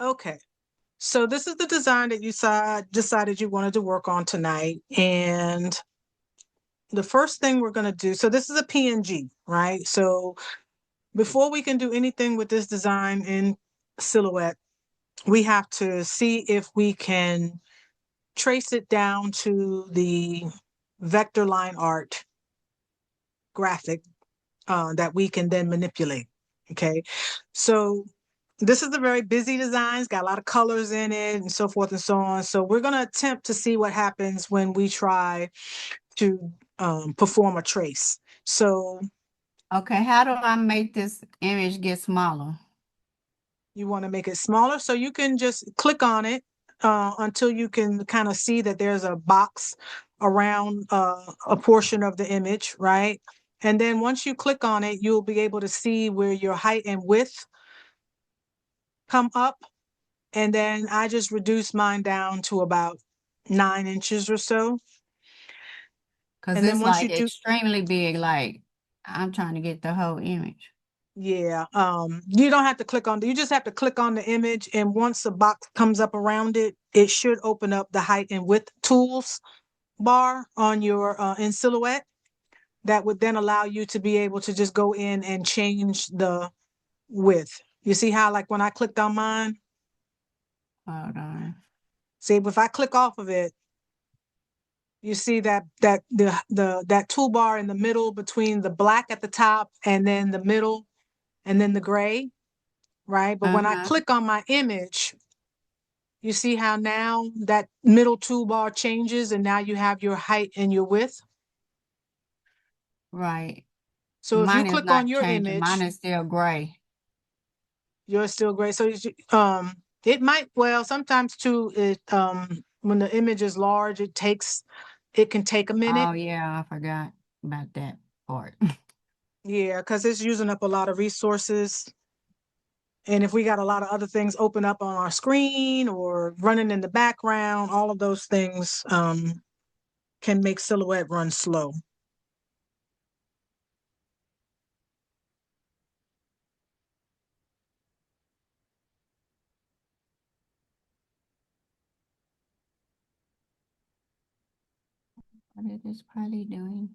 Okay. So this is the design that you decided you wanted to work on tonight. And the first thing we're going to do, so this is a PNG, right? So before we can do anything with this design in Silhouette, we have to see if we can trace it down to the vector line art graphic that we can then manipulate. Okay. So this is a very busy design. It's got a lot of colors in it and so forth and so on. So we're going to attempt to see what happens when we try to perform a trace. So Okay, how do I make this image get smaller? you want to make it smaller. So you can just click on it until you can kind of see that there's a box around a portion of the image, right? And then once you click on it, you'll be able to see where your height and width come up. And then I just reduced mine down to about 9 inches or so. Because And then it's once you like do, extremely big, like I'm trying to get the whole image. yeah, you don't have to click on, you just have to click on the image. And once the box comes up around it, it should open up the height and width tools bar on your in Silhouette. That would then allow you to be able to just go in and change the width. You see how, like when I clicked on mine, Hold on. see if I click off of it, you see that toolbar in the middle between the black at the top and then the middle and then the gray, right? But when I Uh-huh. click on my image, you see how now that middle toolbar changes and now you have your height and your width. Right. So if you Mine is click on not your changing. Mine image, is still gray. you're still gray. So it might, well, sometimes too, it when the image is large, it can take a minute. Oh yeah, I forgot about that part. Yeah, because it's using up a lot of resources. And if we got a lot of other things open up on our screen or running in the background, all of those things can make Silhouette run slow. What is this probably doing?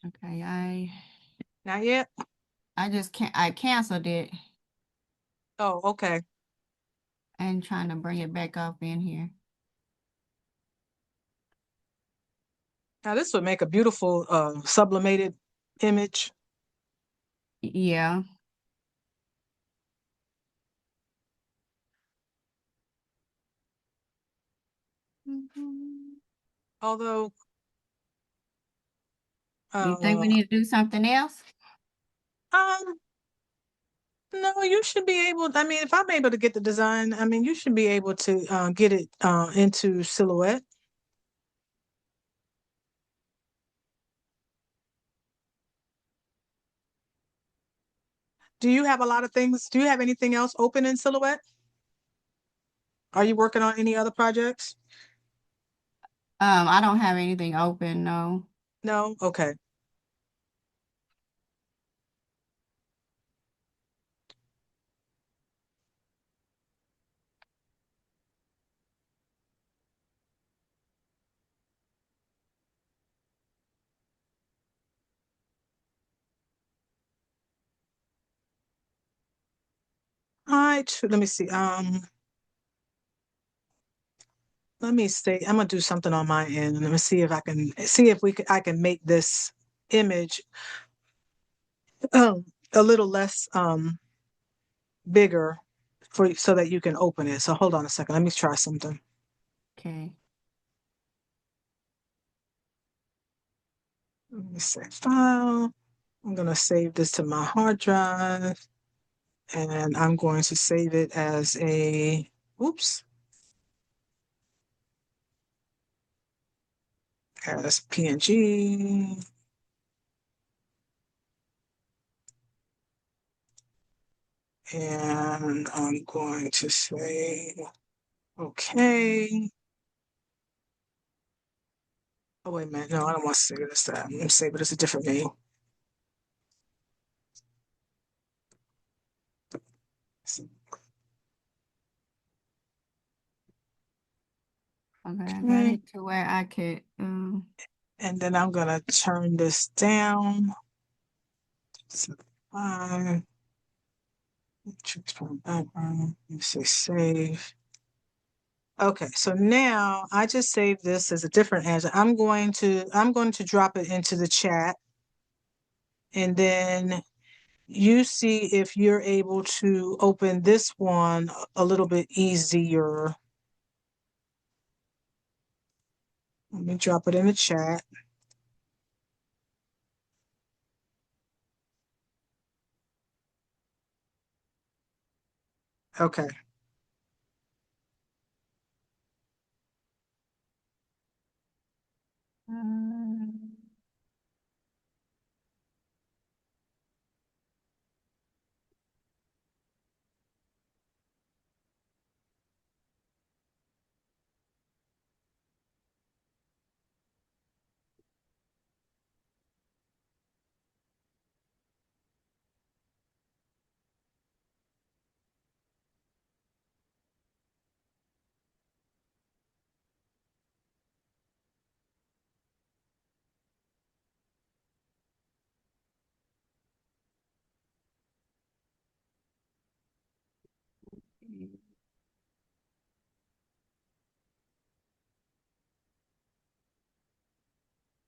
Okay, Not yet? I just can't I canceled it Oh, okay. and trying to bring it back up in here. Now this would make a beautiful sublimated image. Yeah. Although, You think we uh, need to do something else? um, no, you should be able. I mean, if I'm able to get the design, I mean, you should be able to get it into Silhouette. Do you have a lot of things? Do you have anything else open in Silhouette? Are you working on any other projects? I don't have anything open, no. No? Okay. All right. Let me see. Let me see. I'm gonna do something on my end. Let me see if I can see if I can make this image a little less bigger for so that you can open it. So hold on a second. Let me try something. Okay. Let me say file. I'm gonna save this to my hard drive And I'm going to save it as a, oops, as PNG. And I'm going to say, okay. Oh, wait a minute. No, I don't want to save it as that. I'm going to save it as a different name. Okay, I got Okay. it to where I could, And then I'm going to turn this down. Fine. Choose from background. You say save. Okay, so now I just saved this as a different answer. I'm going to drop it into the chat, and then you see if you're able to open this one a little bit easier. Let me drop it in the chat. Okay. um,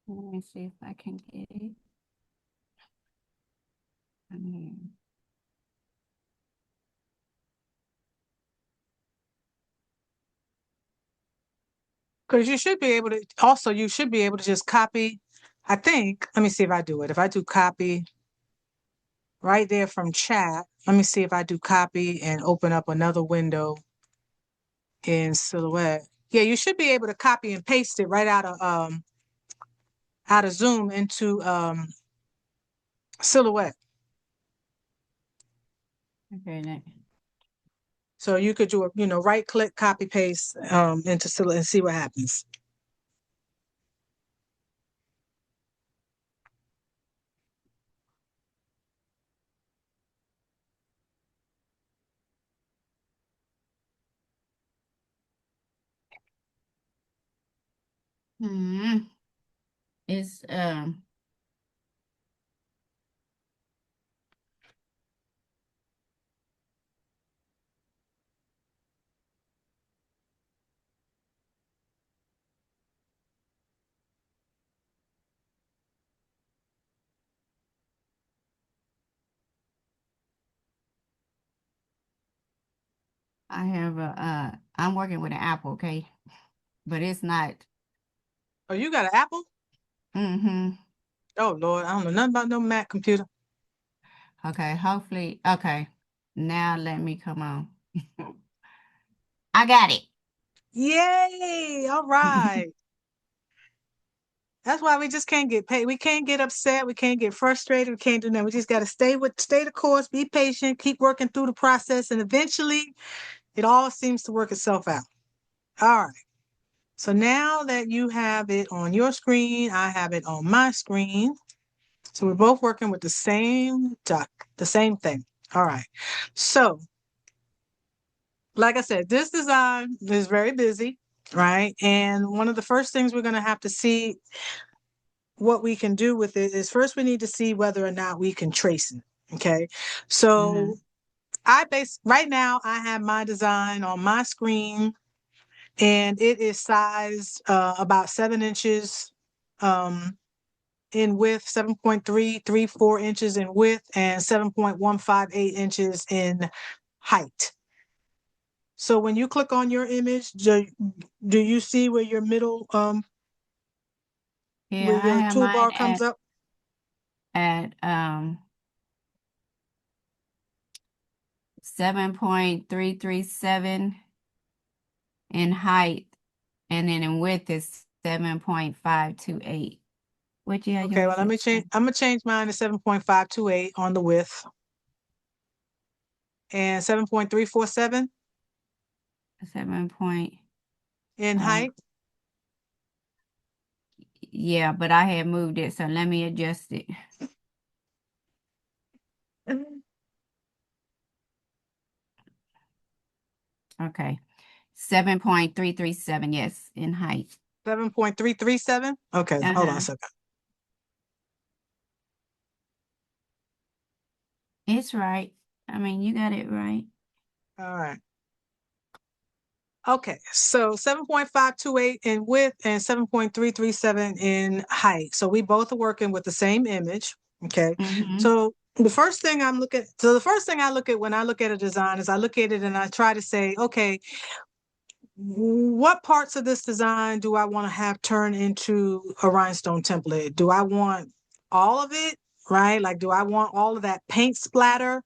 let me see if I can get it. Um, Because you should be able to, also, you should be able to just copy. I think, let me see if I do it. If I do copy right there from chat, let me see if I do copy and open up another window in Silhouette. Yeah, you should be able to copy and paste it right out of Zoom into Silhouette. okay, So you could do a, right click, copy paste into Silhouette and see what happens. hmm, it's, I have I'm working with an Apple, okay? But it's not, Oh, you got an Apple? mm-hmm. Oh Lord, I don't know nothing about no Mac computer. Okay, hopefully, okay. Now let me come on. I got it. Yay! All right. That's why we just can't get paid. We can't get upset. We can't get frustrated. We can't do nothing. We just got to stay the course, be patient, keep working through the process, and eventually it all seems to work itself out. All right. So now that you have it on your screen, I have it on my screen. So we're both working with the same duck, the same thing. All right. So, like I said, this design is very busy, right? And one of the first things we're going to have to see what we can do with it is first we need to see whether or not we can trace it. Okay. Mm-hmm. So right now I have my design on my screen and it is sized about 7 inches in width, 7.334 inches in width, and 7.158 inches in height. So when you click on your image, do you see where your middle where Yeah, I your have mine toolbar comes up? at 7.337 in height, and then in width is 7.528. What you have Okay, well, yours let me at? change. I'm gonna change mine to 7.528 on the width and 7.347 7 point, in uh, height. yeah, but I had moved it, so let me adjust it. Okay. 7.337, yes, in height. 7.337. Okay, hold on a Uh-huh. second. It's right. I mean, you got it right. All right. Okay, so 7.528 in width and 7.337 in height. So we both are working with the same image. Okay. Mm-hmm. So the first thing I look at when I look at a design is I look at it and I try to say, okay, what parts of this design do I want to have turn into a rhinestone template? Do I want all of it, right? Like, do I want all of that paint splatter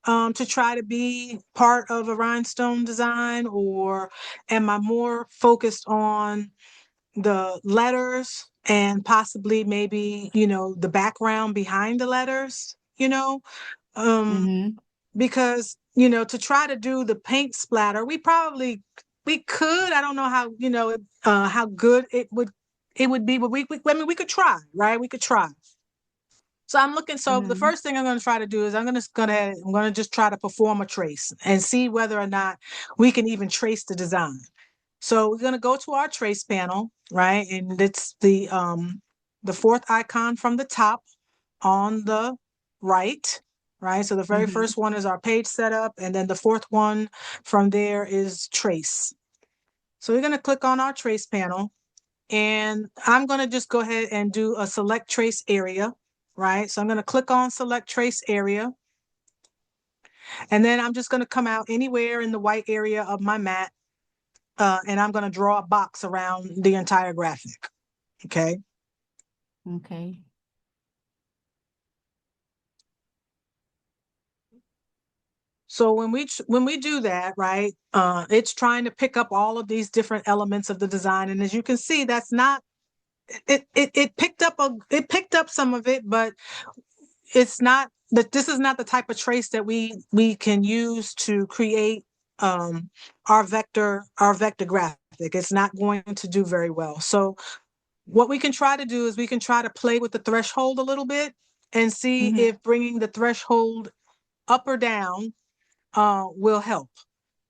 to try to be part of a rhinestone design, or am I more focused on the letters and possibly maybe, the background behind the letters, Um, Mm-hmm. because, to try to do the paint splatter, we could, I don't know how, how good it would be, but I mean, we could try, right? We could try. So the Mm-hmm. first thing I'm going to try to do is I'm going to just try to perform a trace and see whether or not we can even trace the design. So we're going to go to our trace panel, right? And it's the fourth icon from the top on the right, right? So the very Mm-hmm. first one is our page setup, and then the fourth one from there is trace. So we're going to click on our trace panel, and I'm going to just go ahead and do a select trace area, right? So I'm going to click on select trace area, and then I'm just going to come out anywhere in the white area of my mat, and I'm going to draw a box around the entire graphic. Okay. Okay. So when we do that, right, it's trying to pick up all of these different elements of the design, and as you can see, that's not it picked up some of it, but it's not that this is not the type of trace that we can use to create our vector graphic. It's not going to do very well. So what we can try to do is we can try to play with the threshold a little bit and see Mm-hmm. if bringing the threshold up or down will help.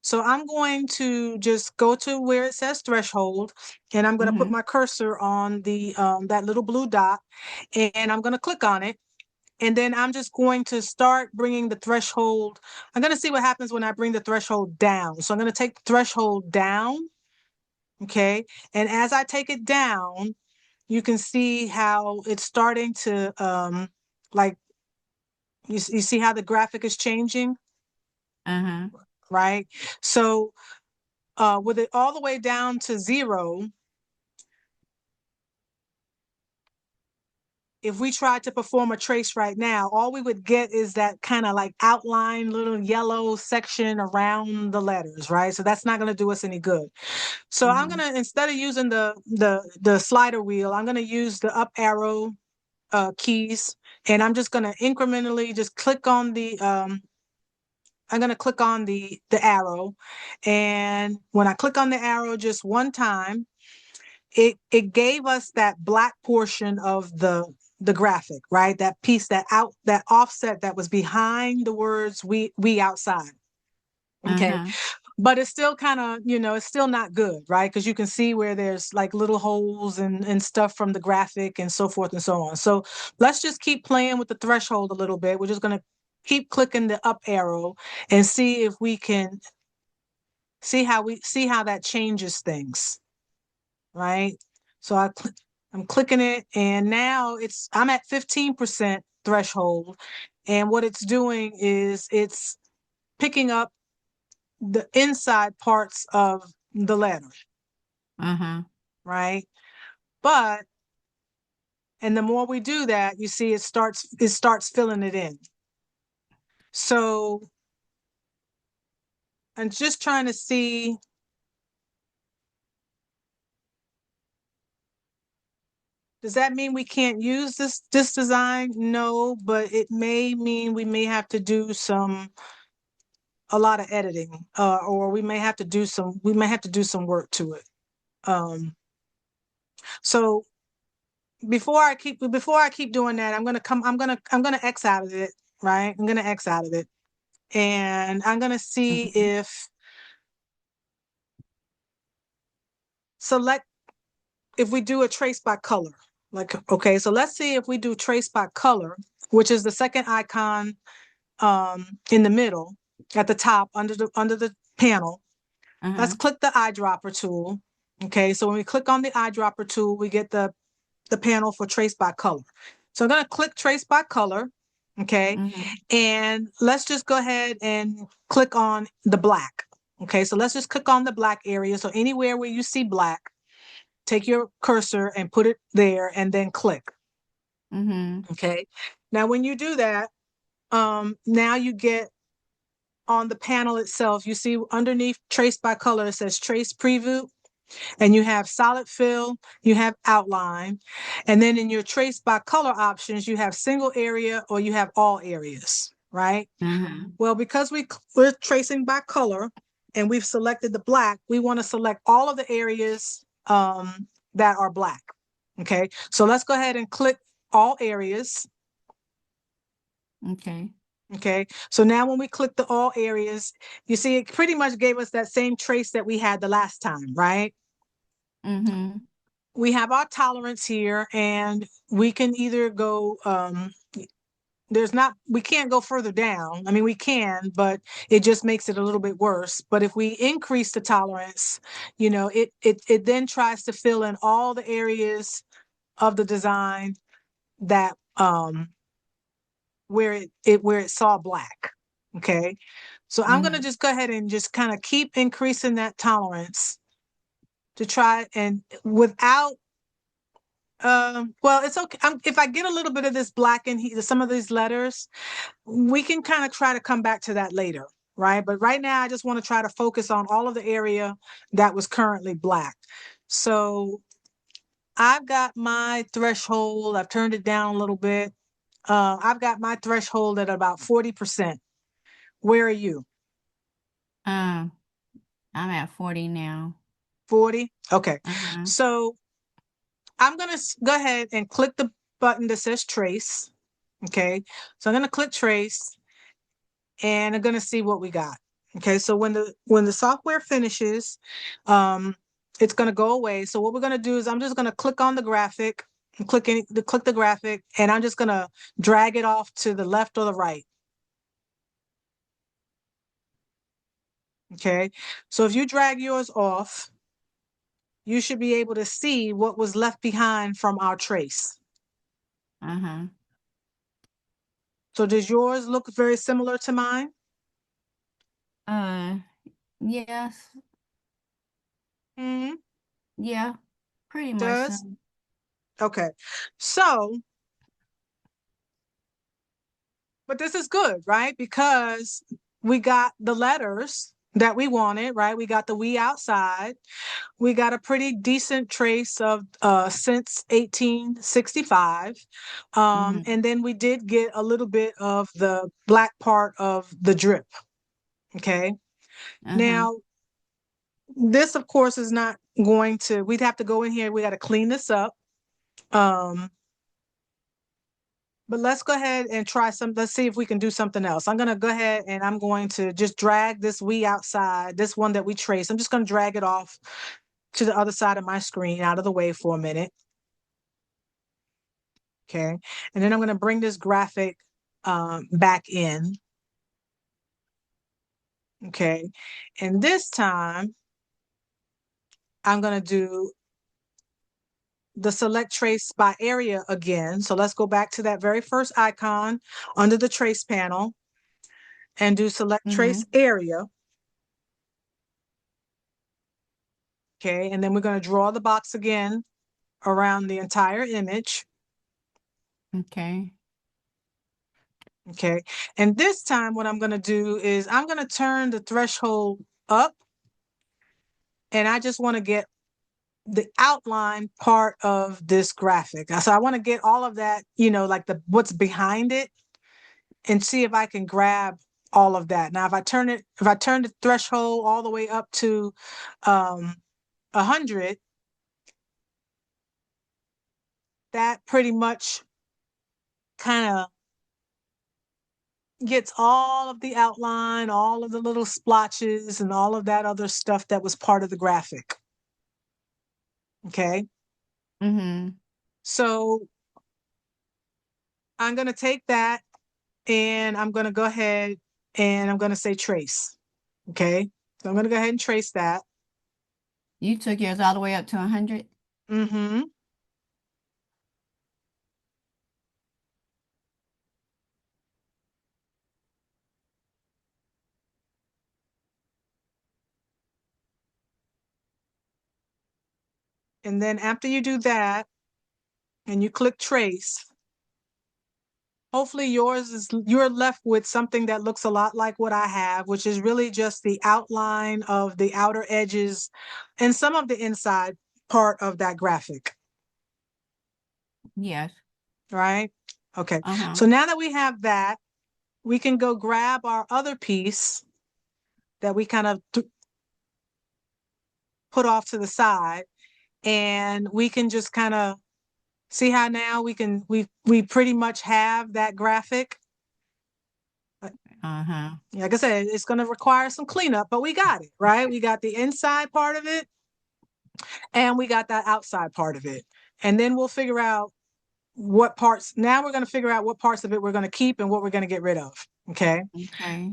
So I'm going to just go to where it says threshold, and I'm going to put Mm-hmm. my cursor on the that little blue dot, and I'm going to click on it. And then I'm just going to start bringing the threshold. I'm going to see what happens when I bring the threshold down. So I'm going to take the threshold down. Okay. And as I take it down, you can see how it's starting to, like, you see how the graphic is changing, Uh-huh. right? So with it all the way down to 0, if we tried to perform a trace right now, all we would get is that kind of like outline little yellow section around the letters, right? So that's not going to do us any good. So I'm Mm-hmm. going to, instead of using the slider wheel, I'm going to use the up arrow keys, and I'm just going to incrementally just click on I'm going to click on the arrow. And when I click on the arrow just one time, it gave us that black portion of the graphic, right? That piece, that offset that was behind the words we outside. Okay. Uh-huh. But it's still kind of, it's still not good, right? Because you can see where there's like little holes and stuff from the graphic and so forth and so on. So let's just keep playing with the threshold a little bit. We're just going to keep clicking the up arrow and see if we can see how that changes things, right? So I'm clicking it, and now I'm at 15% threshold, and what it's doing is it's picking up the inside parts of the letter, Uh-huh. right? But and the more we do that, you see it starts filling it in. So and just trying to see. Does that mean we can't use this design? No, but it may mean we may have to do a lot of editing, or we may have to do some work to it. So before I keep doing that, I'm gonna X out of it, right? I'm gonna X out of it, and I'm gonna see Mhm. if select if we do a trace by color. Like, okay, so let's see if we do trace by color, which is the second icon in the middle at the top under the panel. Let's Uh-huh. click the eyedropper tool. Okay, so when we click on the eyedropper tool, we get the panel for trace by color. So I'm going to click trace by color. Okay, Mhm. and let's just go ahead and click on the black. Okay, so let's just click on the black area. So anywhere where you see black, take your cursor and put it there and then click. Mhm. Okay, now when you do that, now you get on the panel itself, you see underneath trace by color, it says trace preview, and you have solid fill, you have outline, and then in your trace by color options, you have single area or you have all areas, right? Uh-huh. Well, because we're tracing by color and we've selected the black, we want to select all of the areas that are black. Okay, so let's go ahead and click all areas. Okay. Okay, so now when we click the all areas, you see it pretty much gave us that same trace that we had the last time, right? Mhm. We have our tolerance here, and we can either go, we can't go further down. I mean, we can, but it just makes it a little bit worse. But if we increase the tolerance, it then tries to fill in all the areas of the design that where it saw black. Okay. So I'm going to Mhm. just go ahead and just kind of keep increasing that tolerance to try and without, well, it's okay. If I get a little bit of this black in here, some of these letters, we can kind of try to come back to that later. Right. But right now, I just want to try to focus on all of the area that was currently black. So I've got my threshold. I've turned it down a little bit. I've got my threshold at about 40%. Where are you? Um, I'm at 40 now. 40? Okay. Uh-huh. So I'm going to go ahead and click the button that says trace. Okay. So I'm going to click trace and I'm going to see what we got. Okay. So when the software finishes, it's going to go away. So what we're going to do is I'm just going to click on the graphic and click the graphic, and I'm just going to drag it off to the left or the right. Okay. So if you drag yours off, you should be able to see what was left behind from our trace. Uh-huh. So does yours look very similar to mine? Uh, yes. Hmm. Yeah. Pretty much so. Does? Okay. So, but this is good, right? Because we got the letters that we wanted, right? We got the we outside. We got a pretty decent trace of since 1865. Mhm. And then we did get a little bit of the black part of the drip. Okay. Uh-huh. Now, this, of course, is not going to, we'd have to go in here. We got to clean this up. Um, but let's go ahead and let's see if we can do something else. I'm going to go ahead and I'm going to just drag this we outside, this one that we traced. I'm just going to drag it off to the other side of my screen out of the way for a minute. Okay. And then I'm going to bring this graphic back in. Okay. And this time I'm going to do the select trace by area again. So let's go back to that very first icon under the trace panel and do select trace Mhm. area. Okay, and then we're going to draw the box again around the entire image. Okay. Okay, and this time what I'm going to do is I'm going to turn the threshold up, and I just want to get the outline part of this graphic. So I want to get all of that, like what's behind it, and see if I can grab all of that. Now, if I turn the threshold all the way up to 100, that pretty much kind of gets all of the outline, all of the little splotches, and all of that other stuff that was part of the graphic. Okay. Mm-hmm. So I'm going to take that and I'm going to go ahead and I'm going to say trace. Okay. So I'm going to go ahead and trace that. You took yours all the way up to 100? Mm-hmm. And then after you do that and you click trace, hopefully you're left with something that looks a lot like what I have, which is really just the outline of the outer edges and some of the inside part of that graphic. Yes. Right? Okay. Uh-huh. So now that we have that, we can go grab our other piece that we kind of put off to the side, and we can just kind of see how now we pretty much have that graphic. Uh-huh. Like I said, it's going to require some cleanup, but we got it, right? We got the inside part of it and we got that outside part of it. And then we'll figure out what parts. Now we're going to figure out what parts of it we're going to keep and what we're going to get rid of. Okay. Okay.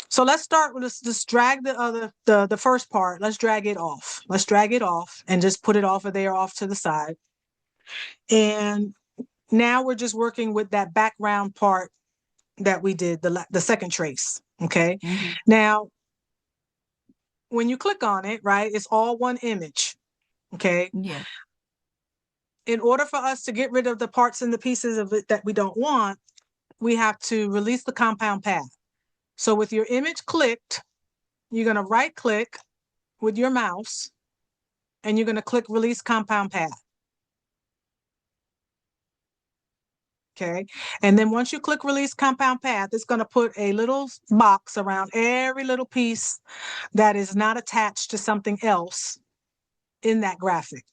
So let's start with let's drag the first part. Let's drag it off. Let's drag it off and just put it off of there off to the side. And now we're just working with that background part that we did, the second trace. Okay. Mm-hmm. Now, when you click on it, right, it's all one image. Okay. Yes. In order for us to get rid of the parts and the pieces of it that we don't want, we have to release the compound path. So with your image clicked, you're going to right click with your mouse and you're going to click release compound path. Okay. And then once you click release compound path, it's going to put a little box around every little piece that is not attached to something else in that graphic.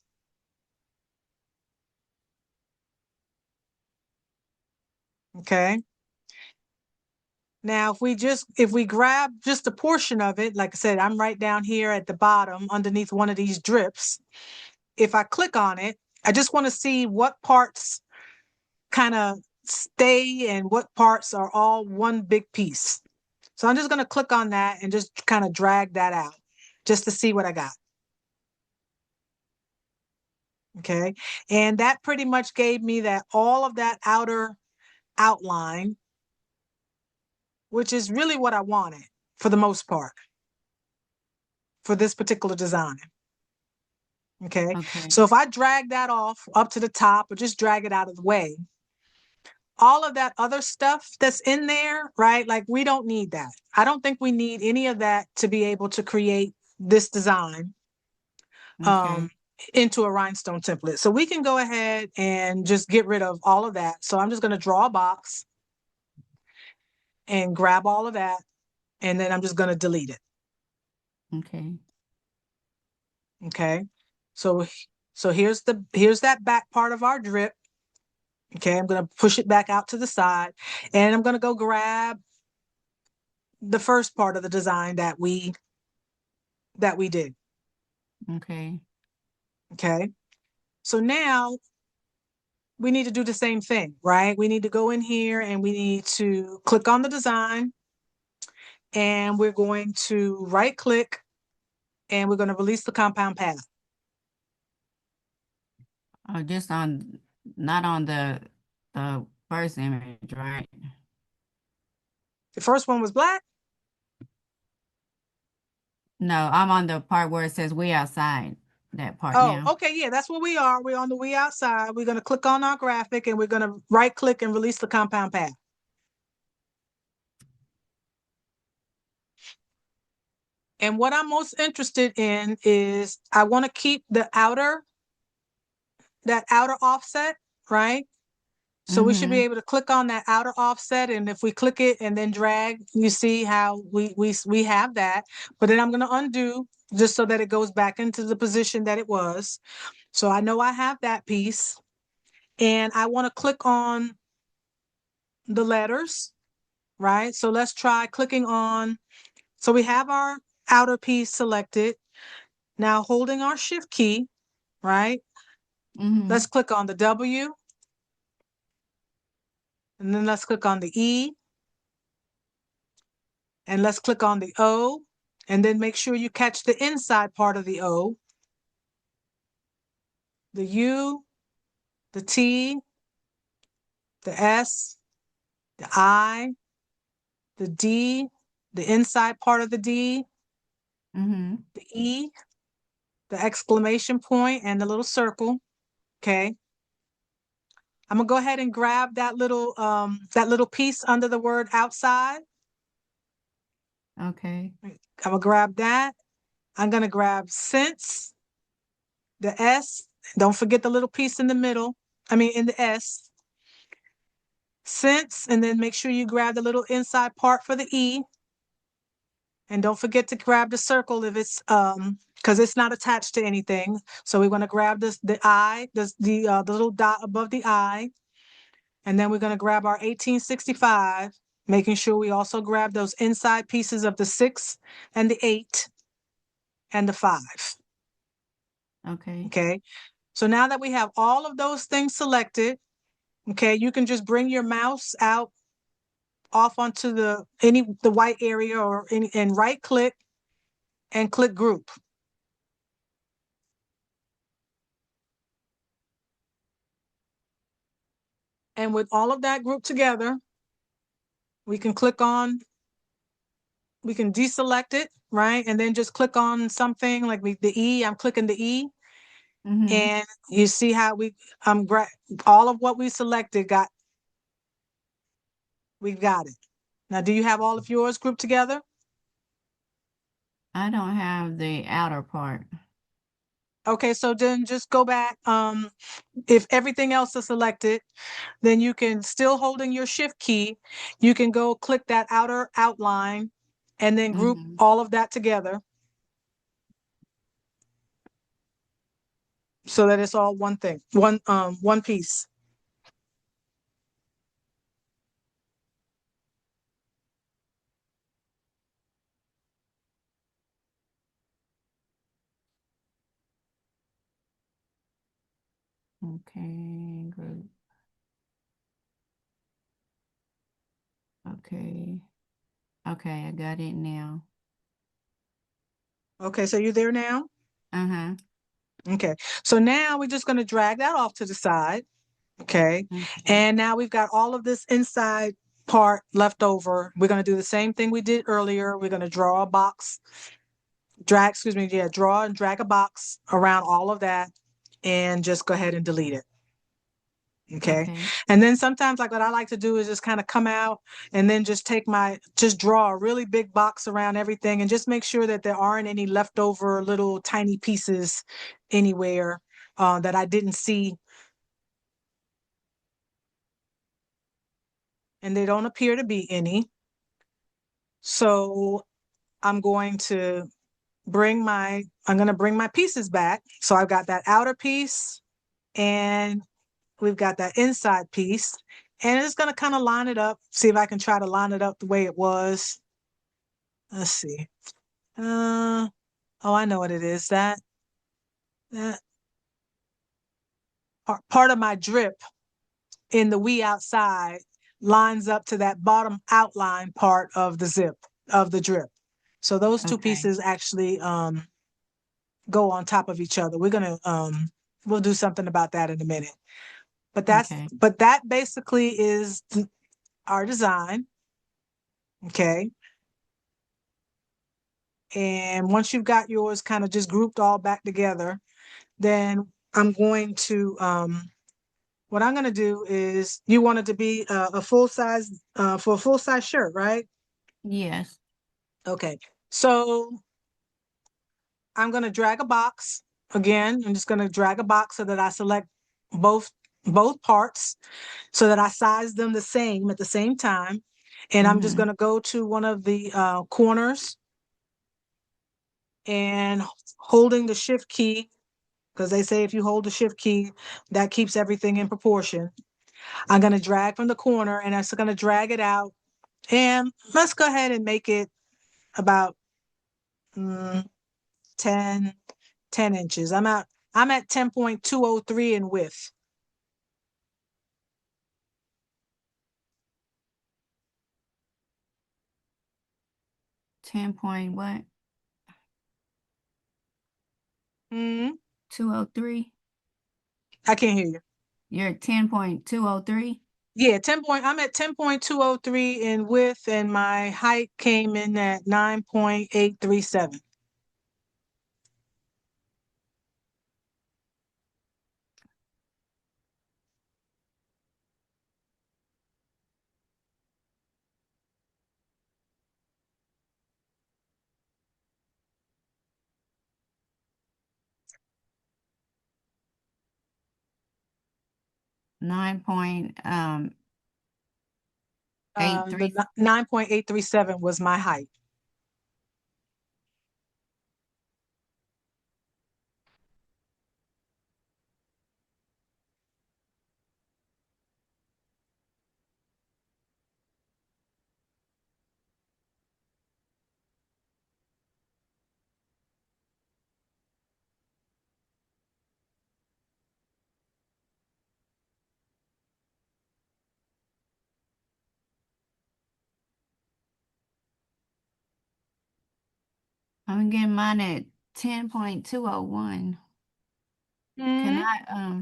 Okay. Now, if we grab just a portion of it, like I said, I'm right down here at the bottom underneath one of these drips. If I click on it, I just want to see what parts kind of stay and what parts are all one big piece. So I'm just going to click on that and just kind of drag that out just to see what I got. Okay. And that pretty much gave me that all of that outer outline, which is really what I wanted for the most part for this particular design. Okay. Okay. So if I drag that off up to the top or just drag it out of the way, all of that other stuff that's in there, right? Like we don't need that. I don't think we need any of that to be able to create this design Okay. into a rhinestone template. So we can go ahead and just get rid of all of that. So I'm just going to draw a box and grab all of that. And then I'm just going to delete it. Okay. Okay. So here's that back part of our drip. Okay, I'm going to push it back out to the side and I'm going to go grab the first part of the design that we did. Okay. Okay. So now we need to do the same thing, right? We need to go in here and we need to click on the design and we're going to right click and we're going to release the compound path. Oh, just on, not on the first image, right? The first one was black. No, I'm on the part where it says we outside. That part Oh, now. okay. Yeah, that's where we are. We're on the we outside. We're going to click on our graphic and we're going to right click and release the compound path. And what I'm most interested in is I want to keep that outer offset, right? So we should be Mm-hmm. able to click on that outer offset, and if we click it and then drag, you see how we have that. But then I'm going to undo just so that it goes back into the position that it was. So I know I have that piece, and I want to click on the letters, right? So let's try clicking on. So we have our outer piece selected. Now holding our shift key, right? Mm-hmm. Let's click on the W, and then let's click on the E, and let's click on the O, and then make sure you catch the inside part of the O, the U, the T, the S, the I, the D, the inside part of the D, Mm-hmm. the E, the exclamation point, and the little circle. Okay. I'm gonna go ahead and grab that little piece under the word outside. Okay. I'm gonna grab that. I'm gonna grab since, the S. Don't forget the little piece in the middle. I mean, in the S. Since, and then make sure you grab the little inside part for the E. And don't forget to grab the circle if it's because it's not attached to anything. So we want to grab the I, the little dot above the I, and then we're going to grab our 1865, making sure we also grab those inside pieces of the 6 and the 8 and the 5. Okay. Okay. So now that we have all of those things selected, okay, you can just bring your mouse out off onto the white area or any, and right click and click group. And with all of that grouped together, we can we can deselect it, right? And then just click on something like the E, I'm clicking the E, Mm-hmm. and you see how all of what we selected we've got it. Now, do you have all of yours grouped together? I don't have the outer part. Okay, so then just go back. If everything else is selected, then you can, still holding your shift key, you can go click that outer outline and then group Mm-hmm. all of that together so that it's all one thing, one piece. Okay. Group. Okay. Okay. I got it now. Okay, so you're there now? Uh-huh. Okay, so now we're just gonna drag that off to the side, okay? Okay. And now we've got all of this inside part left over. We're gonna do the same thing we did earlier. We're gonna draw a box, draw and drag a box around all of that and just go ahead and delete it. Okay. Okay. And then sometimes like what I like to do is just kind of come out and then just draw a really big box around everything and just make sure that there aren't any leftover little tiny pieces anywhere that I didn't see. And they don't appear to be any. So I'm going to I'm going to bring my pieces back. So I've got that outer piece and we've got that inside piece. And it's going to kind of line it up, see if I can try to line it up the way it was. Let's see. Oh, I know what it is. That part of my drip in the we outside lines up to that bottom outline part of the zip of the drip. So those two Okay. pieces actually go on top of each other. We'll do something about that in a minute. Okay. But that basically is our design. Okay. And once you've got yours kind of just grouped all back together, then I'm going to what I'm going to do is, you want it to be a full size for a full size shirt, right? Yes. Okay. So I'm going to drag a box. Again, I'm just going to drag a box so that I select both parts so that I size them the same at the same time. And I'm just going to go to one of the corners and holding the shift key, because they say if you hold the shift key, that keeps everything in proportion. I'm going to drag from the corner and I'm just going to drag it out. And let's go ahead and make it about 10 inches. I'm at 10.203 in width. 10 point what? Mm-hmm. 203? I can't hear you. You're at 10.203? Yeah, I'm at 10.203 in width, and my height came in at 9.837. Nine point eight The three 9.837 was my height. I'm getting mine at 10.201. Can Mm-hmm.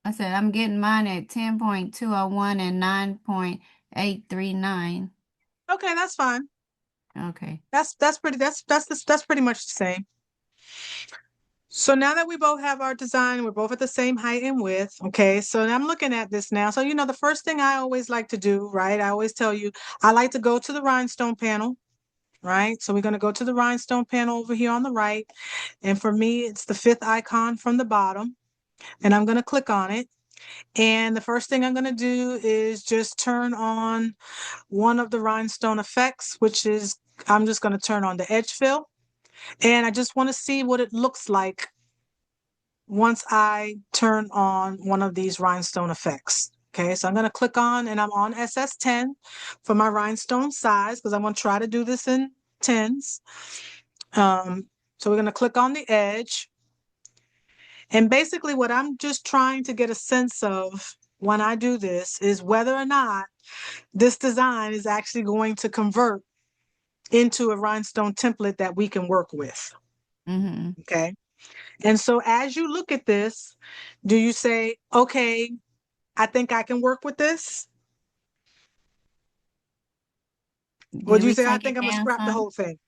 I said I'm getting mine at 10.201 and 9.839. Okay, that's fine. Okay. That's pretty much the same. So now that we both have our design, we're both at the same height and width. Okay, so I'm looking at this now. So the first thing I always like to do, right? I always tell you, I like to go to the rhinestone panel, right? So we're going to go to the rhinestone panel over here on the right. And for me, it's the 5th icon from the bottom. And I'm going to click on it. And the first thing I'm going to do is just turn on one of the rhinestone effects, which is I'm just going to turn on the edge fill. And I just want to see what it looks like once I turn on one of these rhinestone effects. Okay, so I'm going to click on, and I'm on SS10 for my rhinestone size because I'm going to try to do this in tens. So we're going to click on the edge. And basically what I'm just trying to get a sense of when I do this is whether or not this design is actually going to convert into a rhinestone template that we can work with. Okay. And so as you look at this, do you say, okay, I think I can work with this? Or Did do you we say, I take think it I'm gonna down scrap the some? whole thing?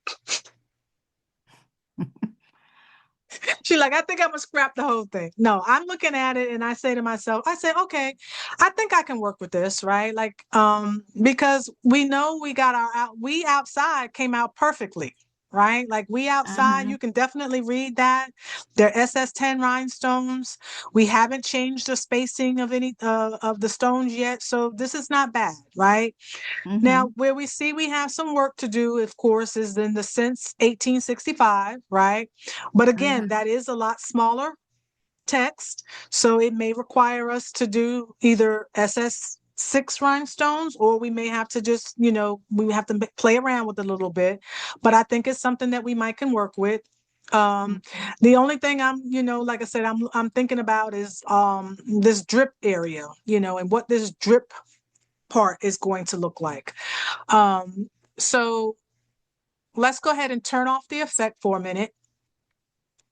She's like, I think I'm gonna scrap the whole thing. No, I'm looking at it and I say to myself, okay, I think I can work with this, right? Like, because we know we outside came out perfectly, right? Like we outside, you can definitely read that. They're SS10 rhinestones. We haven't changed the spacing of any of the stones yet, so this is not bad, right? Now, where we see we have some work to do, of course, is in the since 1865, right? But again, that is a lot smaller text, so it may require us to do either SS6 rhinestones, or we may have to just, we have to play around with it a little bit. But I think it's something that we might can work with. The only thing I'm, like I said, I'm thinking about is this drip area, and what this drip part is going to look like. So let's go ahead and turn off the effect for a minute.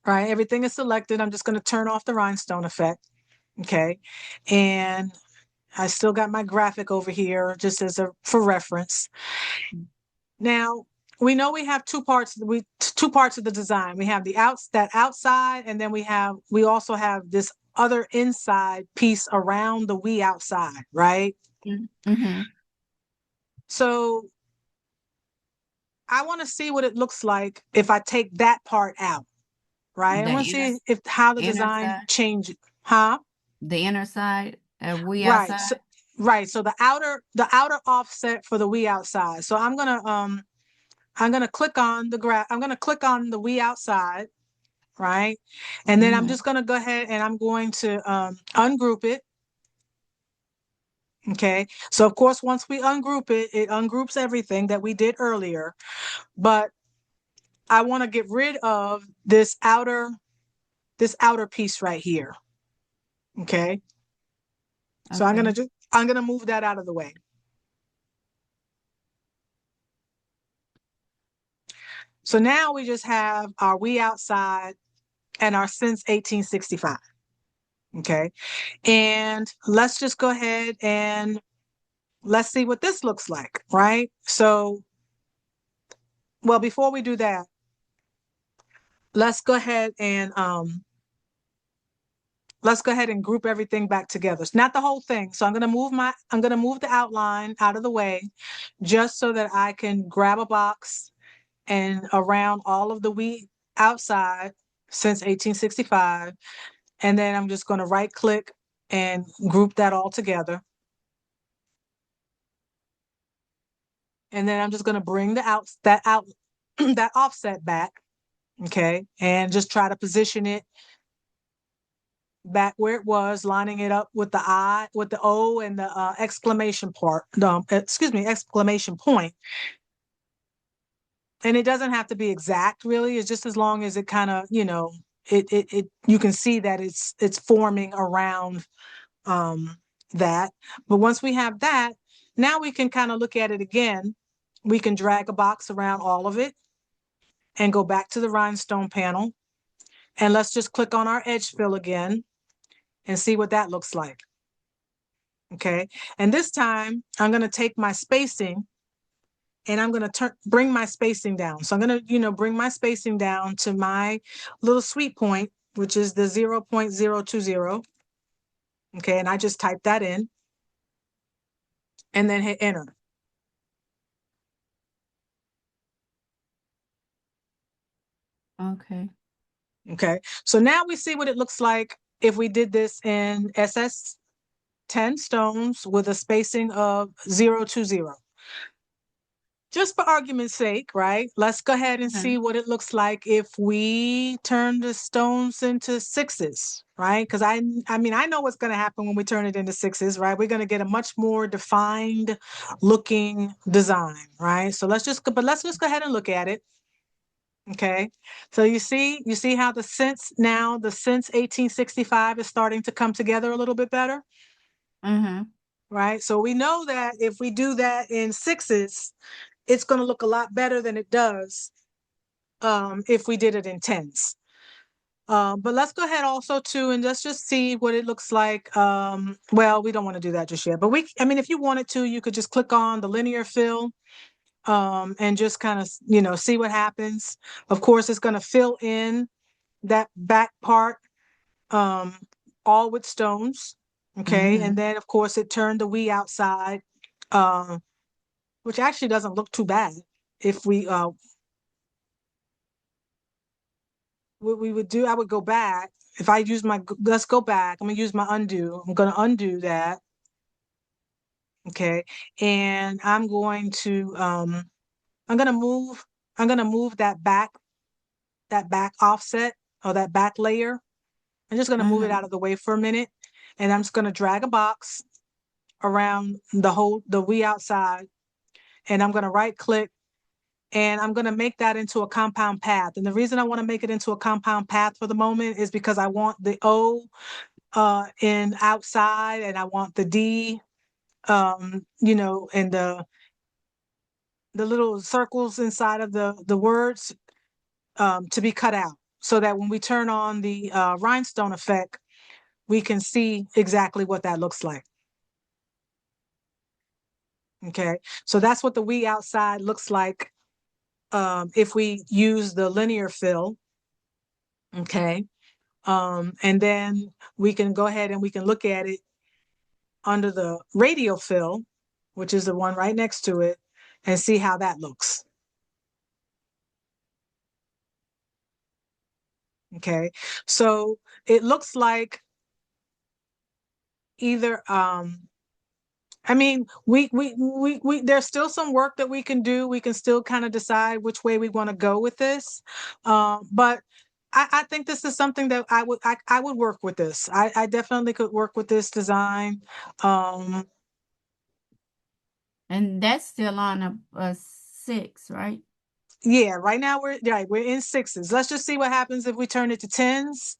Right, everything is selected. I'm just going to turn off the rhinestone effect. Okay, and I still got my graphic over here just for reference. Now we know we have two parts. Two parts of the design. We have that outside, and then we also have this other inside piece around the we outside, right? So I want to see what it looks like if I take that part out, right? I The want to inner see if how the inner design side, changes, huh? the inner side, we Right. So, outside. right. So the outer offset for the we outside. So I'm gonna click on I'm gonna click on the we outside, right? And then I'm Mm-hmm. just gonna go ahead and I'm going to ungroup it. Okay. So of course, once we ungroup it, it ungroups everything that we did earlier. But I want to get rid of this outer piece right here. Okay. So Okay. I'm gonna move that out of the way. So now we just have our we outside and our since 1865. Okay. And let's just go ahead and let's see what this looks like, right? So, well, before we do that, let's go ahead and group everything back together. It's not the whole thing. So I'm gonna move the outline out of the way just so that I can grab a box and around all of the wheat outside since 1865. And then I'm just gonna right click and group that all together. And then I'm just gonna bring that offset back, okay, and just try to position it back where it was, lining it up with the O and the exclamation part, exclamation point. And it doesn't have to be exact, really. It's just as long as it kind of, you can see that it's forming around um, that. But once we have that, now we can kind of look at it again. We can drag a box around all of it and go back to the rhinestone panel. And let's just click on our edge fill again and see what that looks like. Okay. And this time I'm going to take my spacing and I'm going to bring my spacing down. So I'm going to, bring my spacing down to my little sweet point, which is the 0.020. Okay. And I just type that in and then hit enter. Okay. Okay. So now we see what it looks like if we did this in SS 10 stones with a spacing of 020. Just for argument's sake, right? Let's go ahead and Mhm. see what it looks like if we turn the stones into sixes, right? Because I mean, I know what's going to happen when we turn it into sixes, right? We're going to get a much more defined looking design, right? So let's just go ahead and look at it. Okay. So you see how the since 1865 is starting to come together a little bit better, Mm-hmm. right? So we know that if we do that in sixes, it's going to look a lot better than it does if we did it in tens. But let's go ahead also too, and let's just see what it looks like. Well, we don't want to do that just yet, but I mean, if you wanted to, you could just click on the linear fill and just kind of, see what happens. Of course, it's going to fill in that back part um, all with stones. Okay. And Mm-hmm. then, of course, it turned the we outside, uh, which actually doesn't look too bad if what we would do, I would go back. If I use let's go back. I'm gonna use my undo. I'm gonna undo that. Okay. And I'm gonna move, that back offset or that back layer. I'm just gonna move it Mm-hmm. out of the way for a minute. And I'm just gonna drag a box around the we outside. And I'm gonna right click and I'm going to make that into a compound path. And the reason I want to make it into a compound path for the moment is because I want the O in outside and I want the D, and the little circles inside of the words to be cut out so that when we turn on the rhinestone effect, we can see exactly what that looks like. Okay, so that's what the we outside looks like if we use the linear fill. Okay. And then we can go ahead and we can look at it under the radial fill, which is the one right next to it, and see how that looks. Okay. So it looks like either, I mean, there's still some work that we can do. We can still kind of decide which way we want to go with this. But I think this is something that I would work with this. I definitely could work with this design. Um, And that's still on a 6, right? yeah, right now we're in sixes. Let's just see what happens if we turn it to tens.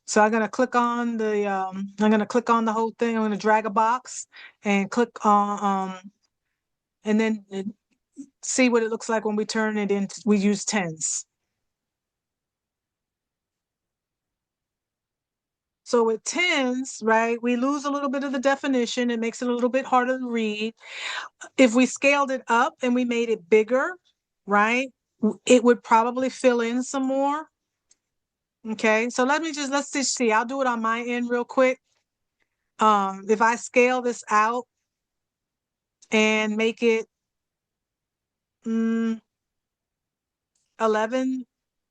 So I'm gonna click on the whole thing. I'm gonna drag a box and click on and then see what it looks like when we turn it in. We use tens. So with tens, right, we lose a little bit of the definition. It makes it a little bit harder to read. If we scaled it up and we made it bigger, right, it would probably fill in some more. Okay, so let's just see. I'll do it on my end real quick. If I scale this out and make it 11,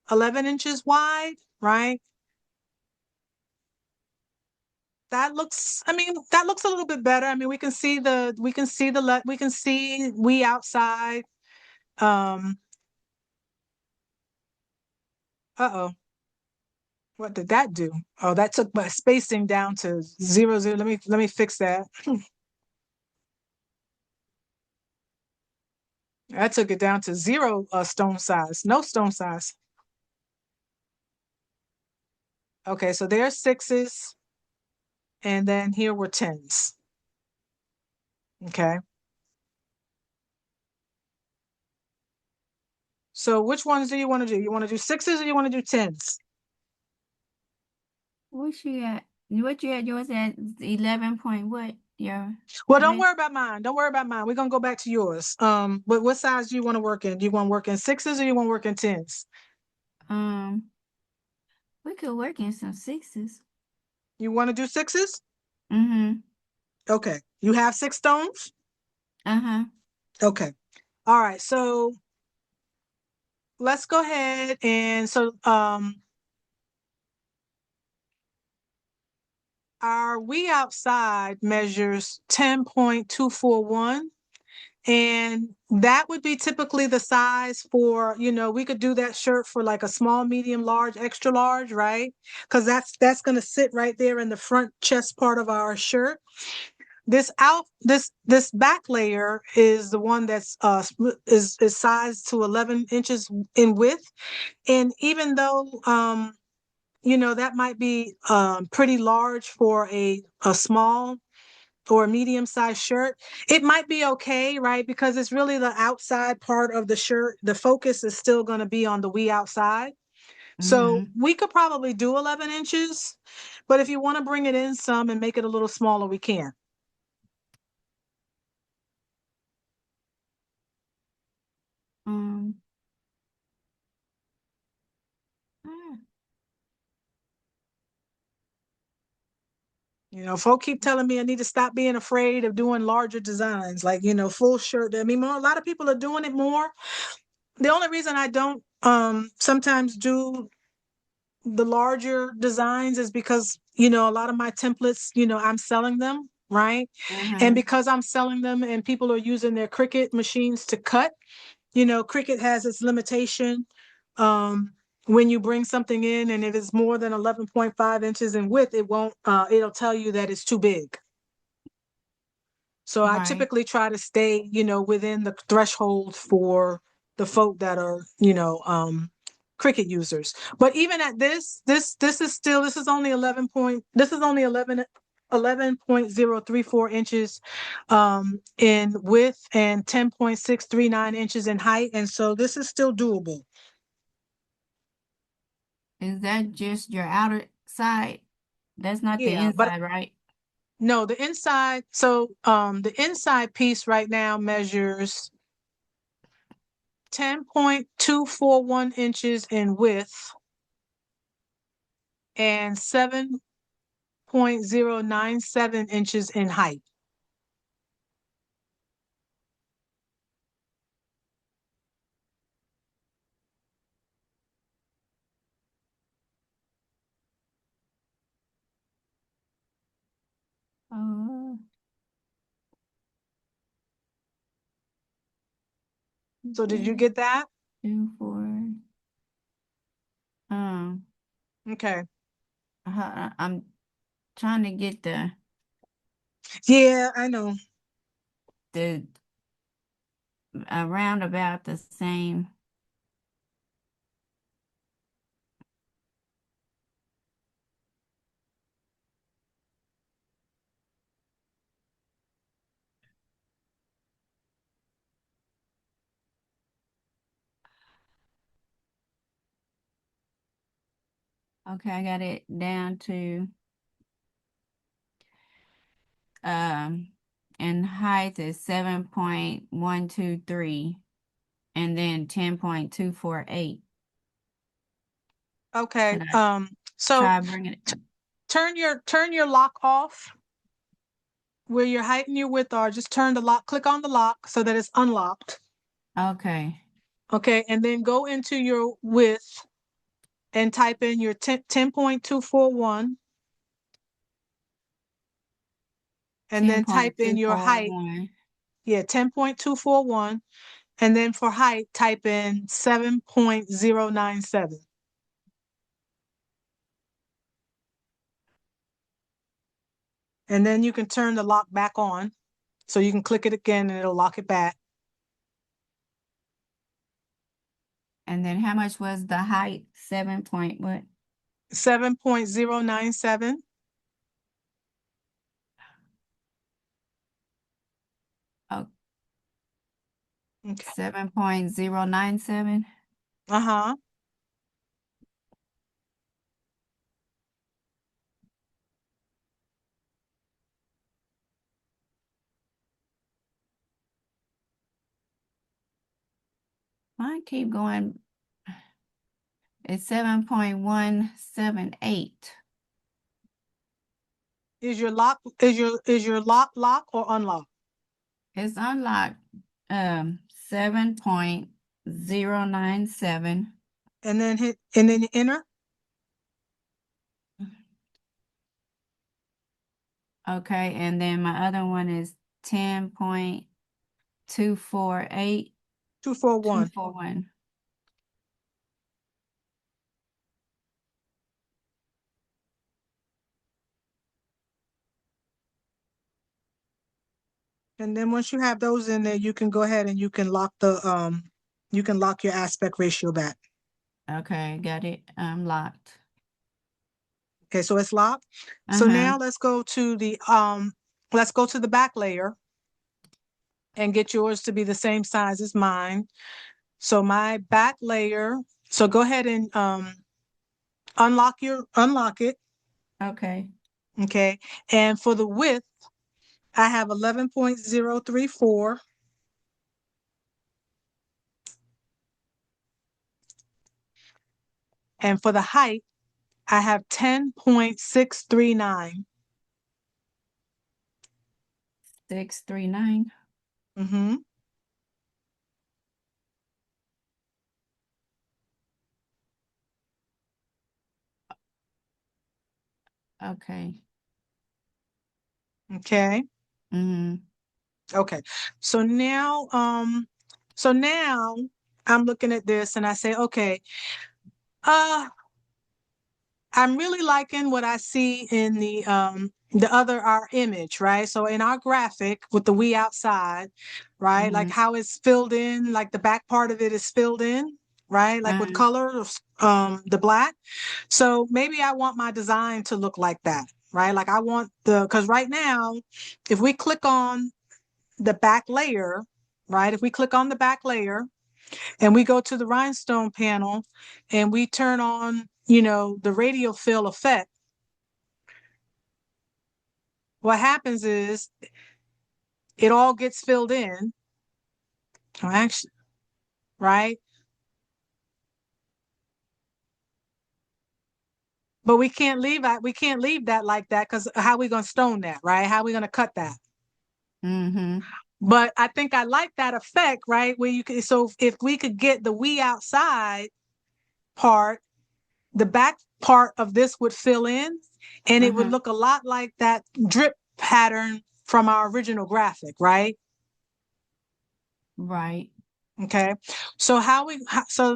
11 inches wide, right? I mean, that looks a little bit better. I mean, we can see we outside. Um, uh-oh, what did that do? Oh, that took my spacing down to 0, 0. Let me fix that. I took it down to 0 stone size, no stone size. Okay, so there's sixes, and then here were tens. Okay. So which ones do you want to do? You want to do sixes or you want to do tens? What you got? What you had yours at 11 point what? Your Well, don't dimension? worry about mine. Don't worry about mine. We're gonna go back to yours. But what size do you want to work in? Do you want to work in sixes or you want to work in tens? Um, we could work in some 6s. You want to do sixes? Mm-hmm. Okay. You have 6 stones? Uh-huh. Okay. All right. So let's go ahead and our we outside measures 10.241. And that would be typically the size for, we could do that shirt for like a small, medium, large, extra large, right? Because that's going to sit right there in the front chest part of our shirt. This back layer is the one that's is sized to 11 inches in width. And even though that might be pretty large for a small or a medium-sized shirt, it might be okay, right? Because it's really the outside part of the shirt. The focus is still going to be on the we outside. So Mm-hmm. we could probably do 11 inches, but if you want to bring it in some and make it a little smaller, we can. Um, ah, Folk keep telling me I need to stop being afraid of doing larger designs, like, full shirt. I mean, a lot of people are doing it more. The only reason I don't sometimes do the larger designs is because a lot of my templates, I'm selling them, right? And uh-huh. because I'm selling them and people are using their Cricut machines to cut, Cricut has its limitation. When you bring something in and it is more than 11.5 inches in width, it'll tell you that it's too big. So I Right. typically try to stay, within the threshold for the folk that are, Cricut users. But even at this is only 11.034 inches in width and 10.639 inches in height. And so this is still doable. Is that just your outer side? That's not the Yeah, but inside, right? no, the inside, so the inside piece right now measures 10.241 inches in width and 7.097 inches in height. So did you get that? 2, 4. Okay. I'm trying to get Yeah, I know. the around about the same. Okay, I got it down to and height is 7.123 and then 10.248. Okay. Should I So try bringing it? turn your lock off where your height and your width are. Just turn the lock, click on the lock so that it's unlocked. Okay. Okay, and then go into your width and type in your 10.241 and then type in your height. 10.241. Yeah, 10.241. And then for height, type in 7.097. And then you can turn the lock back on. So you can click it again and it'll lock it back. And then how much was the height? 7 point what? 7.097. Oh, Okay. 7.097. Uh-huh. Mine keep going. It's 7.178. Is your lock lock or unlocked? It's unlocked. 7.097. And then enter. Okay, and then my other one is 10.248. 241. 241. And then once you have those in there, you can go ahead and you can lock your aspect ratio back. Okay, got it locked. Okay, so it's locked. So Uh-huh. now let's go to the back layer and get yours to be the same size as mine. So my back layer, so go ahead and unlock it. Okay. Okay. And for the width, I have 11.034. And for the height, I have 10.639. 639. Mm-hmm. Okay. Okay. Mm-hmm. Okay. So now I'm looking at this and I say, okay, uh, I'm really liking what I see in our image, right? So in our graphic with the we outside, right? Like Mm-hmm. how it's filled in, like the back part of it is filled in, right? Like with color, the black. So maybe I want my design to look like that, right? Like I want because right now, if we click on the back layer, right? If we click on the back layer and we go to the rhinestone panel and we turn on, the radial fill effect, what happens is it all gets filled in, or actually, right? But we can't leave that like that because how we gonna stone that, right? How we gonna cut that? Mm-hmm. But I think I like that effect, right? Where you can, so if we could get the we outside part, the back part of this would fill in and it would Uh-huh. look a lot like that drip pattern from our original graphic, right? Right. Okay. So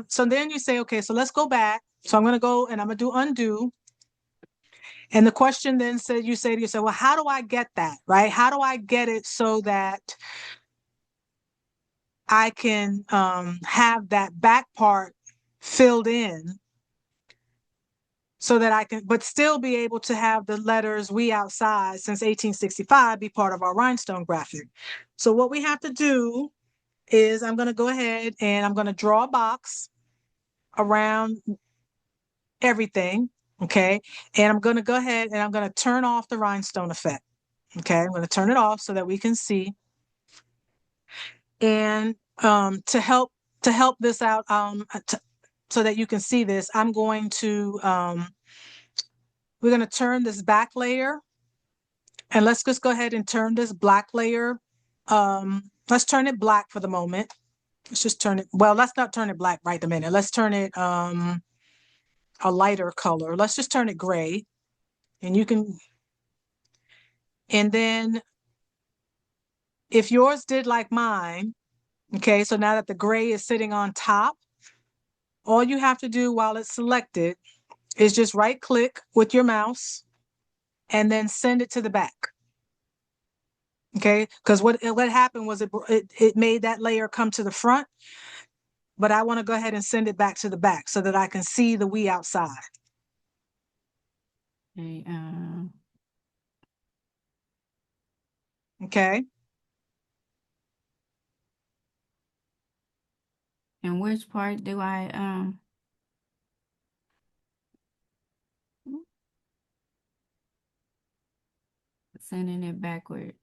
so then you say, okay, so let's go back. So I'm going to go and I'm going to do undo. And the question then said, you say to yourself, well, how do I get that? Right? How do I get it so that I can have that back part filled in so that I can, but still be able to have the letters "We Outside" since 1865 be part of our rhinestone graphic. So what we have to do is I'm going to go ahead and I'm going to draw a box around everything. Okay. And I'm going to go ahead and I'm going to turn off the rhinestone effect. Okay. I'm going to turn it off so that we can see. And to help this out, so that you can see this, I'm going to we're going to turn this back layer, and let's just go ahead and turn this black layer. Let's turn it black for the moment. Let's just turn it. Well, let's not turn it black right the minute. Let's turn it a lighter color. Let's just turn it gray, and you can. And then, if yours did like mine, okay. So now that the gray is sitting on top, all you have to do while it's selected is just right click with your mouse and then send it to the back. Okay, because what happened was it made that layer come to the front, but I want to go ahead and send it back to the back so that I can see the "We Outside." Okay, Okay. and which part do I sending it backwards?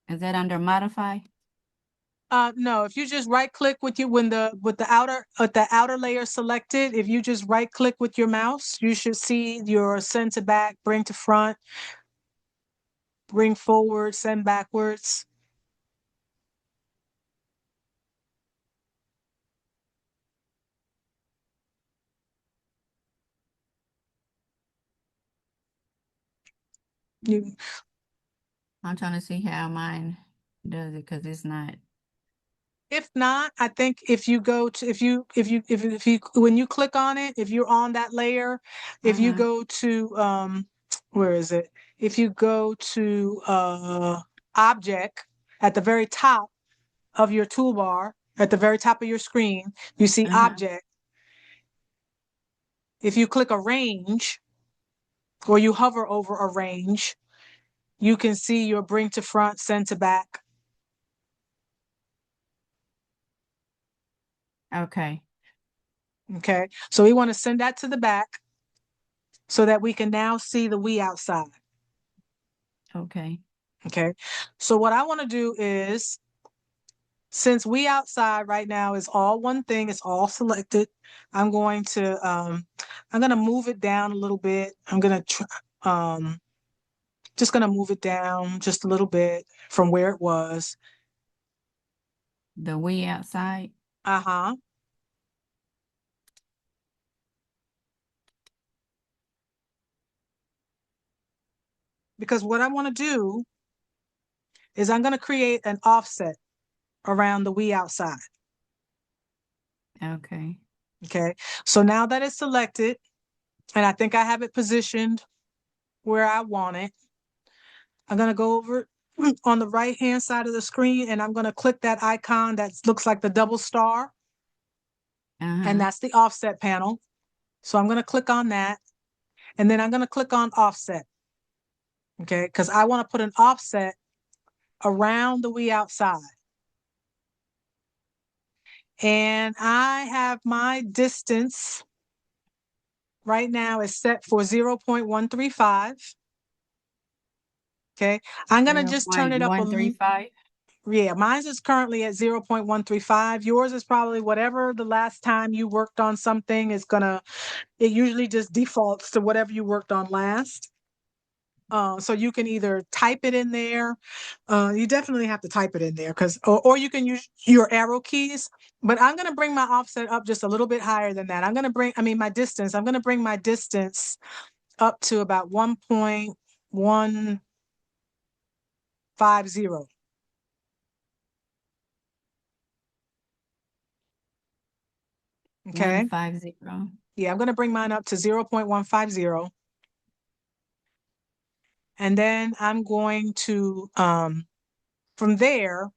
Is that under modify? No, if you just right click with you when the outer layer selected, if you just right click with your mouse, you should see your send to back, bring to front, bring forward, send backwards. You, I'm trying to see how mine does it because it's not. if not, I think if you go to if you when you click on it, if you're on that layer, if you go to where is it? If you go to object at the very top of your toolbar, at the very top of your screen, you see object. If you click arrange or you hover over arrange, you can see your bring to front, send to back. Okay. Okay. So we want to send that to the back so that we can now see the "We Outside." Okay. Okay. So what I want to do is, since "We Outside" right now is all one thing, it's all selected, I'm going to move it down a little bit. I'm going to just going to move it down just a little bit from where it was. The "We Outside." Uh-huh. Because what I want to do is I'm going to create an offset around the "We Outside." Okay. Okay. So now that it's selected, and I think I have it positioned where I want it, I'm going to go over on the right hand side of the screen and I'm going to click that icon that looks like the double star. And that's the offset panel. So I'm going to click on that and then I'm going to click on offset. Okay. Because I want to put an offset around the "We Outside." And I have my distance right now is set for 0.135. Okay. I'm going to just turn it up a little. 135. Yeah, mine is currently at 0.135. Yours is probably whatever the last time you worked on something is it usually just defaults to whatever you worked on last. So you can either type it in there. You definitely have to type it in there or you can use your arrow keys, but I'm going to bring my offset up just a little bit higher than that. I'm going to bring my distance to up to about 1.150. Okay. 150. Yeah, I'm going to bring mine up to 0.150. And then I'm going to, from there,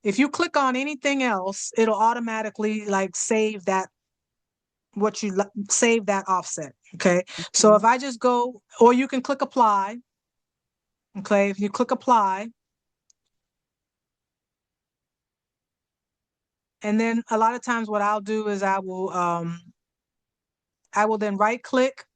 if you click on anything else, it'll automatically like save that, save that offset. Okay. So if I just go, or you can click apply. Okay. If you click apply, and then a lot of times what I'll do is I will then right click.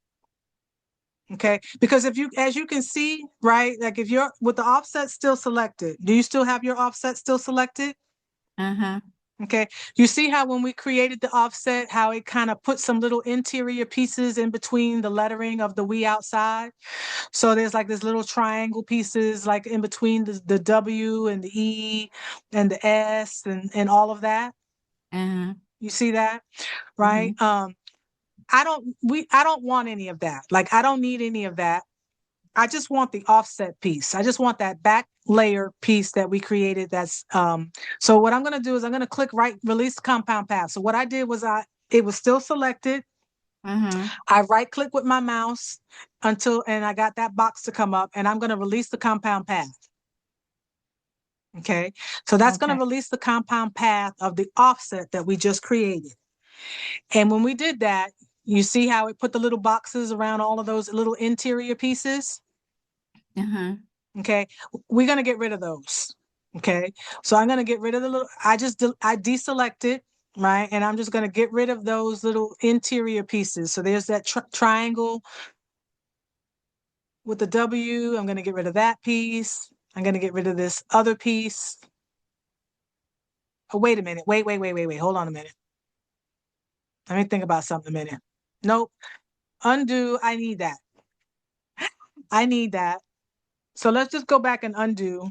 Okay. Because if you, as you can see, right, like if you're with the offset still selected, do you still have your offset still selected? Uh-huh. Okay. You see how when we created the offset, how it kind of put some little interior pieces in between the lettering of the "we" outside. So there's like this little triangle pieces like in between the W and the E and the S and all of that. Uh-huh. You see that? Right? Mm-hmm. I don't want any of that. Like I don't need any of that. I just want the offset piece. I just want that back layer piece that we created. So what I'm going to do is I'm going to click release compound path. So what I did was it was still selected. Uh-huh. I right click with my mouse and I got that box to come up and I'm going to release the compound path. Okay. So that's going to Okay. release the compound path of the offset that we just created. And when we did that, you see how it put the little boxes around all of those little interior pieces? Uh-huh. Okay. We're going to get rid of those. Okay. So I'm going to get rid of the little, I deselect it, right? And I'm just going to get rid of those little interior pieces. So there's that triangle with the W. I'm going to get rid of that piece. I'm going to get rid of this other piece. Oh, wait a minute. Wait. Hold on a minute. Let me think about something a minute. Nope. Undo. I need that. I need that. So let's just go back and undo.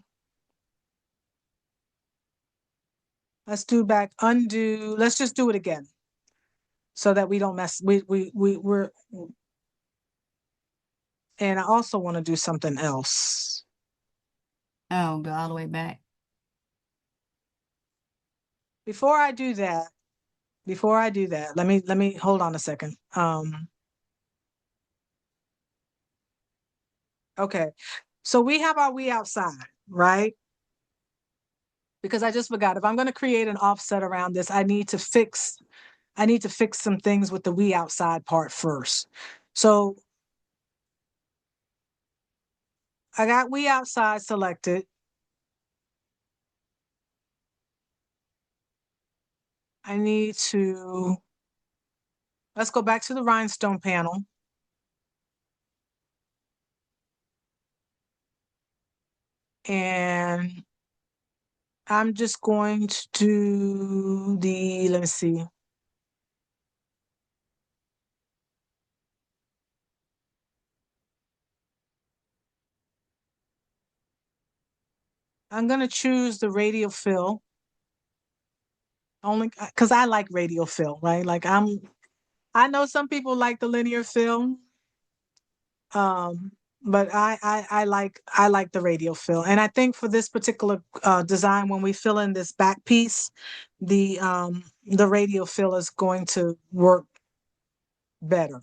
Let's do back undo. Let's just do it again so that we don't mess. We're. And I also want to do something else. Oh, go all the way back. Before I do that, let me hold on a second. Okay. So we have our "we" outside, right? Because I just forgot, if I'm going to create an offset around this, I need to fix some things with the "we" outside part first. So I got "we" outside selected. I need to, let's go back to the rhinestone panel. And I'm just going to do let me see. I'm going to choose the radial fill only because I like radial fill, right? Like I know some people like the linear fill, but I like the radial fill. And I think for this particular design, when we fill in this back piece, the radial fill is going to work better.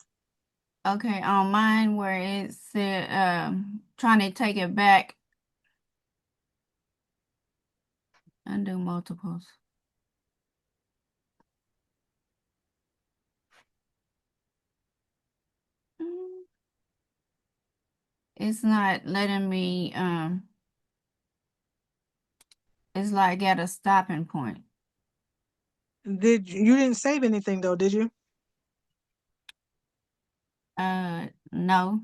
Okay, on mine where it said trying to take it back, undo multiples. It's not letting me it's like at a stopping point. You didn't save anything though, did you? No.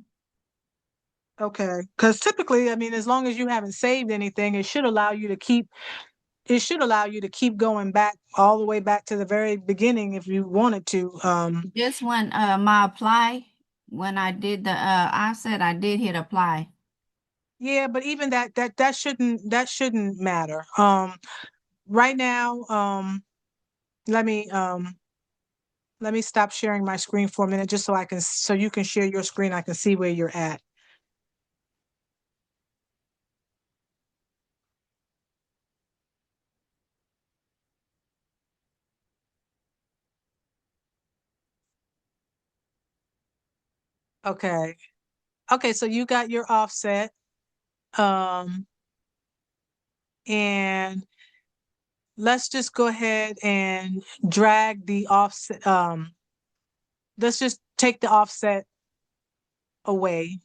Okay, because typically, I mean, as long as you haven't saved anything, it should allow you to keep going back all the way back to the very beginning if you wanted to. Just when my apply, when I did the offset, I did hit apply. Yeah, but even that shouldn't matter. Right now, let me Let me stop sharing my screen for a minute just so you can share your screen. I can see where you're at. Okay. Okay, so you got your offset. Um, and let's just go ahead and drag the offset. Let's just take the offset away.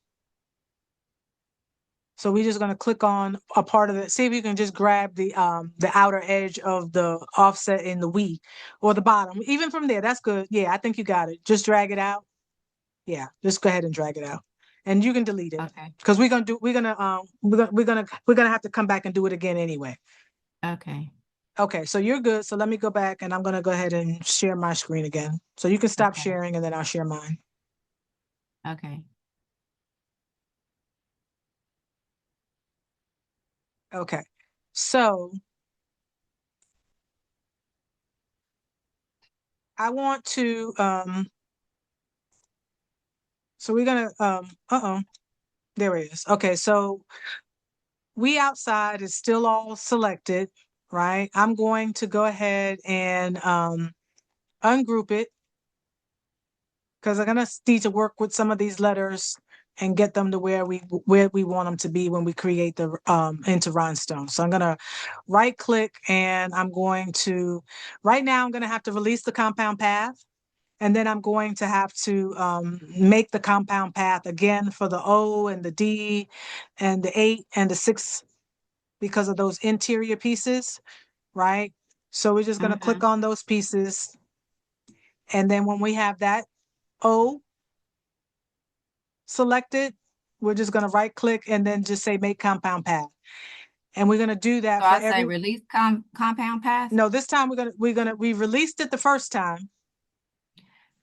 So we're just going to click on a part of it. See if you can just grab the outer edge of the offset in the we or the bottom. Even from there, that's good. Yeah, I think you got it. Just drag it out. Yeah, just go ahead and drag it out. And you can delete it. Okay. Because we're gonna have to come back and do it again anyway. Okay. Okay, so you're good. So let me go back and I'm gonna go ahead and share my screen again. So you can stop Okay. sharing and then I'll share mine. Okay. Okay. So I want to so we're gonna there it is. Okay, so we outside is still all selected, right? I'm going to go ahead and ungroup it because I'm gonna need to work with some of these letters and get them to where we want them to be when we create the into rhinestone. So I'm gonna right click and I'm going to right now I'm gonna have to release the compound path. And then I'm going to have to make the compound path again for the O and the D and the 8 and the 6 because of those interior pieces, right? So we're just going to click on those pieces. And then when we have that O selected, we're just going to right click and then just say make compound path. And we're going to do that So for I say release compound path. no, this time we released it the first time.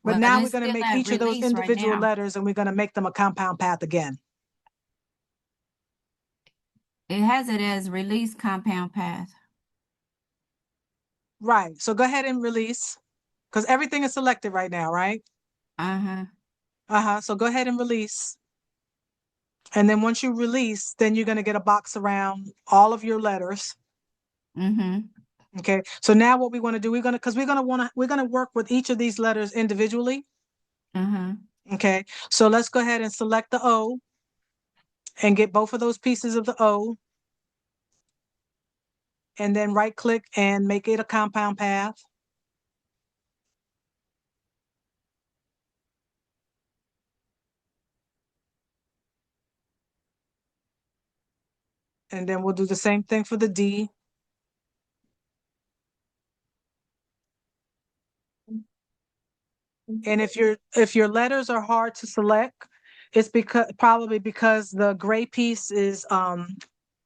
But Well, now we're it's going to still make at each of those release right individual now. letters and we're going to make them a compound path again. It has it as release compound path. Right. So go ahead and release because everything is selected right now, right? Uh-huh. Uh-huh. So go ahead and release. And then once you release, then you're going to get a box around all of your letters. Mm-hmm. Okay. So now what we want to do, we're going to work with each of these letters individually. Uh-huh. Okay. So let's go ahead and select the O and get both of those pieces of the O. And then right click and make it a compound path. And then we'll do the same thing for the D. And if your letters are hard to select, it's probably because the gray piece is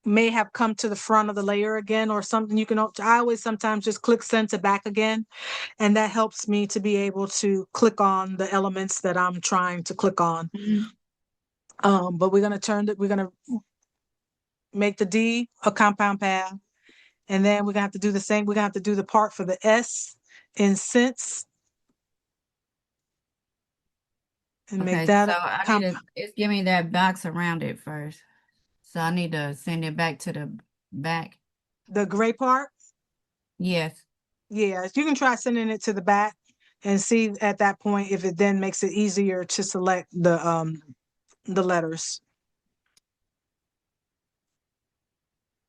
may have come to the front of the layer again or something. I always sometimes just click send to back again, and that helps me to be able to click on the elements that I'm trying to click on. But we're gonna make the D a compound path, and then we're gonna have to do the same. We're gonna have to do the part for the S in sense and make Okay, that so a I need comp to, it's give me that box around it first. So I need to send it back to the back. the gray part. Yes. Yeah, you can try sending it to the back and see at that point if it then makes it easier to select the letters.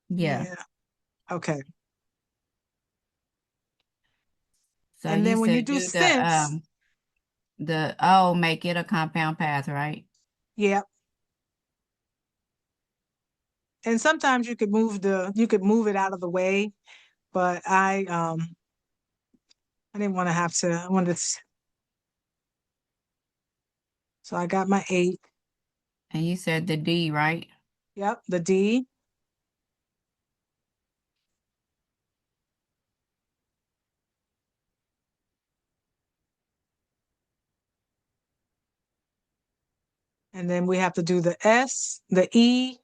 Yeah. Yeah. Okay. So And you then when you said do do sense, the oh make it a compound path, right? yeah. And sometimes you could move it out of the way, but I didn't want to have to I wanted to, so I got my 8. And you said the D, right? Yep, the D. And then we have to do the S, the E,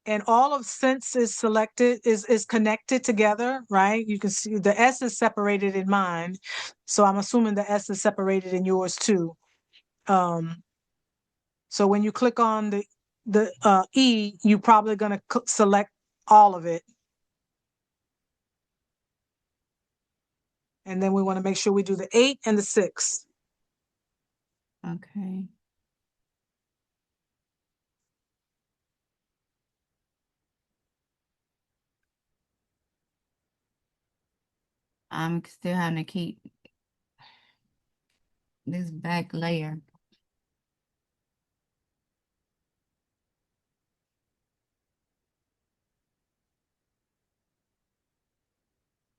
and all of since is selected, is connected together, right? You can see the S is separated in mine. So I'm assuming the S is separated in yours too. So when you click on the E, you're probably going to select all of it. And then we want to make sure we do the 8 and the 6. Okay. I'm still having to keep this back layer.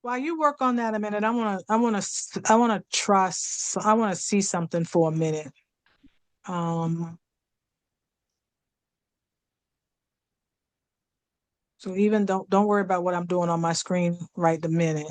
While you work on that a minute, I want to see something for a minute. So even don't worry about what I'm doing on my screen right the minute.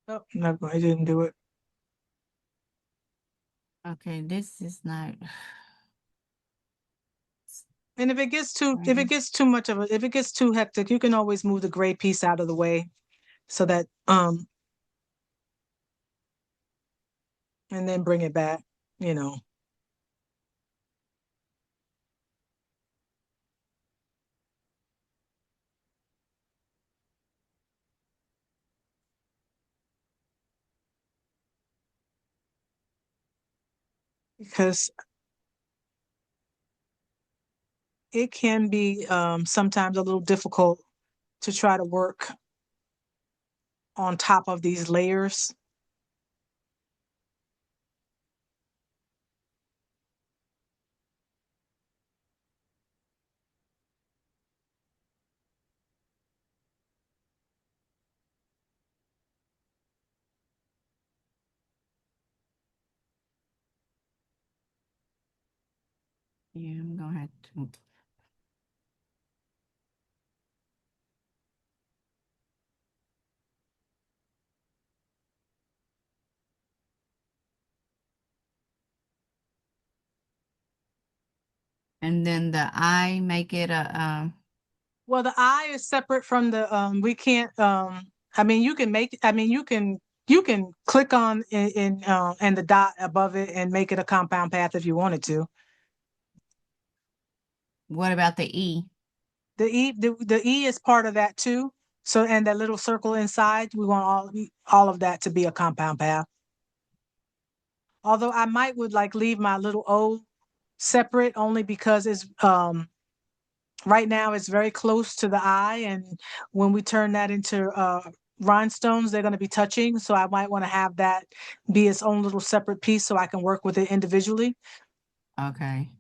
Oh, no, I didn't do it. Okay, this is not. And if it gets too much of if it gets too hectic, you can always move the gray piece out of the way so that and then bring it back, you know. Because it can be sometimes a little difficult to try to work on top of these layers. Yeah, I'm gonna have to. And then the eye, make it a Well, the eye is separate from the we can't I mean you can make I mean you can click on in and the dot above it and make it a compound path if you wanted to. what about the E? The E is part of that too. So and that little circle inside, we want all of that to be a compound path. Although I might would like leave my little O separate only because it's right now it's very close to the eye, and when we turn that into rhinestones, they're going to be touching. So I might want to have that be its own little separate piece so I can work with it individually. Okay.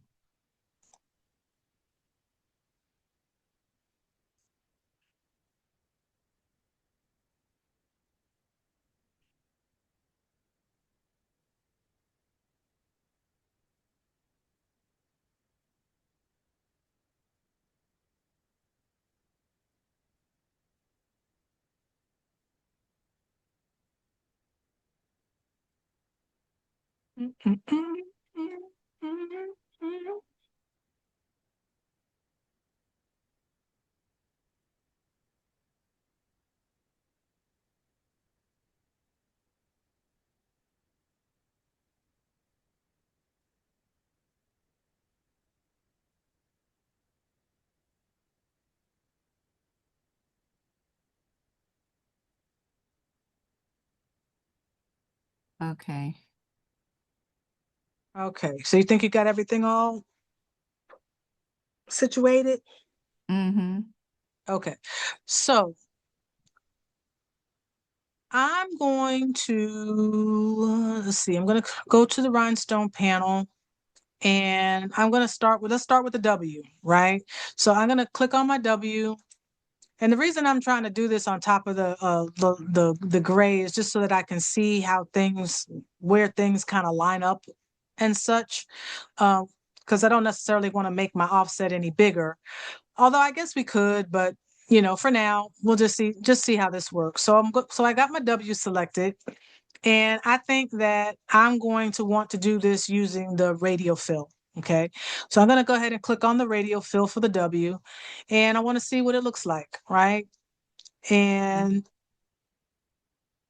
Okay. Okay, so you think you got everything all situated? Mm-hmm. Okay, so I'm going to let's see. I'm going to go to the rhinestone panel, and I'm going to let's start with the W, right? So I'm going to click on my W. And the reason I'm trying to do this on top of the gray is just so that I can see how things where things kind of line up and such. Because I don't necessarily want to make my offset any bigger. Although I guess we could, but for now, we'll just see how this works. So I got my W selected, and I think that I'm going to want to do this using the radial fill. Okay. So I'm going to go ahead and click on the radial fill for the W, and I want to see what it looks like, right? And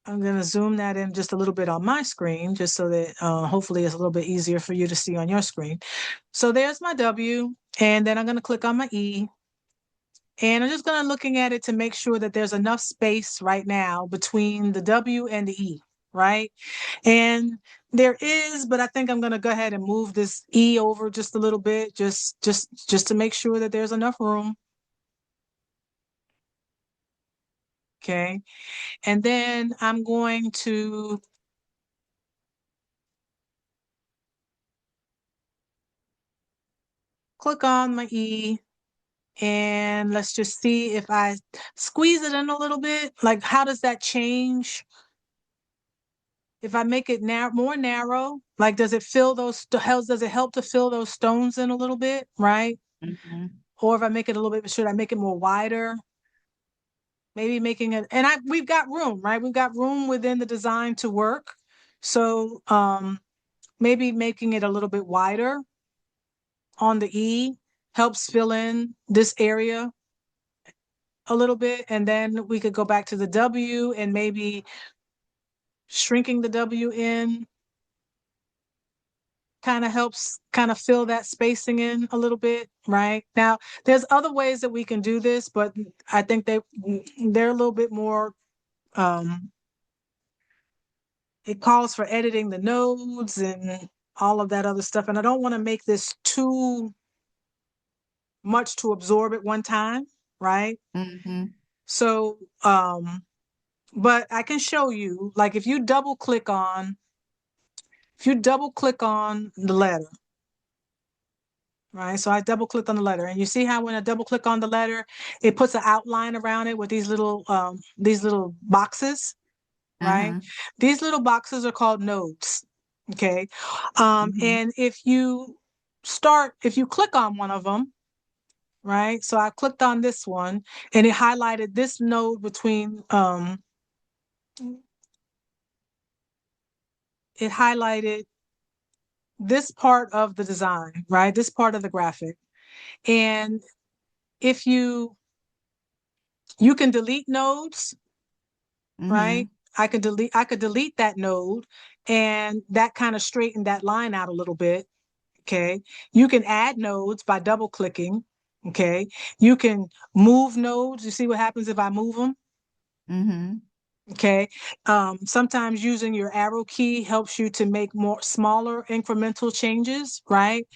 I'm going to zoom that in just a little bit on my screen, just so that hopefully it's a little bit easier for you to see on your screen. So there's my W, and then I'm going to click on my E, and I'm just going to looking at it to make sure that there's enough space right now between the W and the E, right? And there is, but I think I'm going to go ahead and move this E over just a little bit, just to make sure that there's enough room. Okay. And then I'm going to click on my E, and let's just see if I squeeze it in a little bit. Like, how does that change? If I make it more narrow, like, does it help to fill those stones in a little bit, right? Or if I make it a little bit, should I make it more wider? Maybe making it, and we've got room, right? We've got room within the design to work. So maybe making it a little bit wider on the E helps fill in this area a little bit. And then we could go back to the W and maybe shrinking the W in kind of helps kind of fill that spacing in a little bit, right? Now, there's other ways that we can do this, but I think they're a little bit more, it calls for editing the nodes and all of that other stuff. And I don't want to make this too much to absorb at one time, right? So, but I can show you, like, if you double click on the letter, right? So I double click on the letter, and you see how when I double click on the letter, it puts an outline around it with these little boxes, right? These little boxes are called nodes. Okay. And if you click on one of them, right? So I clicked on this one, and it highlighted this node between it highlighted this part of the design, right? This part of the graphic. And if you can delete nodes, right? I could delete that node, and that kind of straightened that line out a little bit. Okay. You can add nodes by double clicking. Okay. You can move nodes. You see what happens if I move them? Okay. Sometimes using your arrow key helps you to make more smaller incremental changes, right?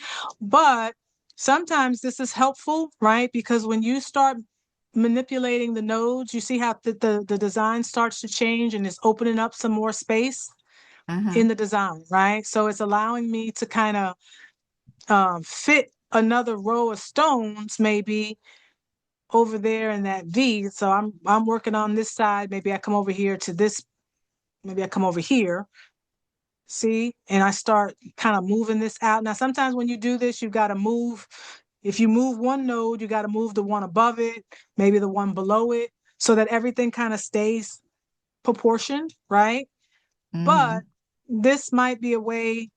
But sometimes this is helpful, right? Because when you start manipulating the nodes, you see how the design starts to change, and it's opening up some more space in the design, right? So it's allowing me to kind of fit another row of stones maybe over there in that V. So I'm working on this side. Maybe I come over here to this. Maybe I come over here. See, and I start kind of moving this out. Now, sometimes when you do this, you've got to move. If you move one node, you got to move the one above it, maybe the one below it, so that everything kind of stays proportioned, right? But this might be a way,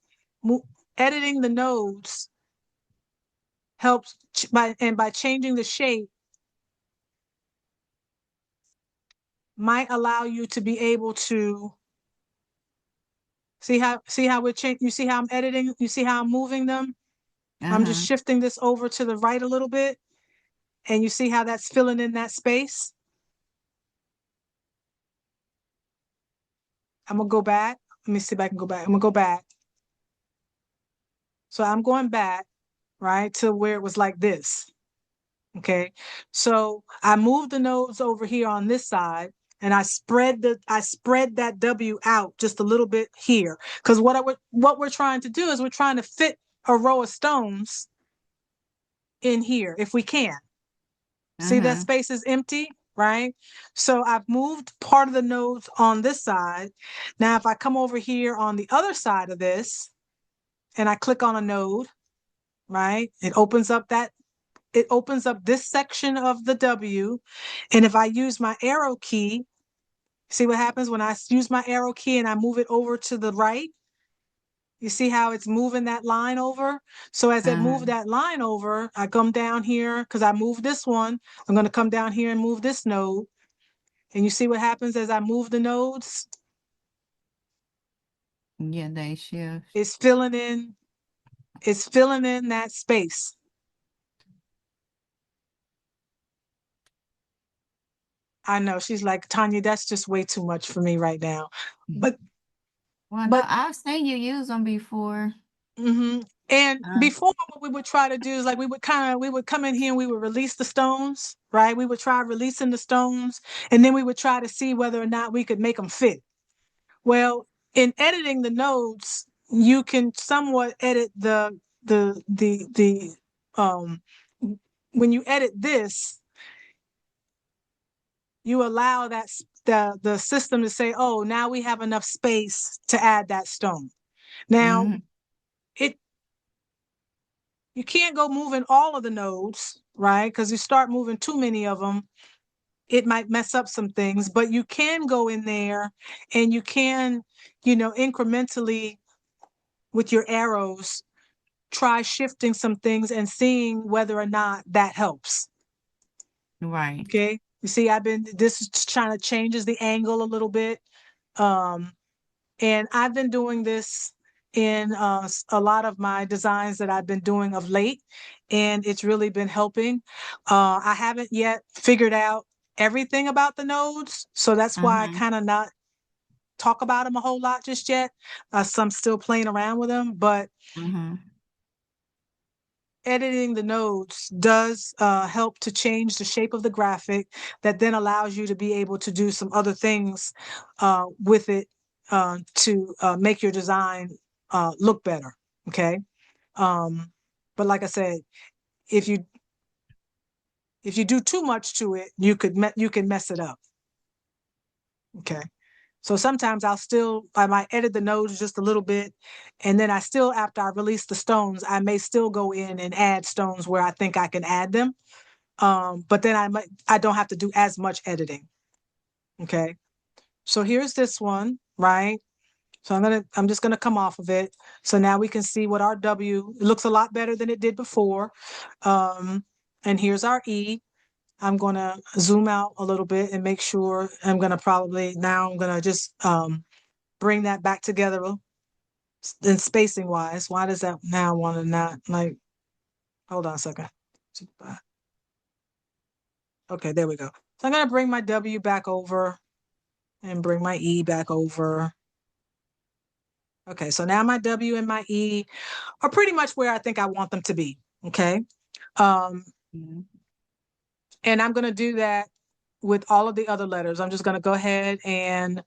editing the nodes helps by changing the shape might allow you to be able to see how we're changing. You see how I'm editing? You see how I'm moving them? I'm just shifting this over to the right a little bit, and you see how that's filling in that space. I'm gonna go back. Let me see if I can go back. I'm gonna go back. So I'm going back, right, to where it was like this. Okay. So I moved the nodes over here on this side, and I spread that W out just a little bit here. Because what we're trying to do is we're trying to fit a row of stones in here if we can. See that space is empty? right? So I've moved part of the nodes on this side. Now, if I come over here on the other side of this and I click on a node, right, it opens up this section of the W. And if I use my arrow key, see what happens when I use my arrow key and I move it over to the right? You see how it's moving that line over? So as it Uh-huh. moved that line over, I come down here because I moved this one. I'm going to come down here and move this node. And you see what happens as I move the nodes? Yeah, they shift. It's filling in, it's filling in that space. I know she's like, Tanya, that's just way too much for me right now. But Well, no, but I've seen you use them before. hmm And Uh, before, what we would try to do is like we would come in here and we would release the stones, right? We would try releasing the stones, and then we would try to see whether or not we could make them fit. Well, in editing the nodes, you can somewhat edit the when you edit this, you allow the system to say, oh, now we have enough space to add that stone. Now, mm-hmm. it you can't go moving all of the nodes, right? Because you start moving too many of them, it might mess up some things, but you can go in there and you can, incrementally with your arrows, try shifting some things and seeing whether or not that helps. Right. Okay. You see, this is trying to changes the angle a little bit. Um, And I've been doing this in a lot of my designs that I've been doing of late, and it's really been helping. I haven't yet figured out everything about the nodes, so that's why I Uh-huh. kind of not talk about them a whole lot just yet. So I'm still playing around with them, but Uh-huh. editing the nodes does help to change the shape of the graphic that then allows you to be able to do some other things with it to make your design look better. Okay. Um, but like I said, if you if you do too much to it, you can mess it up. Okay. So sometimes I might edit the nodes just a little bit, and then after I release the stones, I may still go in and add stones where I think I can add them. But then I don't have to do as much editing. Okay. So here's this one, right? So I'm just gonna come off of it. So now we can see what our W, it looks a lot better than it did before. Um, and here's our E. I'm gonna zoom out a little bit and make sure I'm gonna just bring that back together in spacing wise. Why does that now want to not like, hold on a second. Okay, there we go. So I'm gonna bring my W back over and bring my E back over. Okay, so now my W and my E are pretty much where I think I want them to be. Okay. Um, Mm-hmm. and I'm gonna do that with all of the other letters. I'm just gonna go ahead and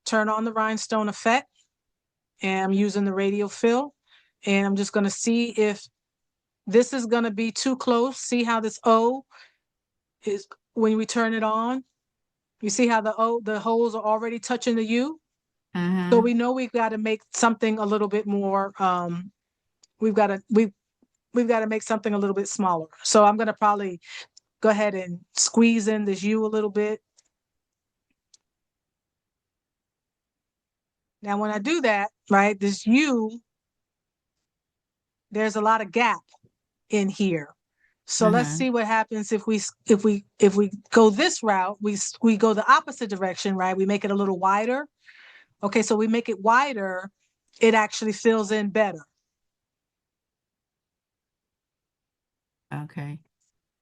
turn on the rhinestone effect. And I'm using the radial fill. And I'm just gonna see if this is gonna be too close. See how this O is when we turn it on. You see how the holes are already touching the U? So Uh-huh. we know we've got to make something a little bit more, we've got to, we've got to make something a little bit smaller. So I'm going to probably go ahead and squeeze in this U a little bit. Now, when I do that, right, this U, there's a lot of gap in here. So let's Uh-huh. see what happens if we go this route, we go the opposite direction, right? We make it a little wider. Okay, so we make it wider, it actually fills in better. Okay.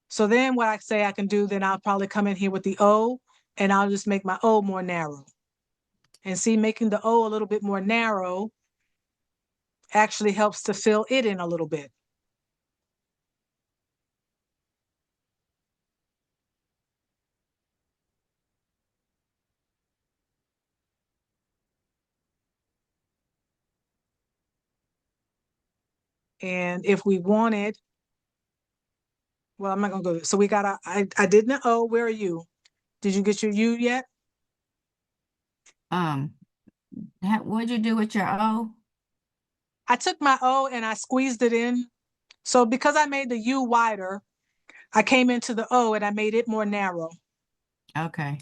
So then what I say I can do, then I'll probably come in here with the O and I'll just make my O more narrow. And see, making the O a little bit more narrow actually helps to fill it in a little bit. And if we wanted, well, I'm not gonna go. So we got I did an O, where are you? Did you get your U yet? Um, what'd you do with your O? I took my O and I squeezed it in. So because I made the U wider, I came into the O and I made it more narrow. Okay.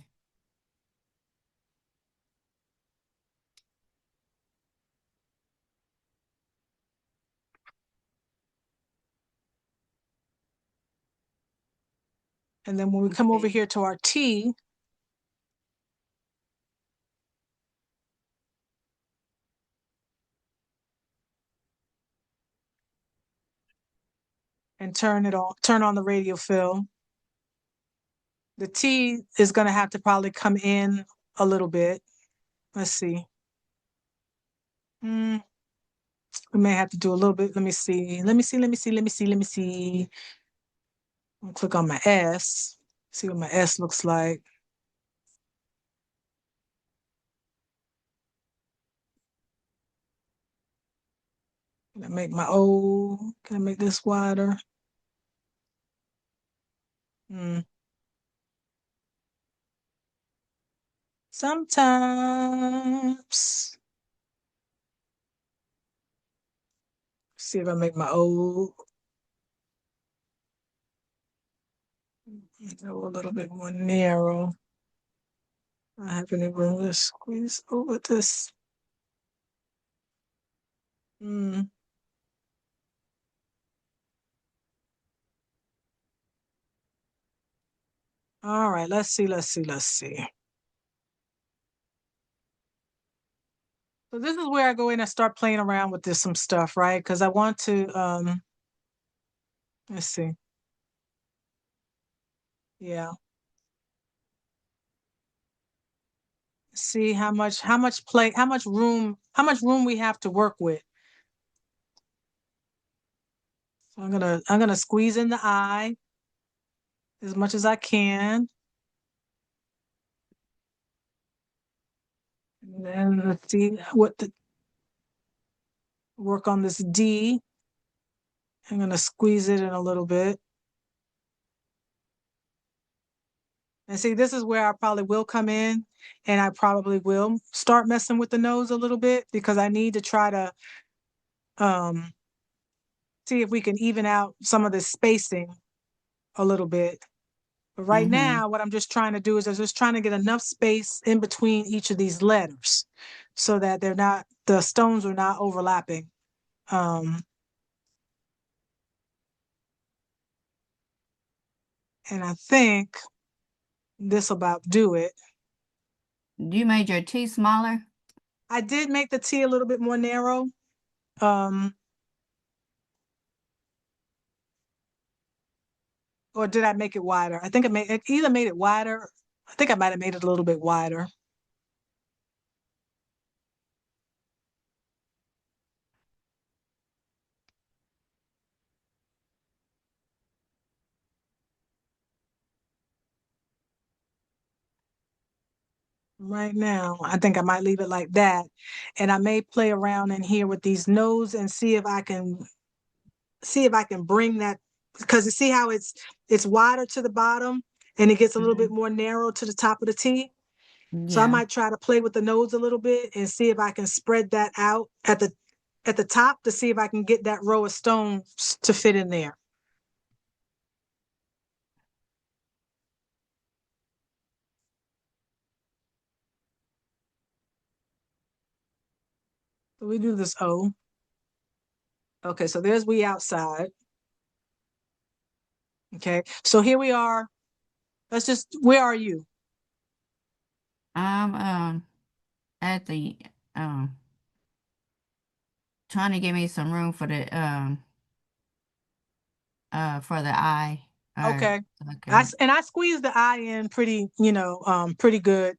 And then when we come over Okay. here to our T, and turn on the radial fill. The T is going to have to probably come in a little bit. Let's see. We may have to do a little bit. Let me see. Let me see. I'll click on my S. See what my S looks like. Can I make my O? Can I make this wider? Hmm. Sometimes. See if I make my O go a little bit more narrow. I have any room to squeeze over this. Hmm. All right, let's see. So this is where I go in and start playing around with this some stuff, right? Because I want to let's see. Yeah. See how much room we have to work with. So I'm gonna squeeze in the eye as much as I can. And then let's see what the work on this D. I'm gonna squeeze it in a little bit. And see, this is where I probably will come in and I probably will start messing with the nose a little bit because I need to try to um see if we can even out some of the spacing a little bit. But right Mm-hmm. now, what I'm just trying to do is I'm just trying to get enough space in between each of these letters so that the stones are not overlapping. Um, and I think this will about do it. You made your T smaller? I did make the T a little bit more narrow. Um, or did I make it wider? I think I either made it wider. I think I might have made it a little bit wider. Right now, I think I might leave it like that. And I may play around in here with these nodes and see if I can bring that because you see how it's wider to the bottom and it gets a little bit Mm-hmm. more narrow to the top of the T. So I Yeah. might try to play with the nodes a little bit and see if I can spread that out at the top to see if I can get that row of stones to fit in there. So we do this O. Okay, so there's we outside. Okay, so here we are. Where are you? I'm at the trying to give me some room for the eye. Or Okay. so I can I squeezed the eye in pretty, pretty good.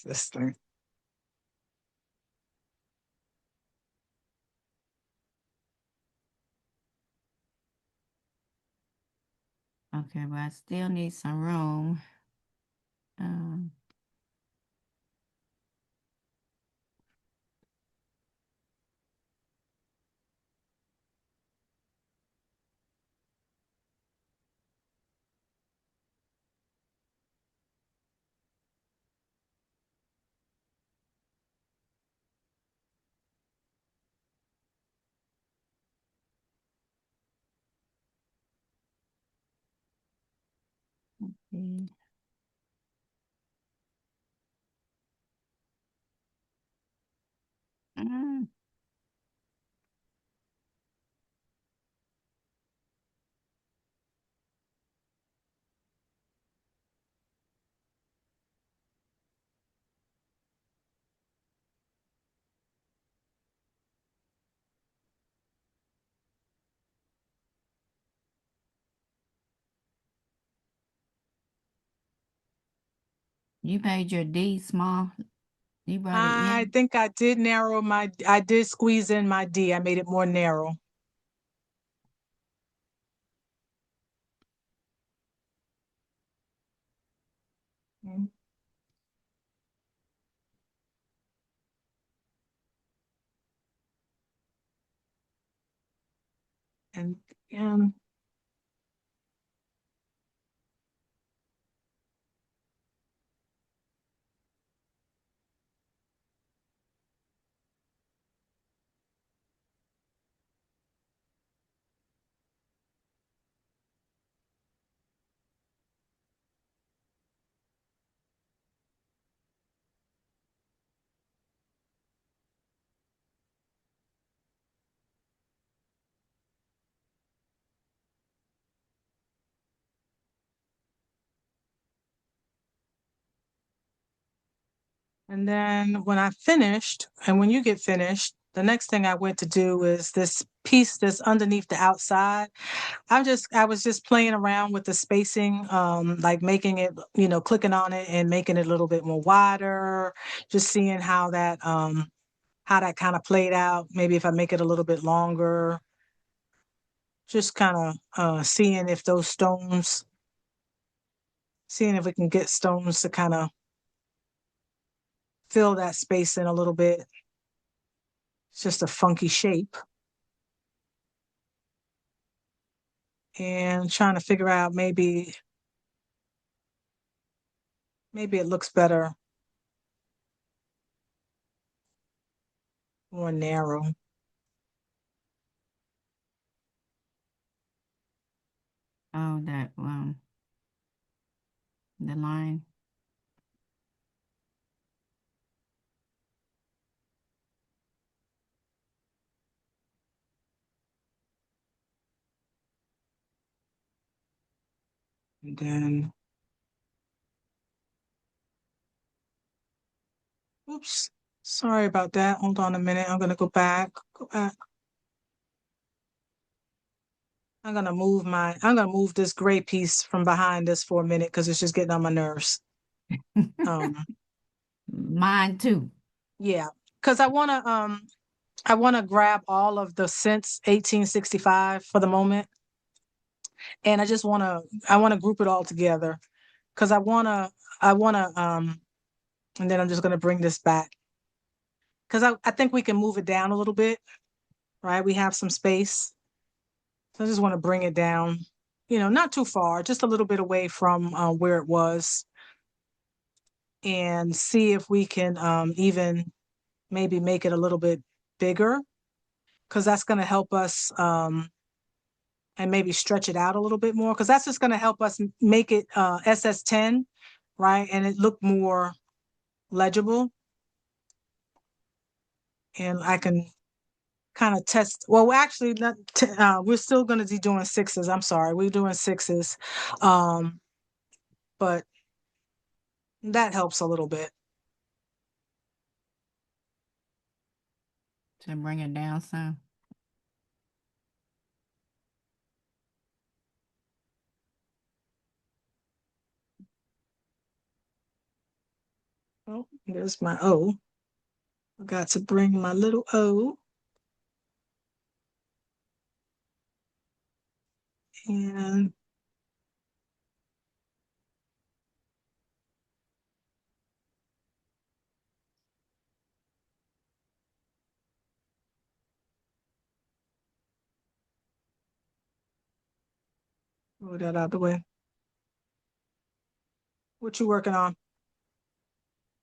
This thing. okay, but I still need some room. Um Mm. Mm. You made your D small. You brought it I in. think I did squeeze in my D. I made it more narrow. Mm. And, and And then when I finished, and when you get finished, the next thing I went to do is this piece that's underneath the outside. I was just playing around with the spacing, like making it, clicking on it and making it a little bit more wider, just seeing how that kind of played out. Maybe if I make it a little bit longer, just kind of seeing if those stones, seeing if we can get stones to kind of fill that space in a little bit. It's just a funky shape. And trying to figure out maybe it looks better more narrow. Oh, the line. And then, oops, sorry about that. Hold on a minute. I'm gonna go back. Go back. I'm gonna move this gray piece from behind this for a minute because it's just getting on my nerves. Um, Mine too. yeah, because I wanna grab all of the since 1865 for the moment, and I wanna group it all together because I wanna and then I'm just gonna bring this back because I think we can move it down a little bit, right? We have some space. So I just want to bring it down, not too far, just a little bit away from where it was, and see if we can even maybe make it a little bit bigger, because that's going to help us, and maybe stretch it out a little bit more, because that's just going to help us make it SS10, right? And it look more legible. And I can kind of test. Well, actually, we're still going to be doing sixes. I'm sorry, we're doing sixes, um, but that helps a little bit. To bring it down some. Oh, there's my O. I got to bring my little O and move that out of the way. What you working on?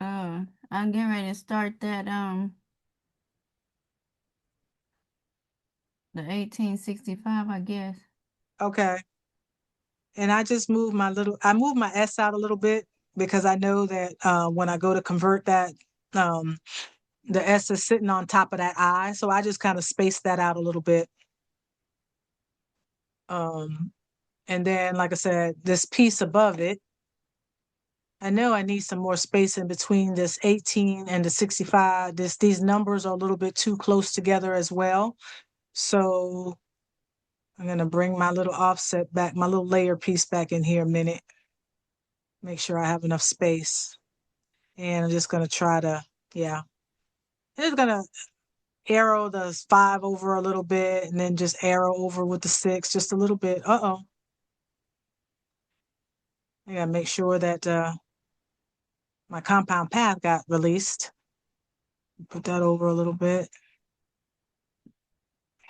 I'm getting ready to start the 1865, I guess. Okay. And I moved my S out a little bit because I know that when I go to convert that, um, the S is sitting on top of that I. So I just kind of spaced that out a little bit. Um, and then, like I said, this piece above it, I know I need some more space in between this 18 and the 65. These numbers are a little bit too close together as well. So I'm gonna bring my little offset back, my little layer piece back in here a minute. Make sure I have enough space. And I'm just gonna try to, yeah. I'm just gonna arrow the 5 over a little bit and then just arrow over with the 6 just a little bit. Uh-oh. I gotta make sure that my compound path got released. Put that over a little bit.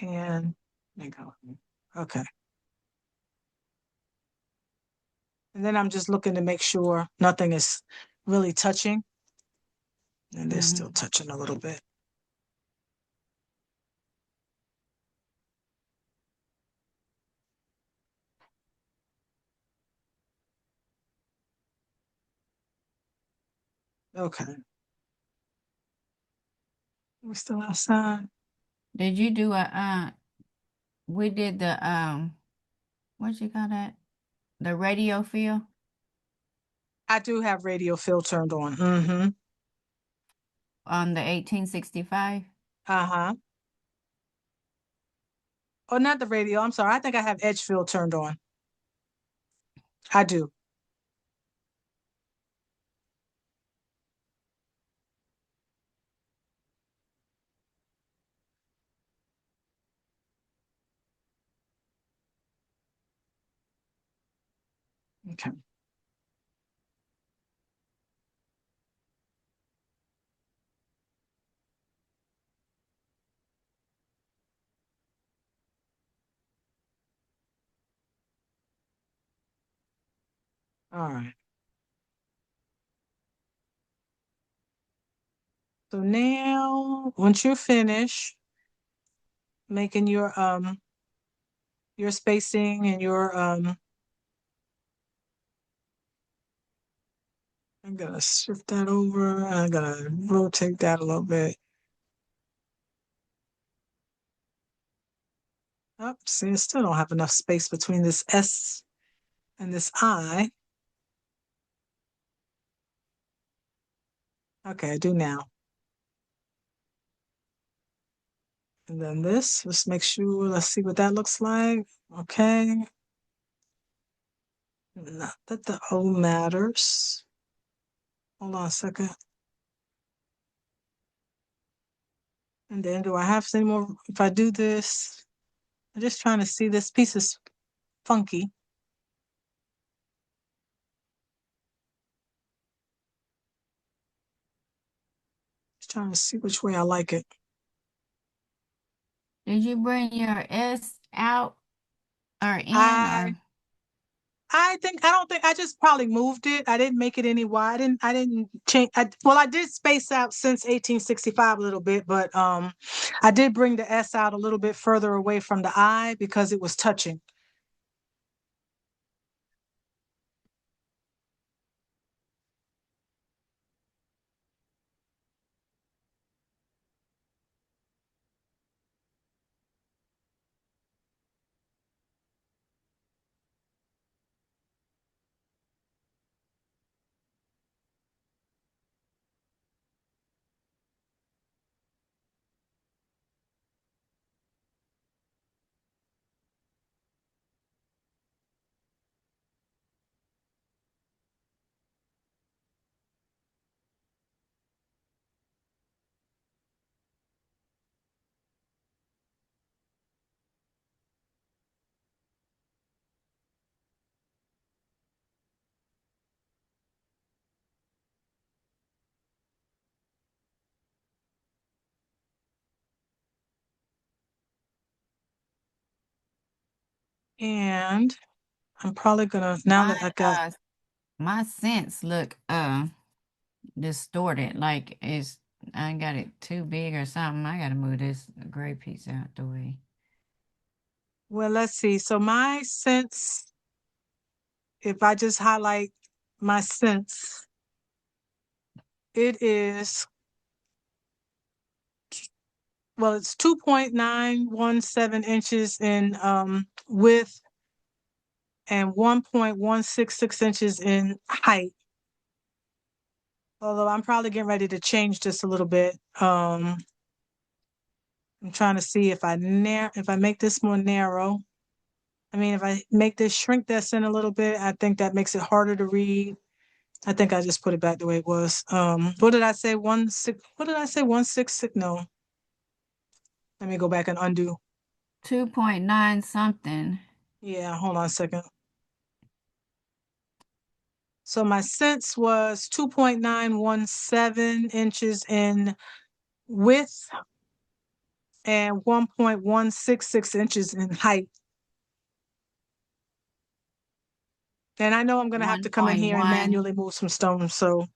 And there you go. Okay. And then I'm just looking to make sure nothing is really touching. And it's still Mhm. touching a little bit. Okay. We're still outside. Did you do a we did the what you call that? The radio field I do have radio fill turned on. Mm-hmm. on the 1865? Uh-huh. Oh, not the radio. I'm sorry. I think I have edge fill turned on. I do. Okay. All right. So now, once you're finished making your spacing and your I'm gonna shift that over. I'm gonna rotate that a little bit. Oh, see, I still don't have enough space between this S and this I. Okay, I do now. And then this, let's make sure, let's see what that looks like. Okay. Not that the O matters. Hold on a second. And then do I have any more? If I do this, I'm just trying to see this piece is funky. Just trying to see which way I like it. Did you bring your S out or in I or I don't think I just probably moved it. I didn't make it any wide. I didn't change well, I did space out since 1865 a little bit, but I did bring the S out a little bit further away from the I because it was touching. And I'm probably gonna now my that I got my scents look distorted like it's I got it too big or something. I gotta move this gray piece out the way. well, let's see. So my sense if I just highlight my cents, it is, well, it's 2.917 inches in width and 1.166 inches in height. Although I'm probably getting ready to change this a little bit. I'm trying to see if I make this more narrow. I mean, if I make this shrink this in a little bit, I think that makes it harder to read. I think I just put it back the way it was. What did I say? What did I say? 166? No. Let me go back and undo. 2.9 something. Yeah, hold on a second. So my cents was 2.917 inches in width and 1.166 inches in height. And I know I'm going to have to come in here and 1.1. manually move some stones. So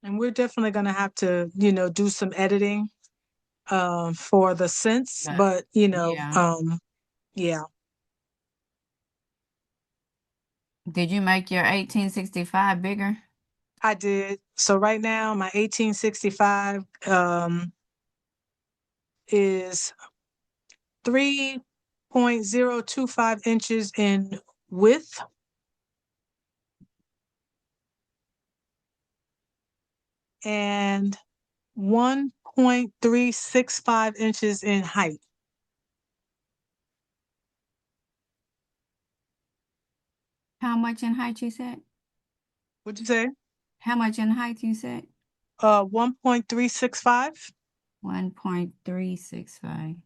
and we're definitely going to have to, do some editing for the cents, But but yeah. yeah, Did you make your 1865 bigger? I did. So right now my 1865 is 3.025 inches in width and 1.365 inches in height. How much in height you said? What'd you say? How much in height you said? 1.365. 1.365.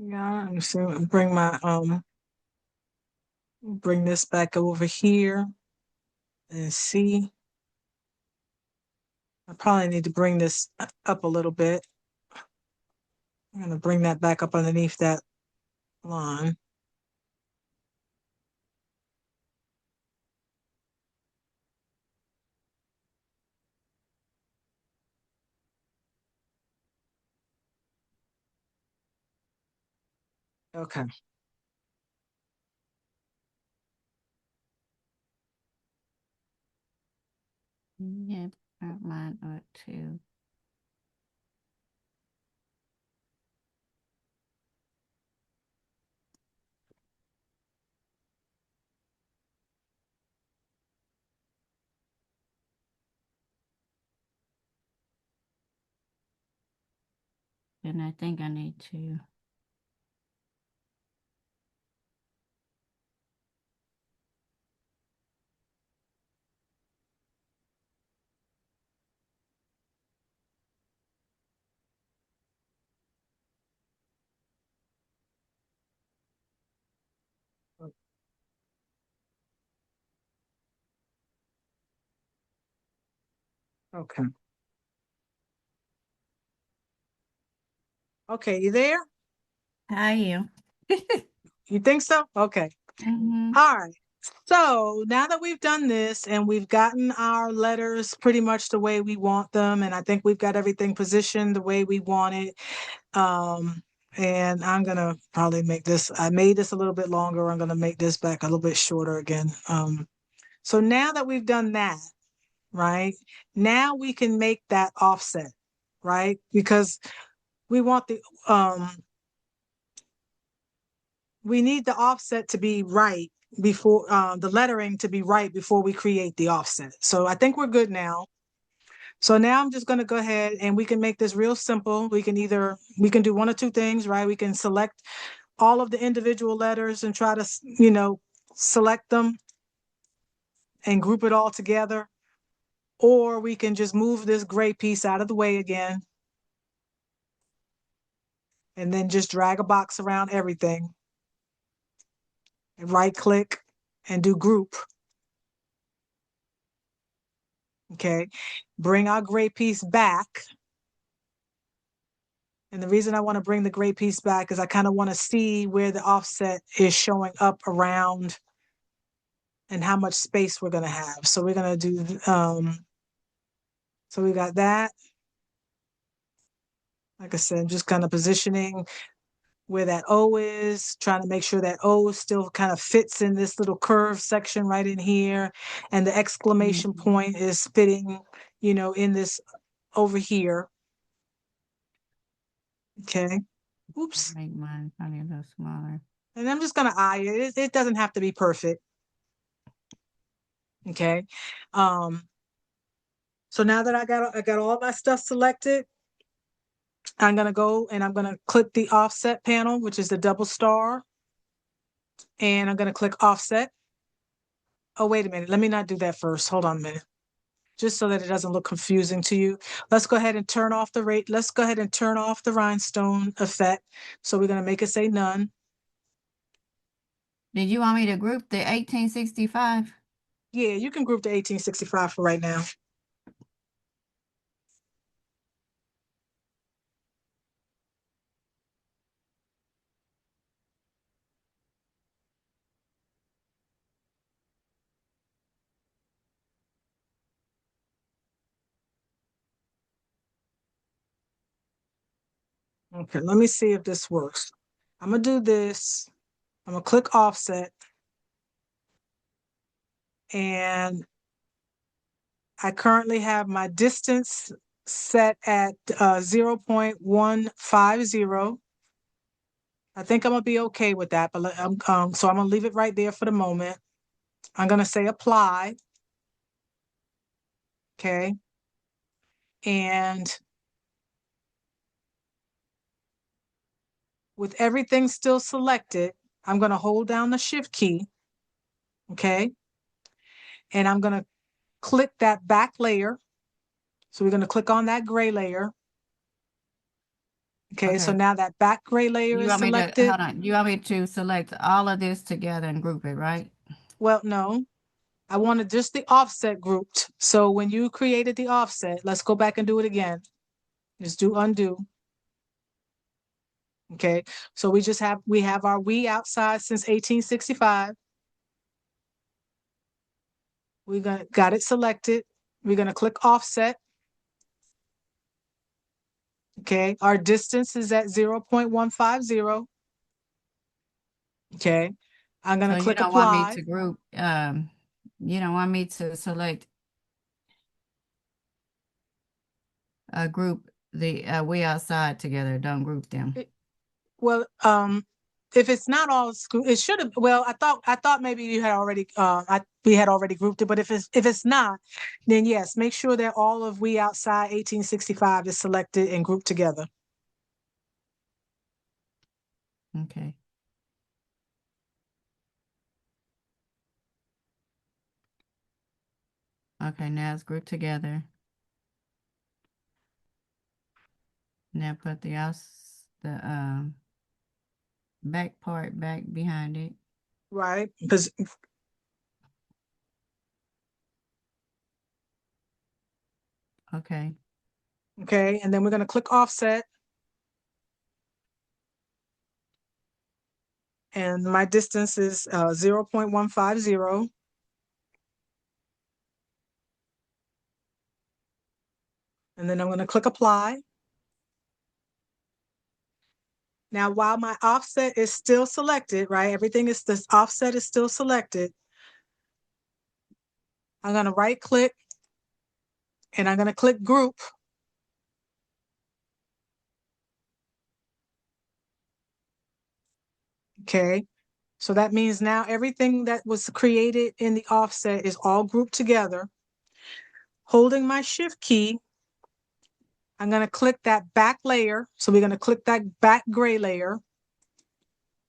Yeah, I'm just gonna bring this back over here and see. I probably need to bring this up a little bit. I'm gonna bring that back up underneath that line. Okay. Yeah, mine or two. And I think I need to. Okay. Okay, you there? I am. You think so? Okay. Mm-hmm. All right. So now that we've done this and we've gotten our letters pretty much the way we want them, and I think we've got everything positioned the way we want it. And I'm gonna probably make this, I made this a little bit longer. I'm gonna make this back a little bit shorter again. So now that we've done that, right? Now we can make that offset, right? Because we want we need the offset to be right before the lettering to be right before we create the offset. So I think we're good now. So now I'm just going to go ahead and we can make this real simple. We can do one or two things, right? We can select all of the individual letters and try to, select them and group it all together. Or we can just move this gray piece out of the way again and then just drag a box around everything and right click and do group. Okay. Bring our gray piece back. And the reason I want to bring the gray piece back is I kind of want to see where the offset is showing up around and how much space we're going to have. So we're going to do, so we got that. Like I said, just kind of positioning where that O is, trying to make sure that O still kind of fits in this little curve section right in here. And the exclamation point is fitting, in this over here. Okay. Oops. Make mine probably a little smaller. And I'm just gonna eye it. It doesn't have to be perfect. Okay. So now that I got all my stuff selected, I'm gonna go and I'm gonna click the offset panel, which is the double star. And I'm gonna click offset. Oh, wait a minute. Let me not do that first. Hold on a minute. Just so that it doesn't look confusing to you. Let's go ahead and turn off the rate. Let's go ahead and turn off the rhinestone effect. So we're gonna make it say none. Did you want me to group the 1865? Yeah, you can group the 1865 for right now. Okay, let me see if this works. I'm gonna do this. I'm gonna click offset. And I currently have my distance set at 0.150. I think I'm gonna be okay with that, but so I'm gonna leave it right there for the moment. I'm gonna say apply. Okay. And with everything still selected, I'm gonna hold down the shift key. Okay. And I'm gonna click that back layer. So we're gonna click on that gray layer. Okay, so Okay. now that back gray layer You is want me to, selected. hold on. You want me to select all of this together and group it, right? Well, no, I wanted just the offset grouped. So when you created the offset, let's go back and do it again. Just do undo. Okay, so we have our we outside since 1865. We got it selected. We're gonna click offset. Okay, our distance is at 0.150. Okay, I'm So gonna you click don't want me apply. to group, you don't want me to select a group the we outside together. Don't group them. Well, if it's not all school, it should have. Well, I thought maybe you had already. We had already grouped it, but if it's not, then yes, make sure that all of we outside 1865 is selected and grouped together. Okay. Okay, now it's grouped together. Now put the back part back behind it. Right? Because Okay. Okay, and then we're going to click offset. And my distance is 0.150. And then I'm going to click apply. Now, while my offset is still selected, right? Everything is, this offset is still selected. I'm going to right click and I'm going to click group. Okay. So that means now everything that was created in the offset is all grouped together. Holding my shift key, I'm going to click that back layer. So we're going to click that back gray layer.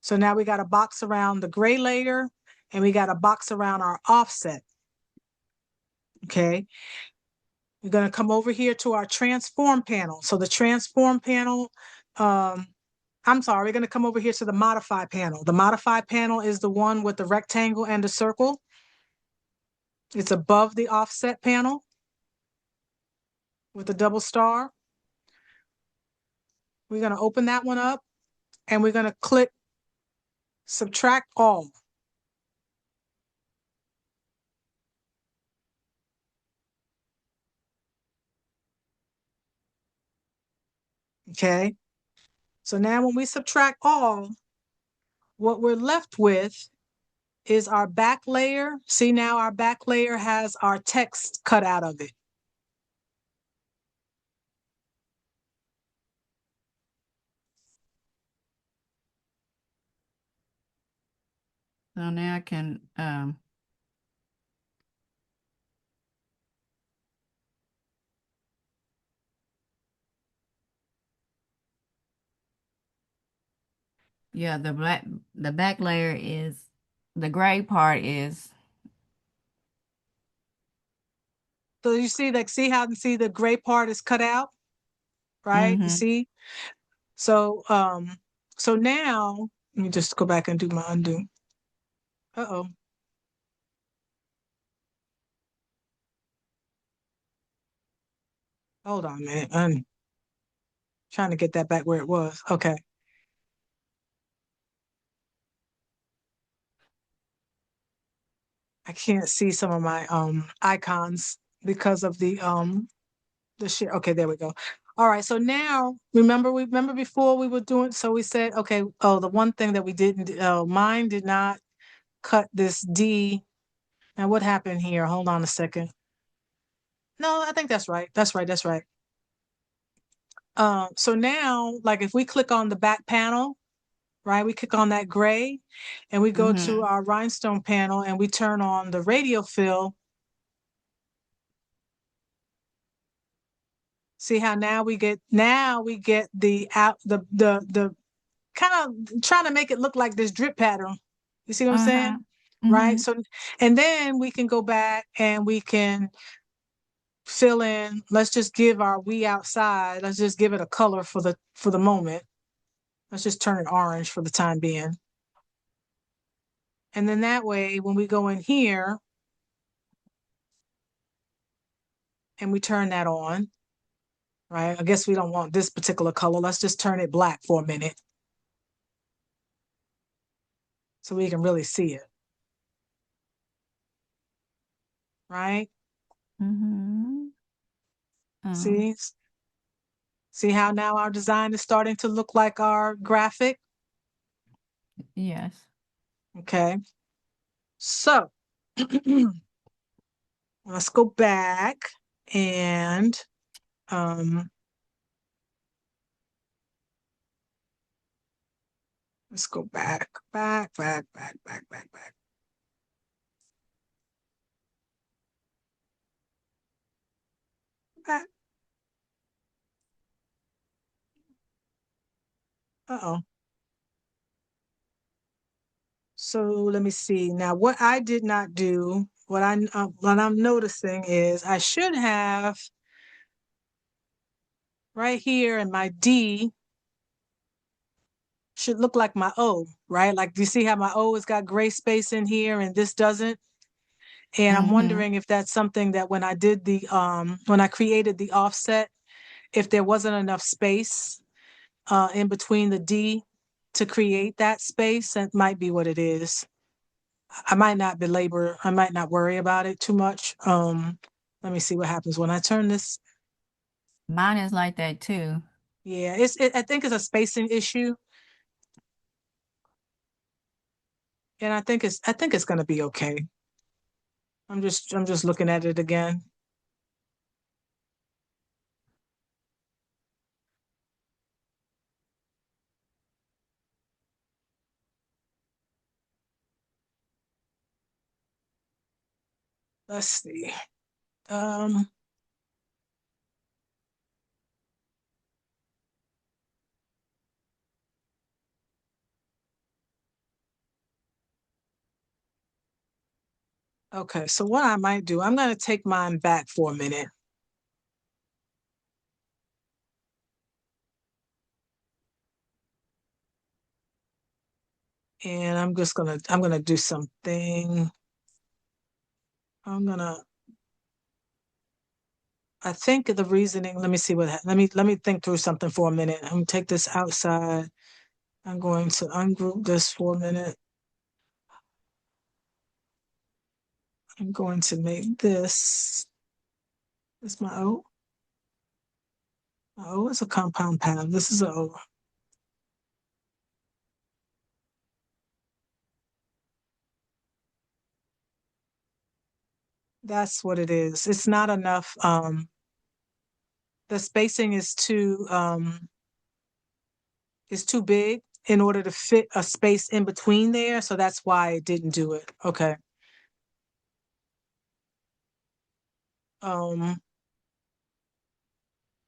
So now we got a box around the gray layer and we got a box around our offset. Okay. We're going to come over here to our transform panel. So the transform panel, I'm sorry, we're going to come over here to the modify panel. The modify panel is the one with the rectangle and the circle. It's above the offset panel with the double star. We're going to open that one up and we're going to click subtract all. Okay. So now when we subtract all, what we're left with is our back layer. See, now our back layer has our text cut out of it. So now I can yeah, the back layer is the gray part is So you see, like, see how the gray part is cut out, right? You see? So so now let me just go back and do my undo. Uh-oh. Hold on a minute. I'm trying to get that back where it was. Okay. I can't see some of my icons because of the share. Okay, there we go. All right, so now remember before we were doing, so we said, okay, oh, the one thing that we didn't, mine did not cut this D. Now what happened here? Hold on a second. No, I think that's right. That's right. That's right. So now, like if we click on the back panel, right, we click on that gray and we go to our rhinestone panel and we turn on the radial fill. See how now we get the out the kind of trying to make it look like this drip pattern. You see what I'm saying? Right. So and then we can go back and we can fill in. Let's just give our we outside. Let's just give it a color for the moment. Let's just turn it orange for the time being. And then that way, when we go in here and we turn that on, right? I guess we don't want this particular color. Let's just turn it black for a minute so we can really see it. Right? See? See how now our design is starting to look like our graphic? Yes. Okay. So let's go back and let's go back. Back. Uh-oh. So let me see. Now, what I did not do, what I'm noticing is I should have right here in my D should look like my O, right? Like, do you see how my O has got gray space in here and this doesn't? And I'm Mm-hmm. wondering if that's something that when I did when I created the offset, if there wasn't enough space in between the D to create that space, that might be what it is. I might not worry about it too much. Let me see what happens when I turn this. Mine is like that too. Yeah, I think it's a spacing issue, and I think it's gonna be okay. I'm just looking at it again. Let's see. Um, okay, so what I might do, I'm gonna take mine back for a minute, and I'm gonna do something. I'm gonna I think the reasoning, let me see let me think through something for a minute. I'm gonna take this outside. I'm going to ungroup this for a minute. I'm going to make this my O. My O is a compound path. This is a O. That's what it is. It's not enough. The spacing is too big in order to fit a space in between there. So that's why it didn't do it. Okay. Um,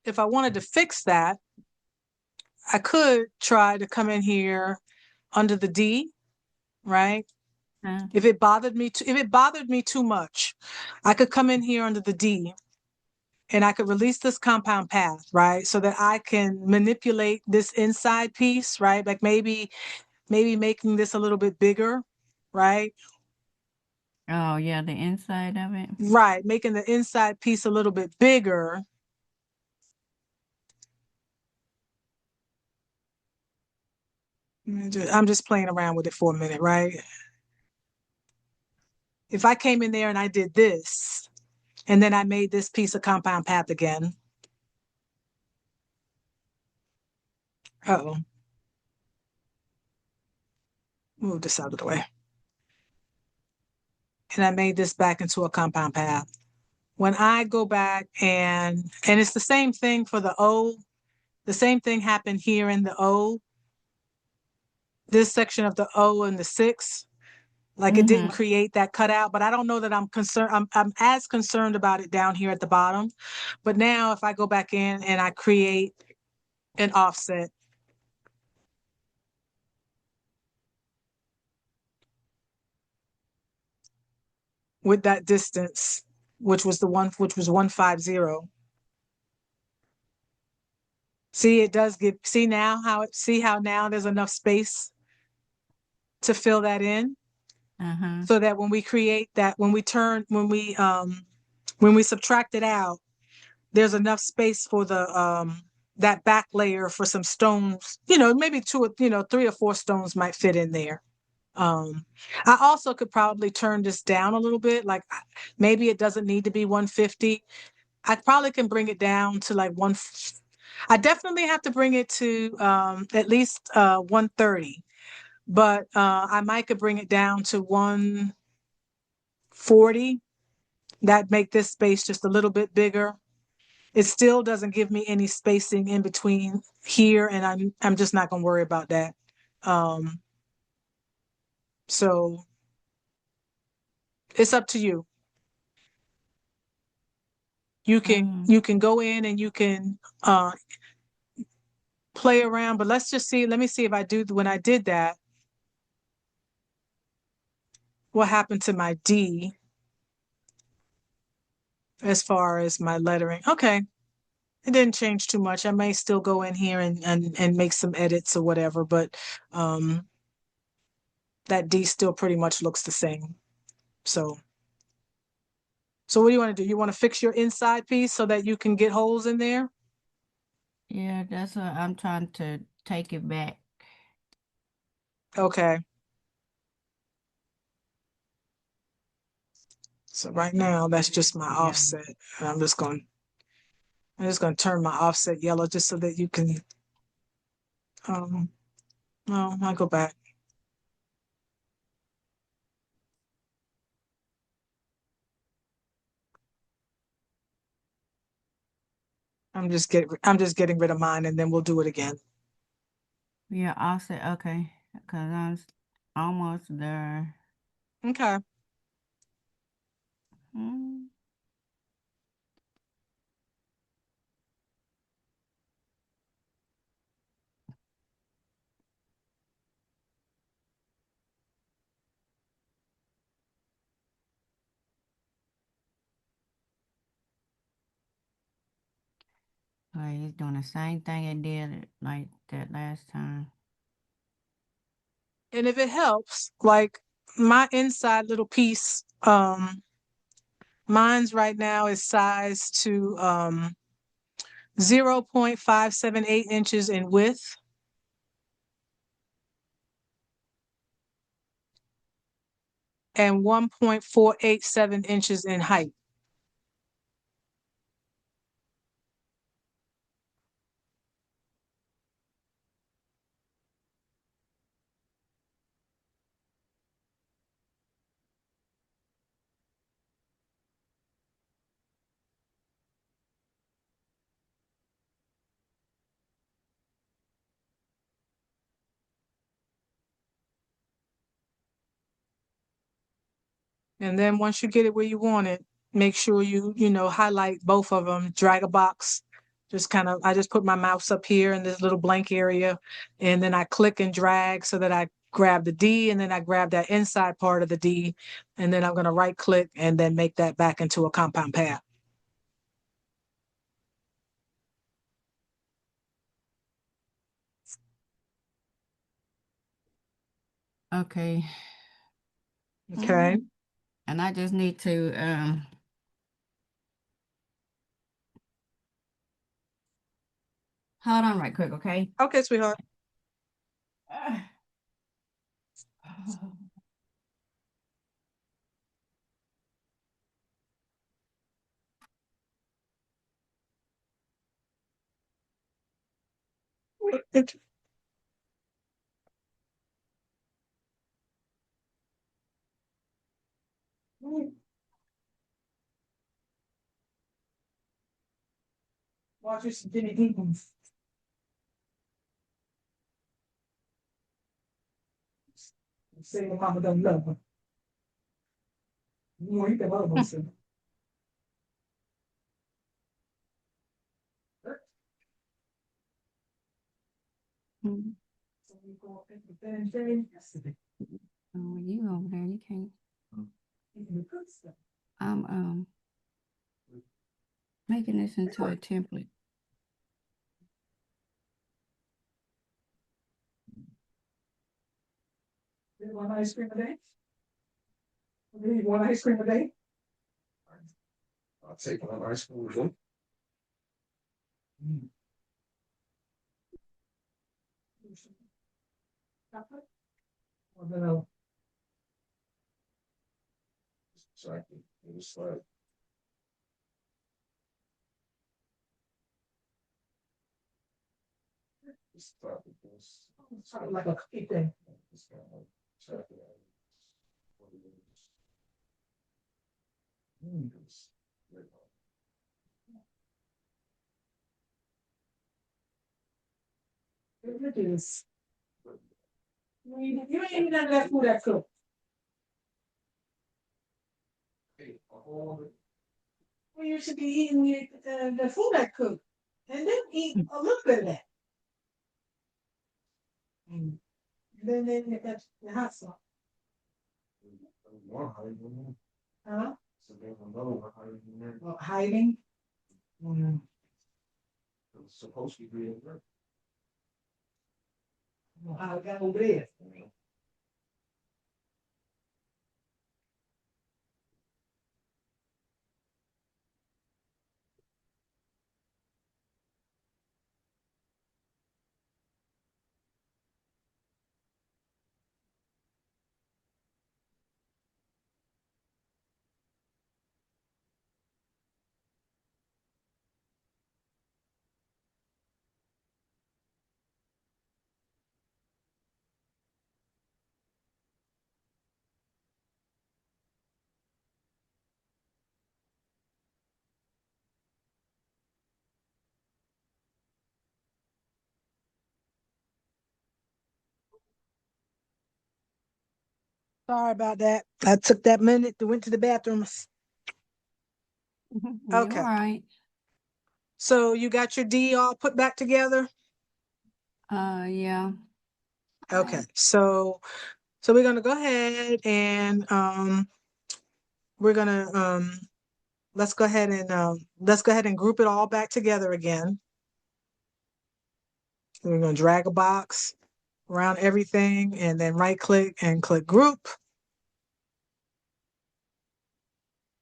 if I wanted to fix that, I could try to come in here under the D, right? Uh, If it bothered me too much, I could come in here under the D and I could release this compound path, right? So that I can manipulate this inside piece, right? Like maybe making this a little bit bigger, right? oh yeah, the inside of it. Right, making the inside piece a little bit bigger. I'm just playing around with it for a minute, right? If I came in there and I did this, and then I made this piece a compound path again. Uh-oh, move this out of the way. And I made this back into a compound path. When I go back and it's the same thing for the O, the same thing happened here in the O, this section of the O and the six, like it didn't Mm-hmm. create that cutout, but I don't know that I'm as concerned about it down here at the bottom. But now if I go back in and I create an offset with that distance, which was 150. See, it does give, see how now there's enough space to fill that in Uh-huh. so that when we create that, when we subtract it out, there's enough space for that back layer for some stones, maybe three or four stones might fit in there. Um, I also could probably turn this down a little bit, like maybe it doesn't need to be 150. I probably can bring it down to like I definitely have to bring it to at least 130, but I might could bring it down to 140. That make this space just a little bit bigger. It still doesn't give me any spacing in between here, and I'm just not gonna worry about that. Um, so it's up to you. Mm-hmm. You can go in and you can play around, but let me see if I do when I did that, what happened to my D as far as my lettering. Okay. It didn't change too much. I may still go in here and make some edits or whatever, but that D still pretty much looks the same. So So what do you want to do? You want to fix your inside piece so that you can get holes in there? Yeah, that's what I'm trying to take it back. Okay. So right now, that's just my Yeah. offset. And I'm just going to turn my offset yellow just so that you can, no, I'll go back. I'm just getting rid of mine and then we'll do it again. Yeah, offset. Okay, because almost there. Okay. Hmm. Like it's doing the same thing it did like that last time. And if it helps, like my inside little piece, mine's right now is sized to 0.578 inches in width and 1.487 inches in height. And then once you get it where you want it, make sure you know, highlight both of them, drag a box. I just put my mouse up here in this little blank area, and then I click and drag so that I grab the D, and then I grab that inside part of the D, and then I'm going to right click and then make that back into a compound pad. Okay. Okay. And I just need to hold on right quick, okay? Okay, sweetheart. Watch your Jimmy Deacons. Say my mama don't love her. You know, you can love her. Mm. Oh, you over there, you can't. I'm making this into a template. You want ice cream today? You want ice cream today? I'll take one ice cream with you. Or vanilla. Exactly. It was like. It's sort of like a cookie thing. It's kind of like chocolate. It is. You ain't even done that food that cook. Well, you should be eating the food I cook, and then eat a little bit of that. And then get that the hot sauce. Huh? Well, hiding. Mm. It's supposed to be in there. Well, I got over there. Sorry about that. I took that minute to went to the bathroom. You all Okay. right? So you got your D all put back together? Yeah. Okay. Right. So we're gonna go ahead and we're gonna let's go ahead and group it all back together again. We're gonna drag a box around everything and then right click and click group.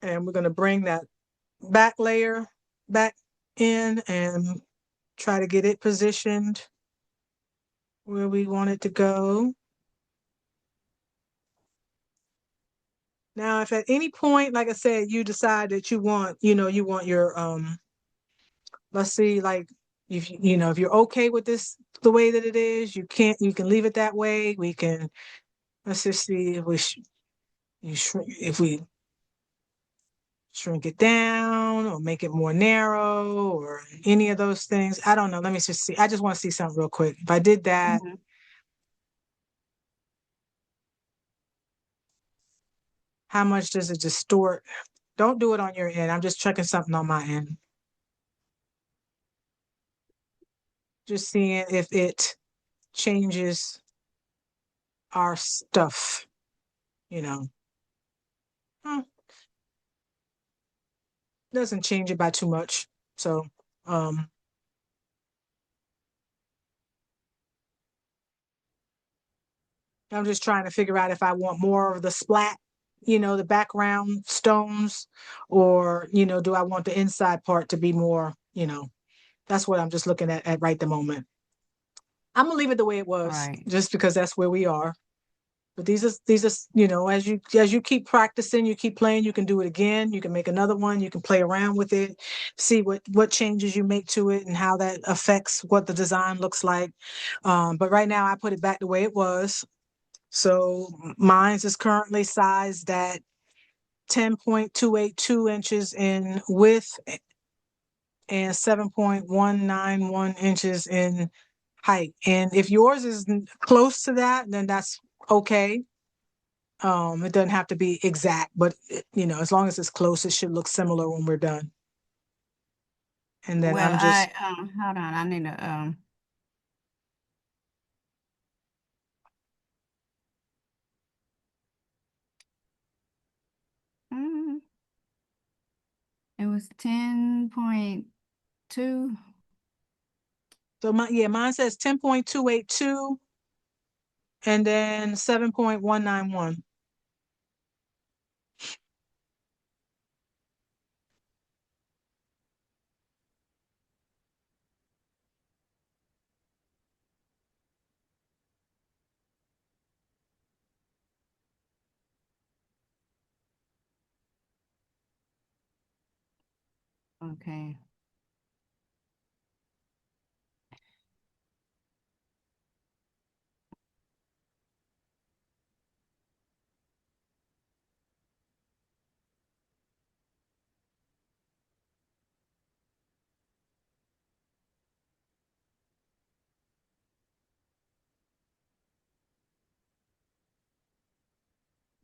And we're gonna bring that back layer back in and try to get it positioned where we want it to go. Now, if at any point, like I said, you decide that you want your let's see, like if you're okay with this the way that it is, you can leave it that way. We can let's just see if if we shrink it down or make it more narrow or any of those things. I don't know. Let me just see. I just want to see something real quick. If I did that, Mhm. how much does it distort? Don't do it on your end. I'm just checking something on my end. Just seeing if it changes our stuff, you know. Hmm, doesn't change it by too much. So, um, I'm just trying to figure out if I want more of the splat, the background stones, or, do I want the inside part to be more, that's what I'm just looking at right the moment. I'm gonna leave it the way it was, Right. just because that's where we are. But these are, as you keep practicing, you keep playing, you can do it again. You can make another one. You can play around with it, see what changes you make to it and how that affects what the design looks like. But right now, I put it back the way it was. So mine's is currently sized at 10.282 inches in width and 7.191 inches in height. And if yours is close to that, then that's okay. It doesn't have to be exact, but as long as it's close, it should look similar when we're done. And then Well, I'm just hold on. I need to mm, it was 10.2. mine says 10.282 and then 7.191. Okay.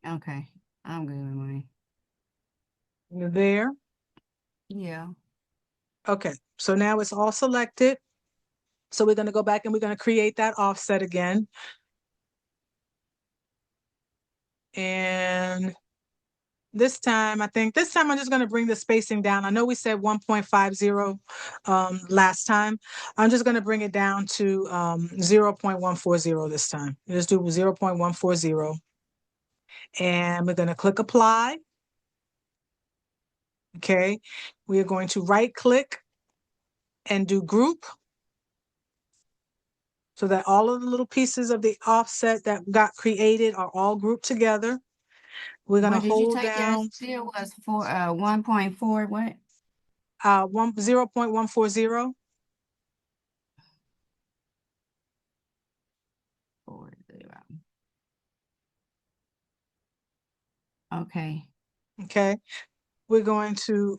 Okay. I'm good with mine. You're there. Yeah. Okay, so now it's all selected. So we're going to go back and we're going to create that offset again. And this time I'm just going to bring the spacing down. I know we said 1.50 last time. I'm just going to bring it down to 0.140 this time. Just do 0.140. And we're going to click apply. Okay. We are going to right click and do group so that all of the little pieces of the offset that got created are all grouped together. We're going to What did you hold take that down still was for 1.4 what? 0.140. 40. Okay. Okay. We're going to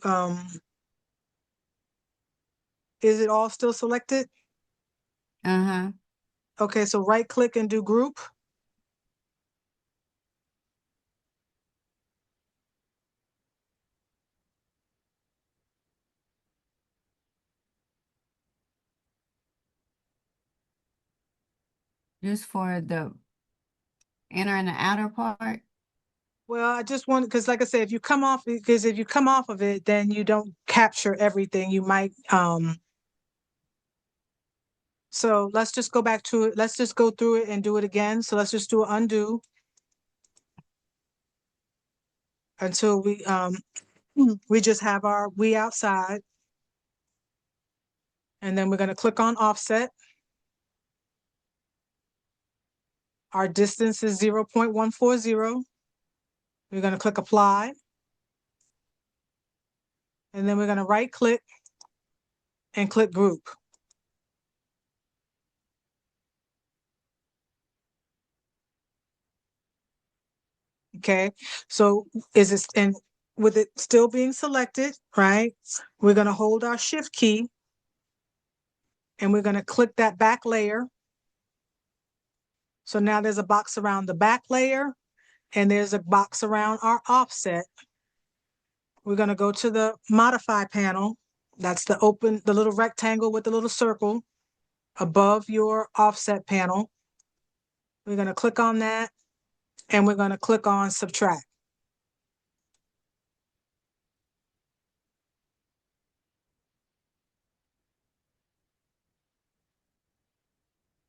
is it all still selected? Uh-huh. Okay, so right click and do group. Just for the inner and the outer part? Well, I just want, because like I said, if you come off, because if you come off of it, then you don't capture everything. You might, so let's just go back to it. Let's just go through it and do it again. So let's just do an undo until we just have our we outside. And then we're going to click on offset. Our distance is 0.140. We're going to click apply. And then we're going to right click and click group. Okay, so is this, and with it still being selected, right? We're going to hold our shift key and we're going to click that back layer. So now there's a box around the back layer and there's a box around our offset. We're going to go to the modify panel. That's the little rectangle with the little circle above your offset panel. We're going to click on that and we're going to click on subtract.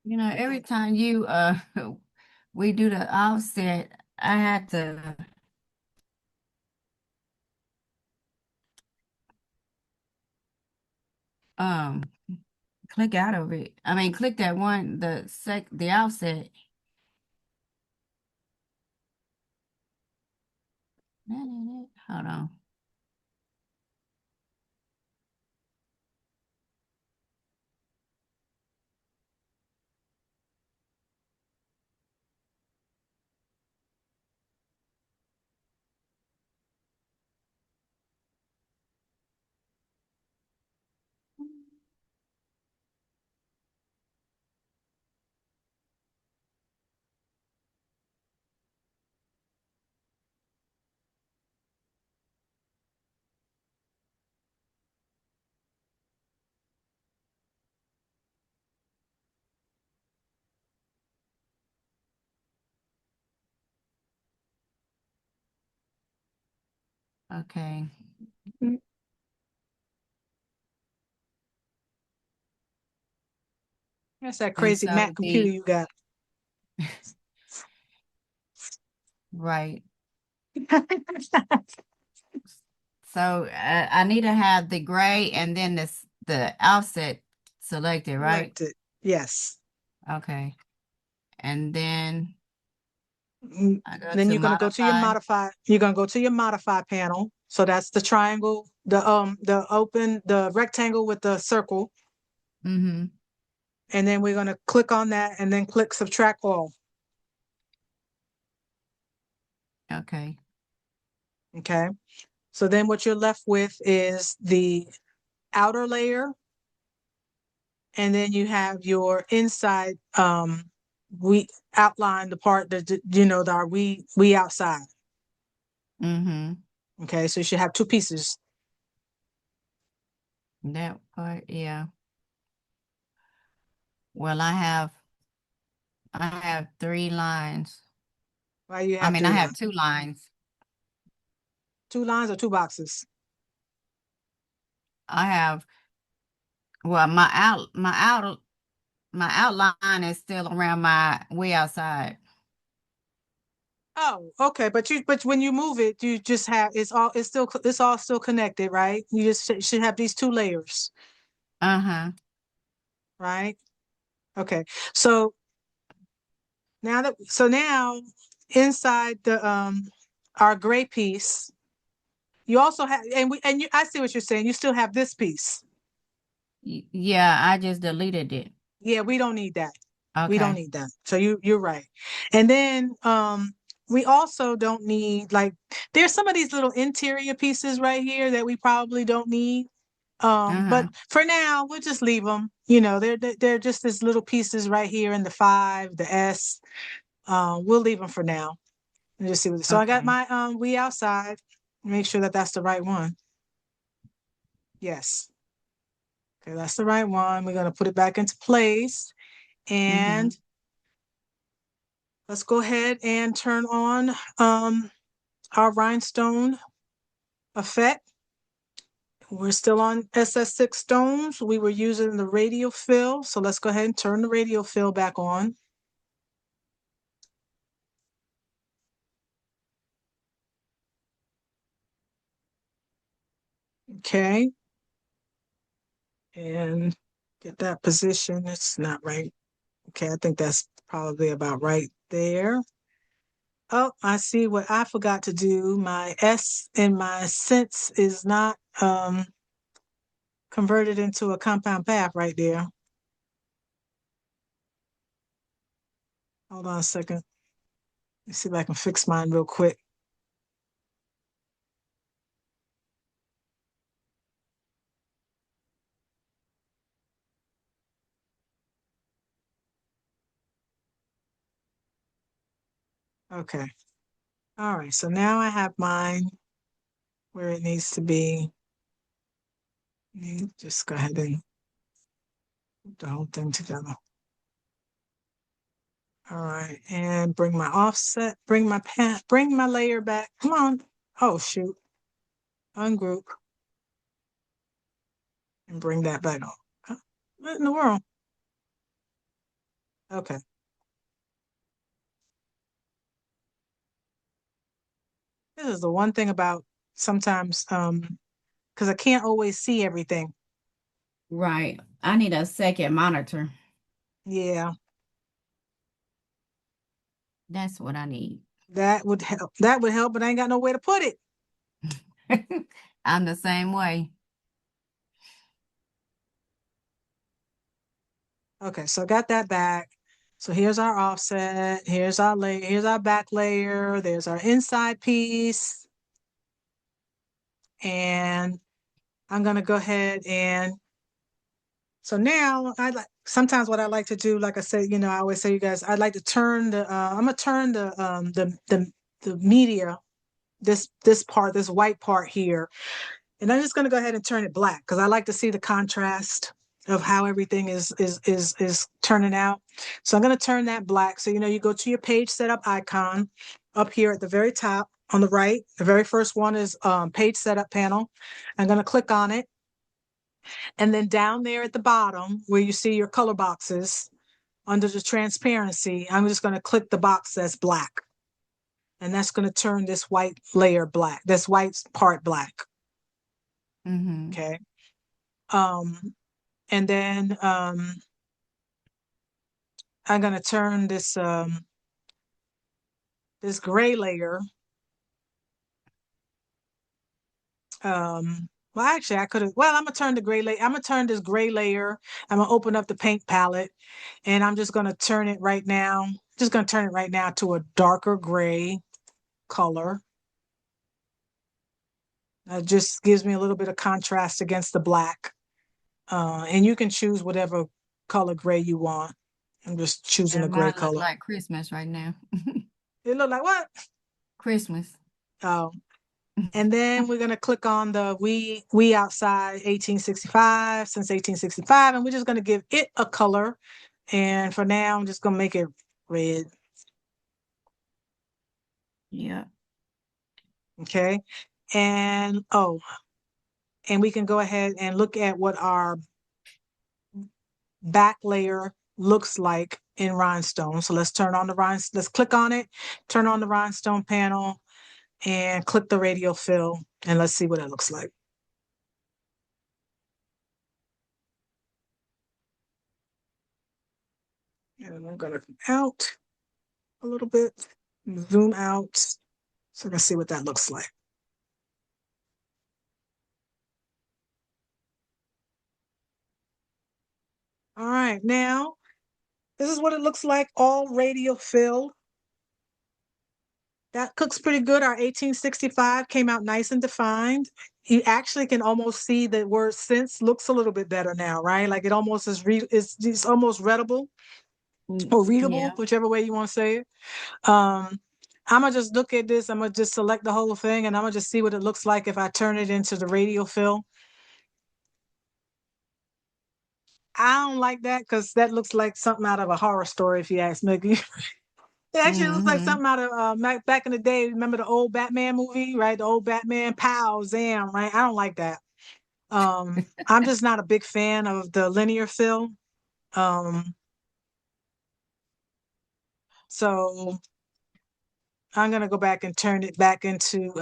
You know, every time you we do the offset, I had to um click out of it. I mean, click that one, the offset. Hold on. Okay. That's that And crazy so Mac computer you got. right. So I need to have the gray and then the offset selected, right? Selected. Yes. Okay. And then Mm, I go Then to you're gonna go to your modify. modify. You're gonna go to your modify panel. So that's the triangle, the rectangle with the circle, Mm-hmm. and then we're gonna click on that and then click subtract all. Okay. Okay. So then what you're left with is the outer layer, and then you have your inside. We outline the part that our we outside. Mm-hmm. Okay, so you should have two pieces. That part, yeah. Well, I have 3 lines. Why you I have mean, I three have lines? 2 lines. 2 lines or 2 boxes? I have well, my outline is still around my way outside. Oh, okay. But when you move it, you just have it's all still connected, right? You just should have these two layers, Uh-huh. right? Okay. So now inside the our gray piece, you also have and I see what you're saying. You still have this piece. Yeah, I just deleted it. Yeah, we don't need that. We don't Okay. need that. So you're right. And then we also don't need, like, there's some of these little interior pieces right here that we probably don't need. But Uh-huh. for now, we'll just leave them. They're just these little pieces right here in the 5, the S. We'll leave them for now. And just see what. So I got Okay. my we outside. Make sure that that's the right one. Yes. Okay, that's the right one. We're gonna put it back into place. Mm-hmm. And let's go ahead and turn on our rhinestone effect. We're still on SS6 stones. We were using the radial fill, so let's go ahead and turn the radial fill back on. Okay. And get that position. It's not right. Okay, I think that's probably about right there. Oh, I see what I forgot to do. My S in my sense is not converted into a compound path right there. Hold on a second. Let me see if I can fix mine real quick. Okay. All right. So now I have mine where it needs to be. Just go ahead and put the whole thing together. All right. And bring my offset, bring my layer back. Come on. Oh, shoot. Ungroup and bring that back on. What in the world? Okay. This is the one thing about sometimes, because I can't always see everything. Right. I need a second monitor. Yeah, That's what I need. that would help. That would help, but I ain't got no way to put it. I'm the same way. Okay, so I got that back. So here's our offset. Here's our layer. Here's our back layer. There's our inside piece. And I'm gonna go ahead and so now I like sometimes what I like to do, like I said, I always say you guys, I'd like to turn I'm gonna turn the media, this part, this white part here, and I'm just gonna go ahead and turn it black because I like to see the contrast of how everything is turning out. So I'm gonna turn that black. So you go to your page setup icon up here at the very top on the right. The very first one is page setup panel. I'm gonna click on it. And then down there at the bottom where you see your color boxes under the transparency, I'm just going to click the box that's black. And that's going to turn this white layer black, this white part black. Mm-hmm. Okay. And then I'm going to turn this gray layer. Well, actually, I could have. Well, I'm gonna turn the gray layer. I'm gonna turn this gray layer. I'm gonna open up the paint palette, and I'm just gonna turn it right now. Just gonna turn it right now to a darker gray color. It just gives me a little bit of contrast against the black. And you can choose whatever color gray you want. I'm just choosing Yeah, a gray mine look color. like Christmas right now. It look like what? Christmas. Oh, and then we're gonna click on the we outside 1865 since 1865, and we're just gonna give it a color. And for now, I'm just gonna make it red. Yeah. Okay. And and we can go ahead and look at what our back layer looks like in rhinestone. So let's turn on the rhinestone. Let's click on it, turn on the rhinestone panel, and click the radial fill, and let's see what it looks like. And I'm gonna come out a little bit, zoom out, so I can see what that looks like. All right, now this is what it looks like, all radial filled. That cooks pretty good. Our 1865 came out nice and defined. You actually can almost see the word since looks a little bit better now, right? Like it almost it's almost readable or readable, Yeah. whichever way you want to say it. I'm gonna just look at this. I'm gonna just select the whole thing, and I'm gonna just see what it looks like if I turn it into the radial fill. I don't like that because that looks like something out of a horror story, if you ask me. It actually looks like Mm-hmm. something out of back in the day. Remember the old Batman movie, right? The old Batman, pow, zam, right? I don't like that. I'm just not a big fan of the linear fill. Um, so I'm gonna go back and turn it back into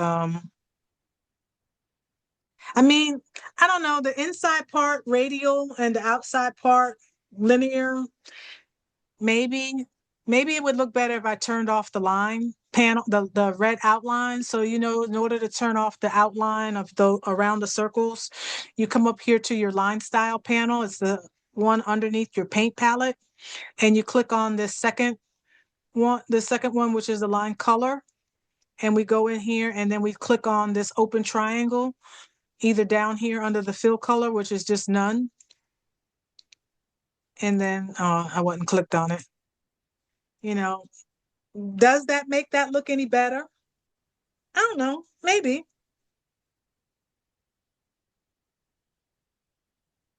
I mean, I don't know, the inside part radial and the outside part linear. Maybe, maybe it would look better if I turned off the line panel, the red outline. So, in order to turn off the outline of the around the circles, you come up here to your line style panel. It's the one underneath your paint palette, and you click on the second one, which is the line color. And we go in here and then we click on this open triangle, either down here under the fill color, which is just none. And then I wasn't clicked on it. You know, does that make that look any better? I don't know. Maybe.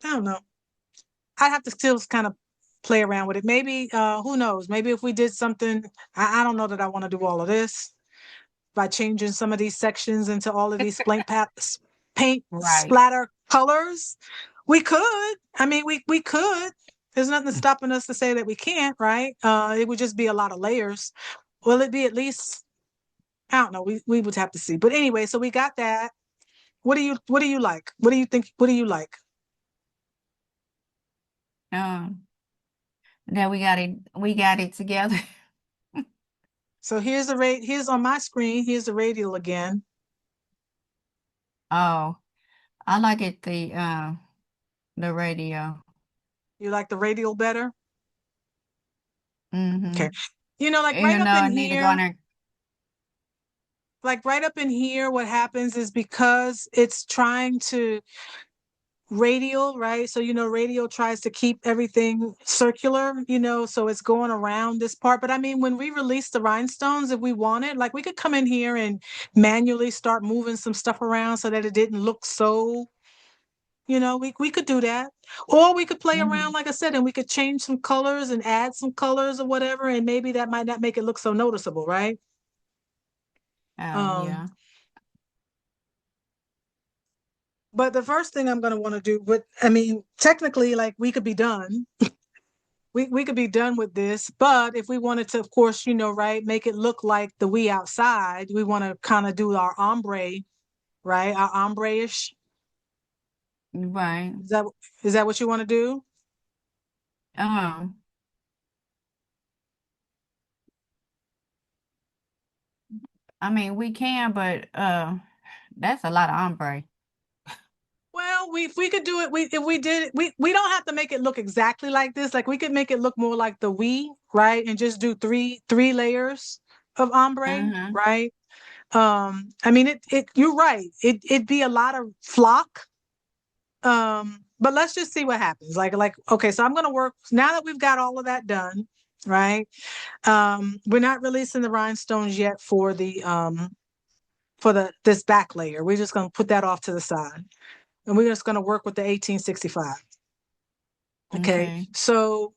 I don't know. I have to still kind of play around with it. Maybe, who knows? Maybe if we did something, I don't know that I want to do all of this by changing some of these sections into all of these paint Right. splatter colors. We could. I mean, we could. There's nothing stopping us to say that we can't, right? It would just be a lot of layers. Will it be at least? I don't know. We would have to see. But anyway, so we got that. What do you like? What do you think? What do you like? Um, now we got it together. So here's on my screen, here's the radial again. Oh, I like it the radio. You like the radial better? Mm-hmm. Okay. Like right Even though up in I need to go in here, there. what happens is because it's trying to radial, right? So radial tries to keep everything circular, so it's going around this part. But I mean, when we release the rhinestones, if we wanted, like we could come in here and manually start moving some stuff around so that it didn't look so. We could do that. Or we could play Mm-hmm. around, like I said, and we could change some colors and add some colors or whatever, and maybe that might not make it look so noticeable, right? Oh, Um, yeah. but the first thing I'm gonna want to do, but I mean, technically, like we could be done. We could be done with this, but if we wanted to, of course, right, make it look like the we outside, we want to kind of do our ombre, right? Our ombre-ish. Right. Is that is that what you want to do? Um, I mean we can, but that's a lot of ombre. Well, if we could do it, if we did it, we don't have to make it look exactly like this. Like we could make it look more like the we, right? And just do three layers of ombre, Uh-huh. right? I mean it you're right. It'd be a lot of flock. But let's just see what happens. Like okay, so I'm gonna work now that we've got all of that done, right? We're not releasing the rhinestones yet for the this back layer. We're just gonna put that off to the side. And we're just gonna work with the 1865. Okay. Okay. So,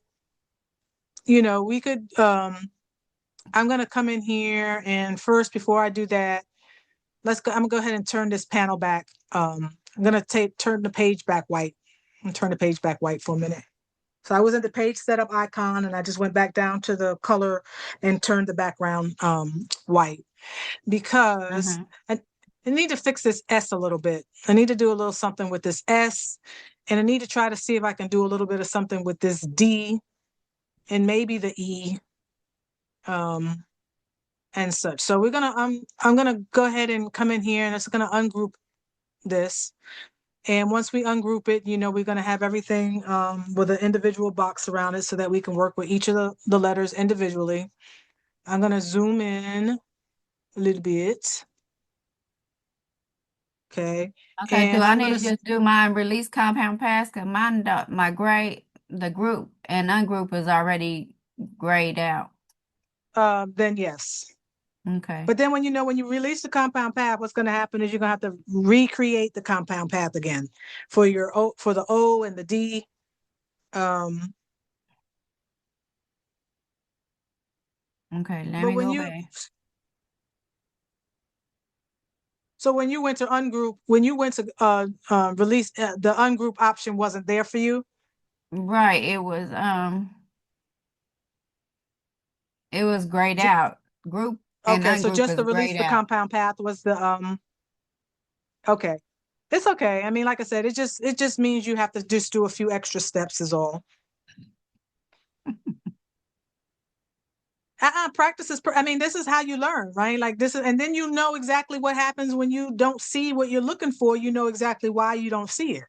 we could I'm gonna come in here and first before I do that, I'm gonna go ahead and turn this panel back. I'm gonna turn the page back white and turn the page back white for a minute. So I was at the page setup icon and I just went back down to the color and turned the background white because Uh-huh. I need to fix this S a little bit. I need to do a little something with this S, and I need to try to see if I can do a little bit of something with this D and maybe the E, um, and such. So I'm gonna go ahead and come in here and it's gonna ungroup this. And once we ungroup it, we're gonna have everything with an individual box around it so that we can work with each of the letters individually. I'm gonna zoom in a little bit. Okay. Okay, do And I I'm need gonna to just do my release compound pass? Cause my grade, the group and ungroup is already grayed out. then yes. Okay. But then when you release the compound path, what's going to happen is you're going to have to recreate the compound path again for the O and the D. Um, Okay, let But me when go you back. so when you went to ungroup, when you went to release, the ungroup option wasn't there for you. Right, it was grayed J- out. Group and okay, so ungroup just is to release grayed the out. compound path was the okay. It's okay. I mean, like I said, it just means you have to just do a few extra steps is all. Practice is, I mean, this is how you learn, right? Like this is, and then you know exactly what happens when you don't see what you're looking for. You know exactly why you don't see it.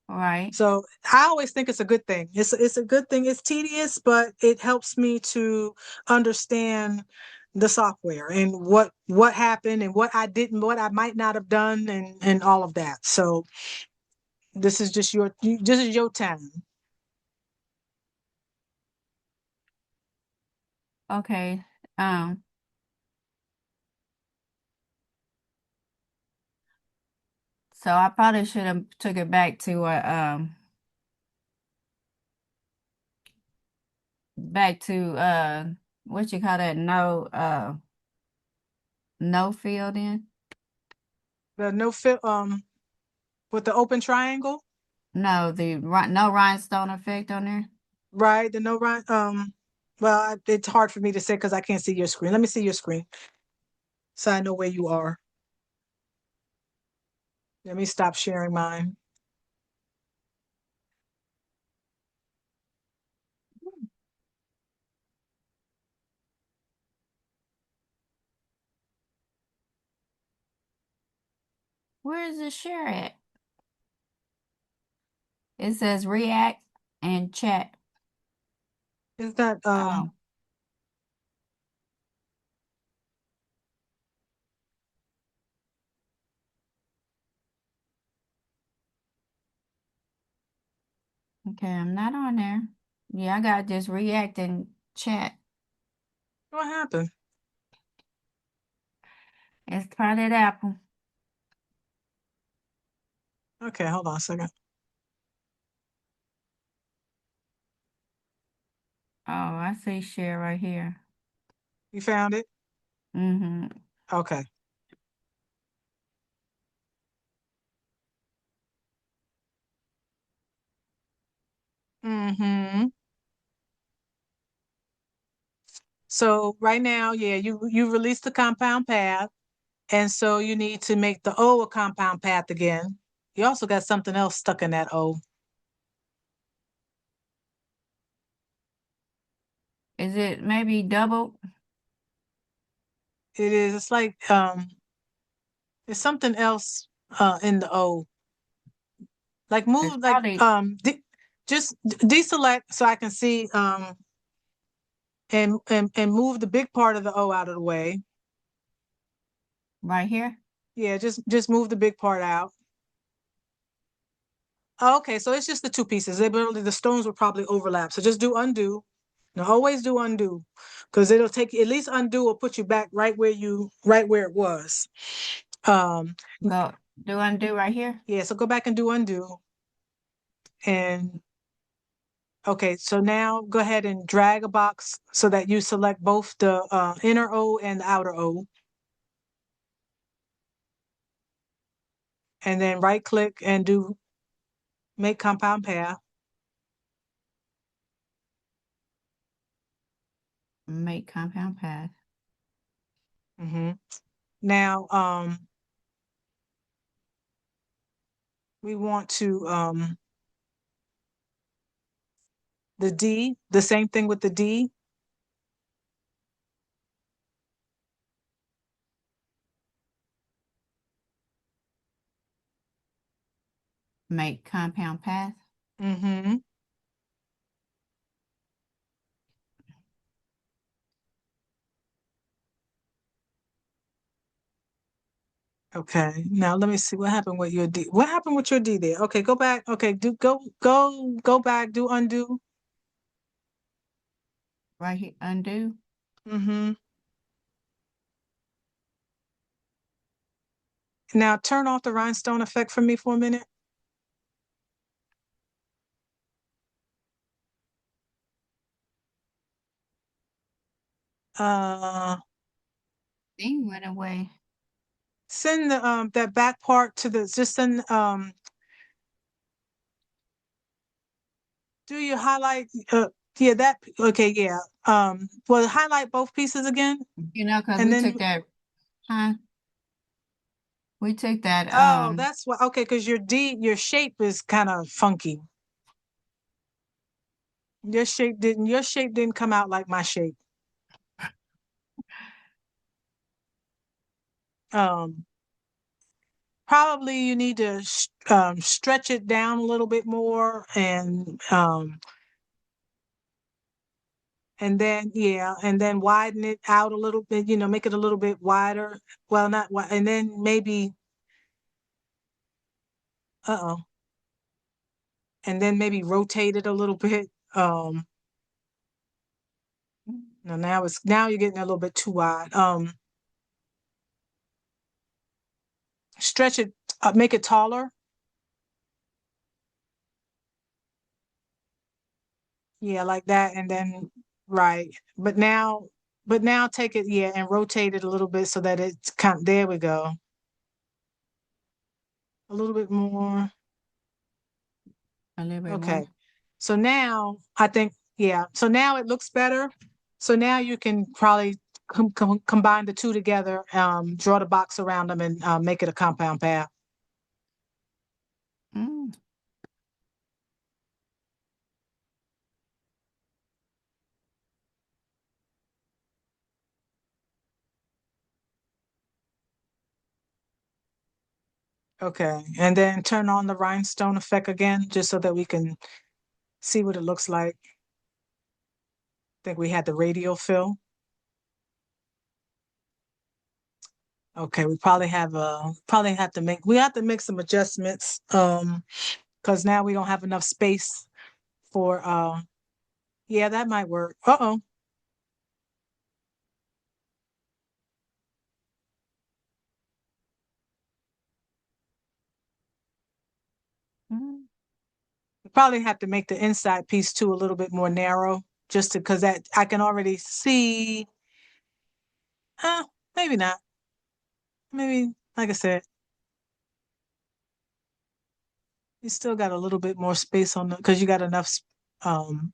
Right. So I always think it's a good thing. It's a good thing. It's tedious, but it helps me to understand the software and what happened and what I didn't, what I might not have done, and all of that. So this is just this is your time. Okay. Um, so I probably should have took it back to what you call that? No field in? The no fit with the open triangle, No, no rhinestone effect on there. right? The no right well, it's hard for me to say because I can't see your screen. Let me see your screen so I know where you are. Let me stop sharing mine. Where is the share at? It says react and chat. Is that Oh, okay, I'm not on there. Yeah, I got just react and chat. what happened? It's part of the Apple. Okay, hold on a second. Oh, I see share right here. You found it? Mm-hmm. Okay. Mm-hmm. So right now, yeah, you released the compound path, and so you need to make the O a compound path again. You also got something else stuck in that O. Is it maybe double? It is. It's like it's something else in the O. Like It's move like probably just deselect so I can see and move the big part of the O out of the way. right here. Yeah, just move the big part out. Oh, okay, so it's just the two pieces. The stones will probably overlap. So just do undo. Now always do undo, because it'll take at least undo will put you back right where it was. Um, Go do undo right here. yeah, so go back and do undo. And okay, so now go ahead and drag a box so that you select both the inner O and the outer O. And then right click and do make compound path. Make compound path. Hmm. Now we want to the D, the same thing with the D. Make compound path. Mm-hmm. Okay. Now let me see what happened with your D. What happened with your D there? Okay, go back. Okay, go back, do undo. Right here. Undo. Mm-hmm. Now turn off the rhinestone effect for me for a minute. Uh, Thing went away. send the that back part to the just send do your highlight yeah that okay yeah well highlight both pieces again You know, because and we then took that, huh? We took that, oh that's why okay because your shape is kind of funky. Your shape didn't come out like my shape. Um, probably you need to stretch it down a little bit more and then yeah, and then widen it out a little bit, make it a little bit wider. Well, not wide, and then maybe uh-oh, and then maybe rotate it a little bit. No, now you're getting a little bit too wide. Stretch it, make it taller. Yeah, like that, and then right. But now take it, yeah, and rotate it a little bit so that it's there we go. A little bit more. a little bit more. Okay. So now I think, yeah. So now it looks better. So now you can probably combine the two together, draw the box around them and make it a compound path. Mm. Okay. And then turn on the rhinestone effect again, just so that we can see what it looks like. I think we had the radial fill. Okay, probably have to make some adjustments because now we don't have enough space for yeah, that might work. Uh-oh. Mm. We probably have to make the inside piece too a little bit more narrow just to because that I can already see uh maybe not. Maybe like I said, you still got a little bit more space on the because you got enough um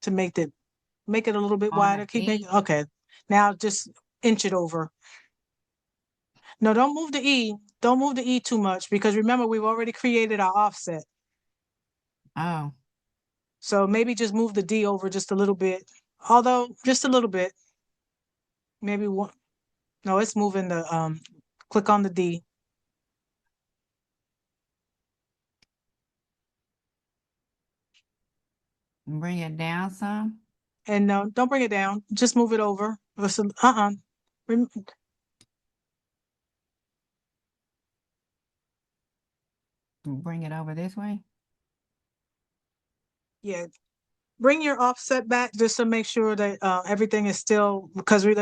to make it a little bit On wider. the Keep E. making okay. Now just inch it over. No, don't move the E. Don't move the E too much because remember we've already created our offset. Oh. So maybe just move the D over just a little bit. Although just a little bit. Maybe one. No, it's moving the click on the D. Bring it down some. And no, don't bring it down. Just move it over. Uh-uh. Rem- Bring it over this way. Yeah. Bring your offset back just to make sure that everything is still because we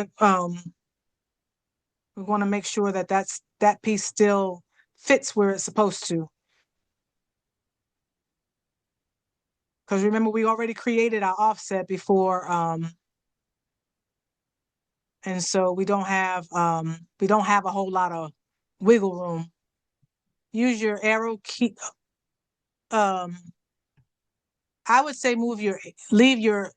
want to make sure that that piece still fits where it's supposed to. Because remember, we already created our offset before, and so we don't have a whole lot of wiggle room. Use your arrow key. Um, I would say leave your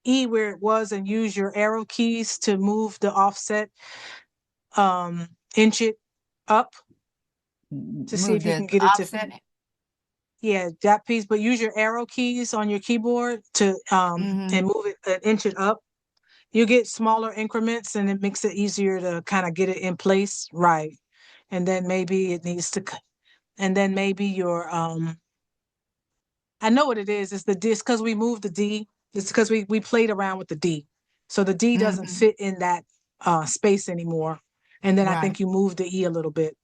E where it was and use your arrow keys to move the offset, inch it up to see Move if you the can get it to offset. yeah, that piece, but use your arrow keys on your keyboard to Mm-hmm. and move it and inch it up. You get smaller increments and it makes it easier to kind of get it in place, right? And then maybe it needs to and then maybe your I know what it is. It's the D. It's because we moved the D. It's because we played around with the D. So the D doesn't Mm-hmm. fit in that space anymore. And then I Right. think you moved the E a little bit.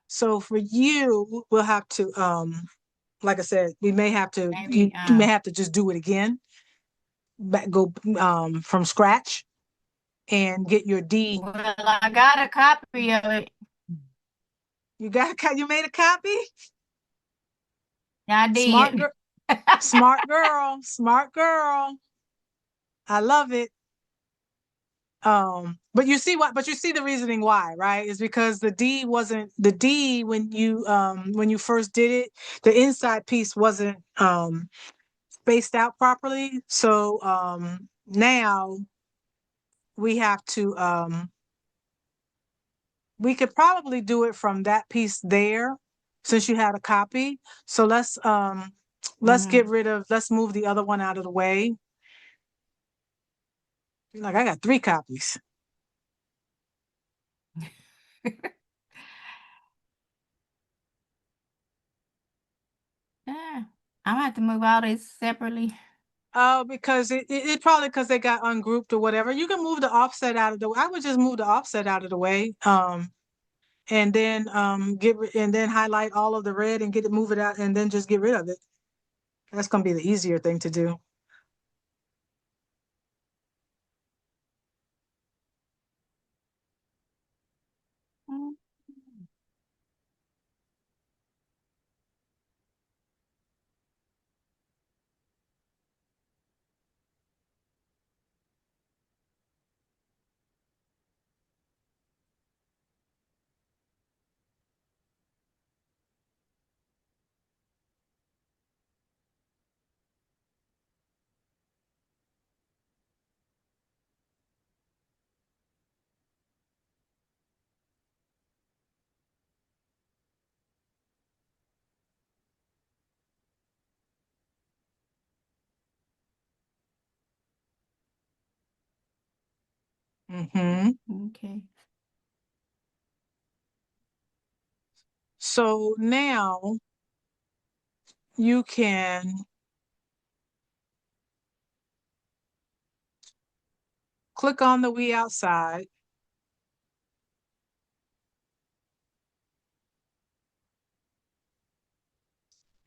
So for you, we'll have to like I said, we may have to Maybe you may have to just do it again. Go from scratch and get your D. well, I got a copy of it. You made a copy? Yeah, I Smart did. girl, smart girl, smart girl. I love it. But you see what, but you see the reasoning why, right? Is because the D wasn't the D when you first did it, the inside piece wasn't spaced out properly. So now we have to we could probably do it from that piece there since you had a copy. So let's get Hmm. rid of let's move the other one out of the way. Like I got 3 copies. Yeah. I'm gonna have to move all this separately. Oh, because it probably because they got ungrouped or whatever. You can move the offset out of the way. I would just move the offset out of the way. And then and then highlight all of the red and move it out and then just get rid of it. That's gonna be the easier thing to do. Mm. Mm-hmm. Okay. So now you can click on the We Outside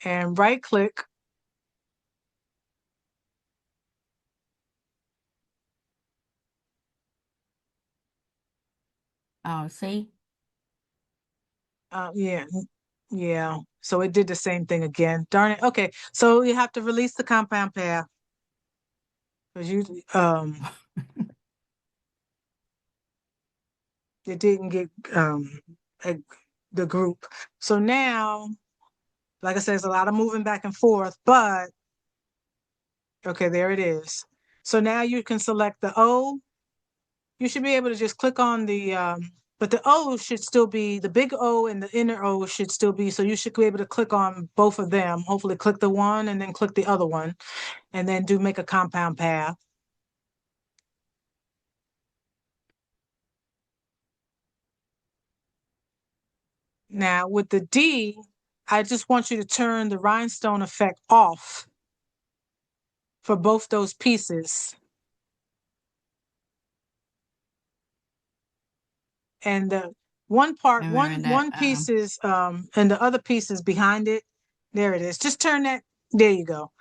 and right click. Oh, see? Yeah, yeah. So it did the same thing again. Darn it. Okay, so you have to release the compound path because it didn't get a, the group. So now, like I said, there's a lot of moving back and forth, but okay, there it is. So now you can select the O. You should be able to just click on the but the O should still be the big O and the inner O should still be, so you should be able to click on both of them. Hopefully click the one and then click the other one and then do make a compound path. Now with the D, I just want you to turn the rhinestone effect off for both those pieces. And the one part, And remember that. one piece is and the other piece is behind it. There it is. Just turn that. There you go.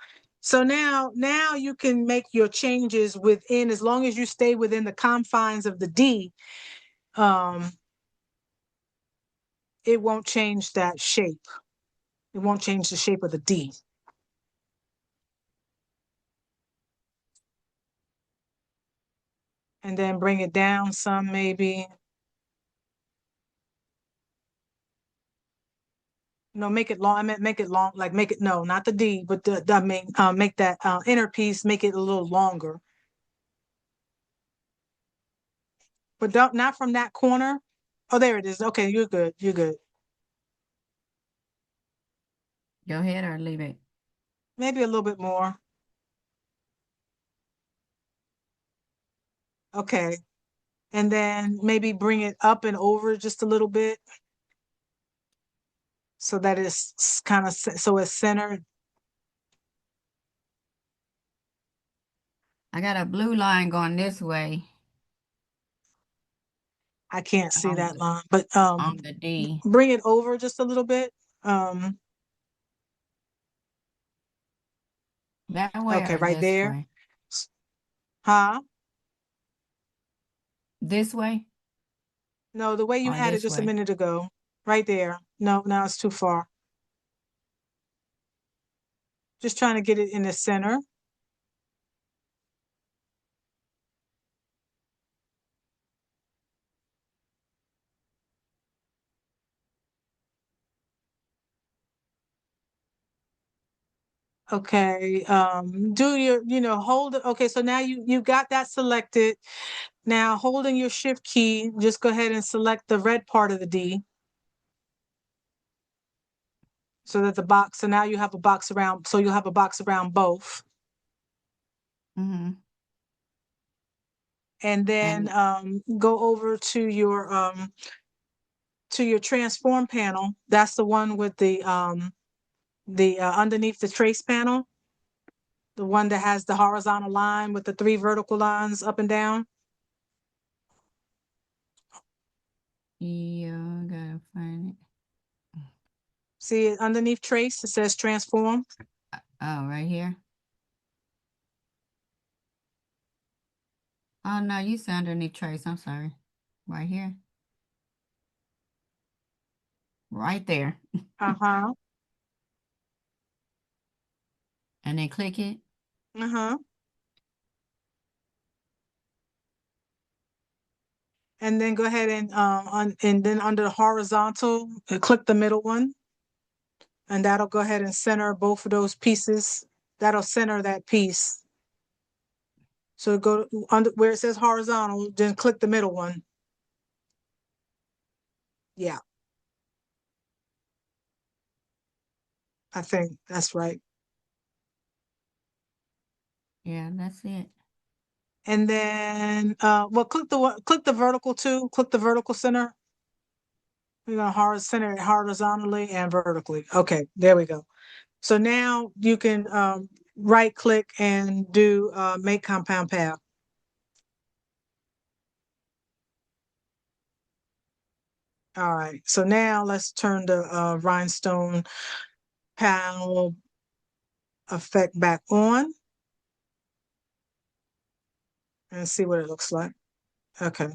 So now you can make your changes within, as long as you stay within the confines of the D, um, it won't change that shape. It won't change the shape of the D. And then bring it down some maybe. No, make it long. I meant make it long, like make it no, not the D, but I mean make that inner piece, make it a little longer. But don't not from that corner. Oh, there it is. Okay, you're good. You're good. Go ahead or leave it. Maybe a little bit more. Okay. And then maybe bring it up and over just a little bit so that it's kind of so it's centered. I got a blue line going this way I can't see on that line, but the D. bring it over just a little bit. Um, That way okay, or right this there. way? Huh? This way No, the way you or had it this just a way? minute ago. Right there. No, now it's too far. Just trying to get it in the center. Okay, do hold it. Okay, so now you got that selected. Now holding your shift key, just go ahead and select the red part of the D. So that so now you have a box around, so you'll have a box around both. Mm-hmm. And then go over to your transform panel. That's the one with the underneath the trace panel, the one that has the horizontal line with the 3 vertical lines up and down. Yeah, I gotta find it. See it underneath trace, it says transform. Oh, right here. Oh no, you said underneath trace. I'm sorry. Right here. Right there. Uh-huh. And then click it. Uh-huh. And then go ahead and and then under the horizontal, click the middle one, and that'll go ahead and center both of those pieces. That'll center that piece. So go under where it says horizontal, then click the middle one. Yeah, I think that's right. Yeah, that's it. And then well, click the vertical too. Click the vertical center. We're gonna center it horizontally and vertically. Okay, there we go. So now you can right click and do make compound path. All right. So now let's turn the rhinestone panel effect back on and see what it looks like. Okay.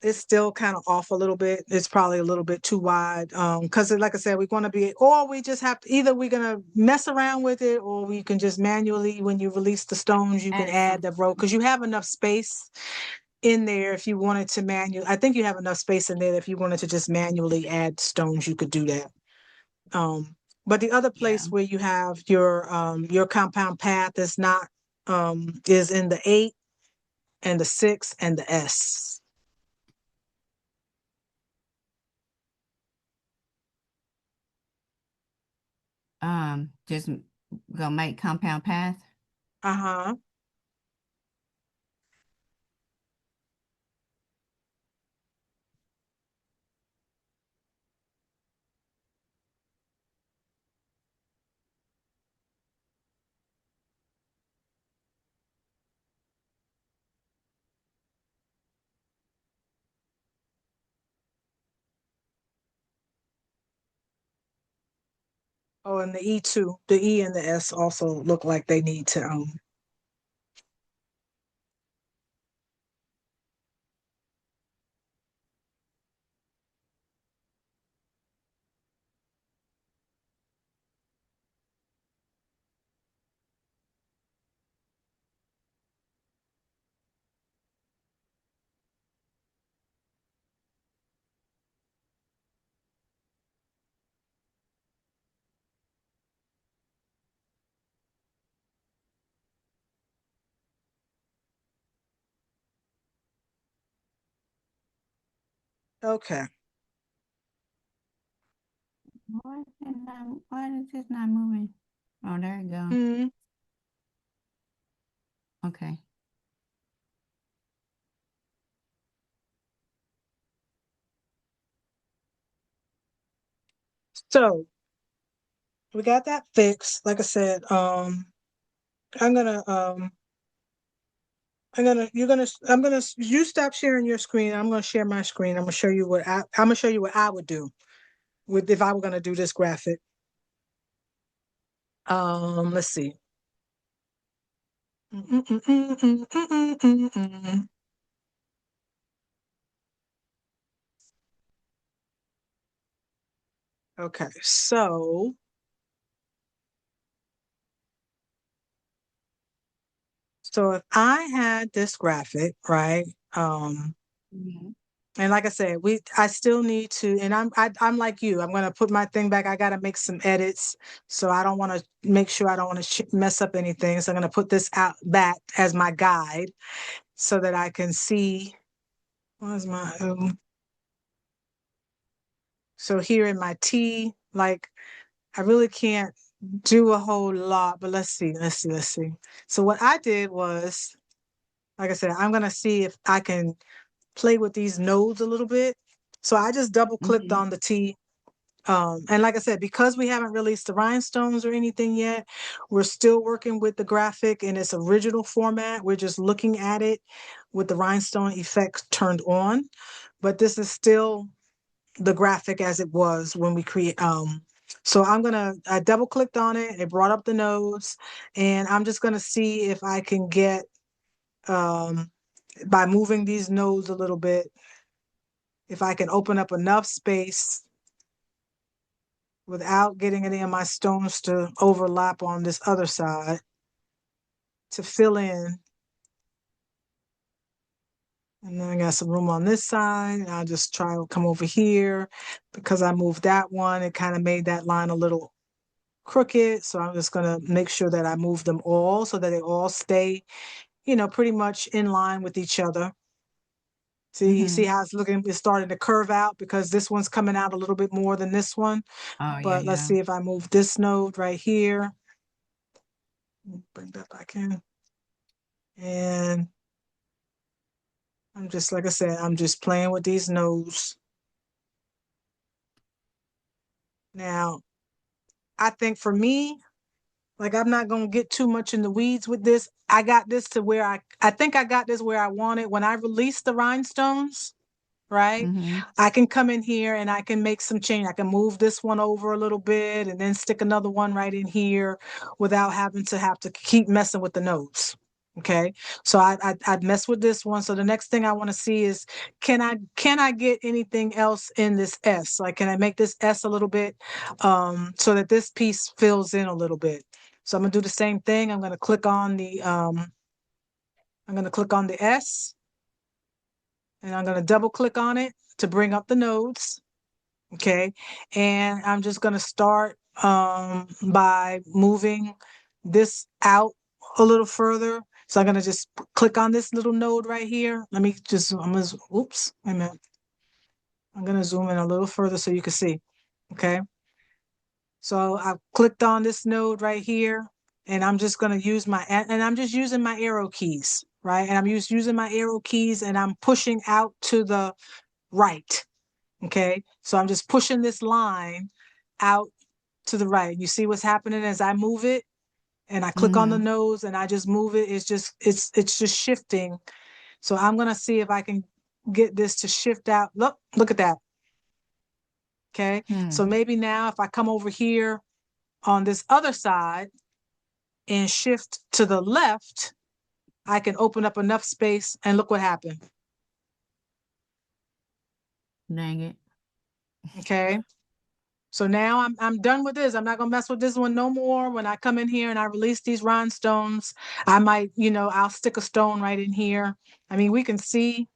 It's still kind of off a little bit. It's probably a little bit too wide. Because like I said, we're going to be, or we just have to, either we're going to mess around with it, or we can just manually, when you release the stones, you can Add add some. the row, because you have enough space in there if you wanted to I think you have enough space in there if you wanted to just manually add stones, you could do that. But the other Yeah. place where you have your compound path is not is in the 8 and the 6 and the S. Just go make compound path. Uh-huh. Oh, and the E too. The E and the S also look like they need to okay. Why is this not moving? Oh, there you go. Hmm. Okay. So we got that fixed. Like I said, I'm gonna you stop sharing your screen. I'm gonna share my screen. I'm gonna show you what I would do with if I were gonna do this graphic. Let's see. Okay, so So if I had this graphic, right? Um, Mhm. and like I said, I still need to, and I'm like you. I'm gonna put my thing back. I gotta make some edits, so I don't want to make sure I don't want to mess up anything. So I'm gonna put this out back as my guide, so that I can see. Where's my so here in my T, like I really can't do a whole lot, but let's see. So what I did was, like I said, I'm gonna see if I can play with these nodes a little bit. So I just double clicked Mhm. on the T. And like I said, because we haven't released the rhinestones or anything yet, we're still working with the graphic in its original format. We're just looking at it with the rhinestone effect turned on. But this is still the graphic as it was when we create. So I double clicked on it. It brought up the nodes, and I'm just gonna see if I can get um, by moving these nodes a little bit, if I can open up enough space without getting any of my stones to overlap on this other side to fill in. And then I got some room on this side. And I'll just try to come over here because I moved that one. It kind of made that line a little crooked. So I'm just going to make sure that I move them all so that they all stay, pretty much in line with each other. See, you see Mhm. how it's looking, it's starting to curve out because this one's coming out a little bit more than this one. Oh yeah, But let's yeah. see if I move this node right here. Bring that back in. And I'm just, like I said, I'm just playing with these nodes. Now, I think for me, like I'm not gonna get too much in the weeds with this. I got this to where I think I got this where I want it. When I release the rhinestones, right? Mhm. I can come in here and I can make some change. I can move this one over a little bit and then stick another one right in here without having to keep messing with the nodes. Okay. So I'd mess with this one. So the next thing I want to see is can I get anything else in this S? Like can I make this S a little bit so that this piece fills in a little bit? So I'm gonna do the same thing. I'm gonna click on the S and I'm going to double click on it to bring up the nodes. Okay. And I'm just going to start by moving this out a little further. So I'm going to just click on this little node right here. Oops, wait a minute. I'm going to zoom in a little further so you can see. Okay. So I've clicked on this node right here and I'm just going to and I'm just using my arrow keys, right? And I'm using my arrow keys and I'm pushing out to the right. Okay. So I'm just pushing this line out to the right. You see what's happening as I move it and I click on the Mhm. nose and I just move it. It's just shifting. So I'm going to see if I can get this to shift out. Look at that. Okay. So Hmm. maybe now if I come over here on this other side and shift to the left, I can open up enough space and look what happened. Dang it. Okay. So now I'm done with this. I'm not gonna mess with this one no more. When I come in here and I release these rhinestones, I might, I'll stick a stone right in here. I mean, we can see.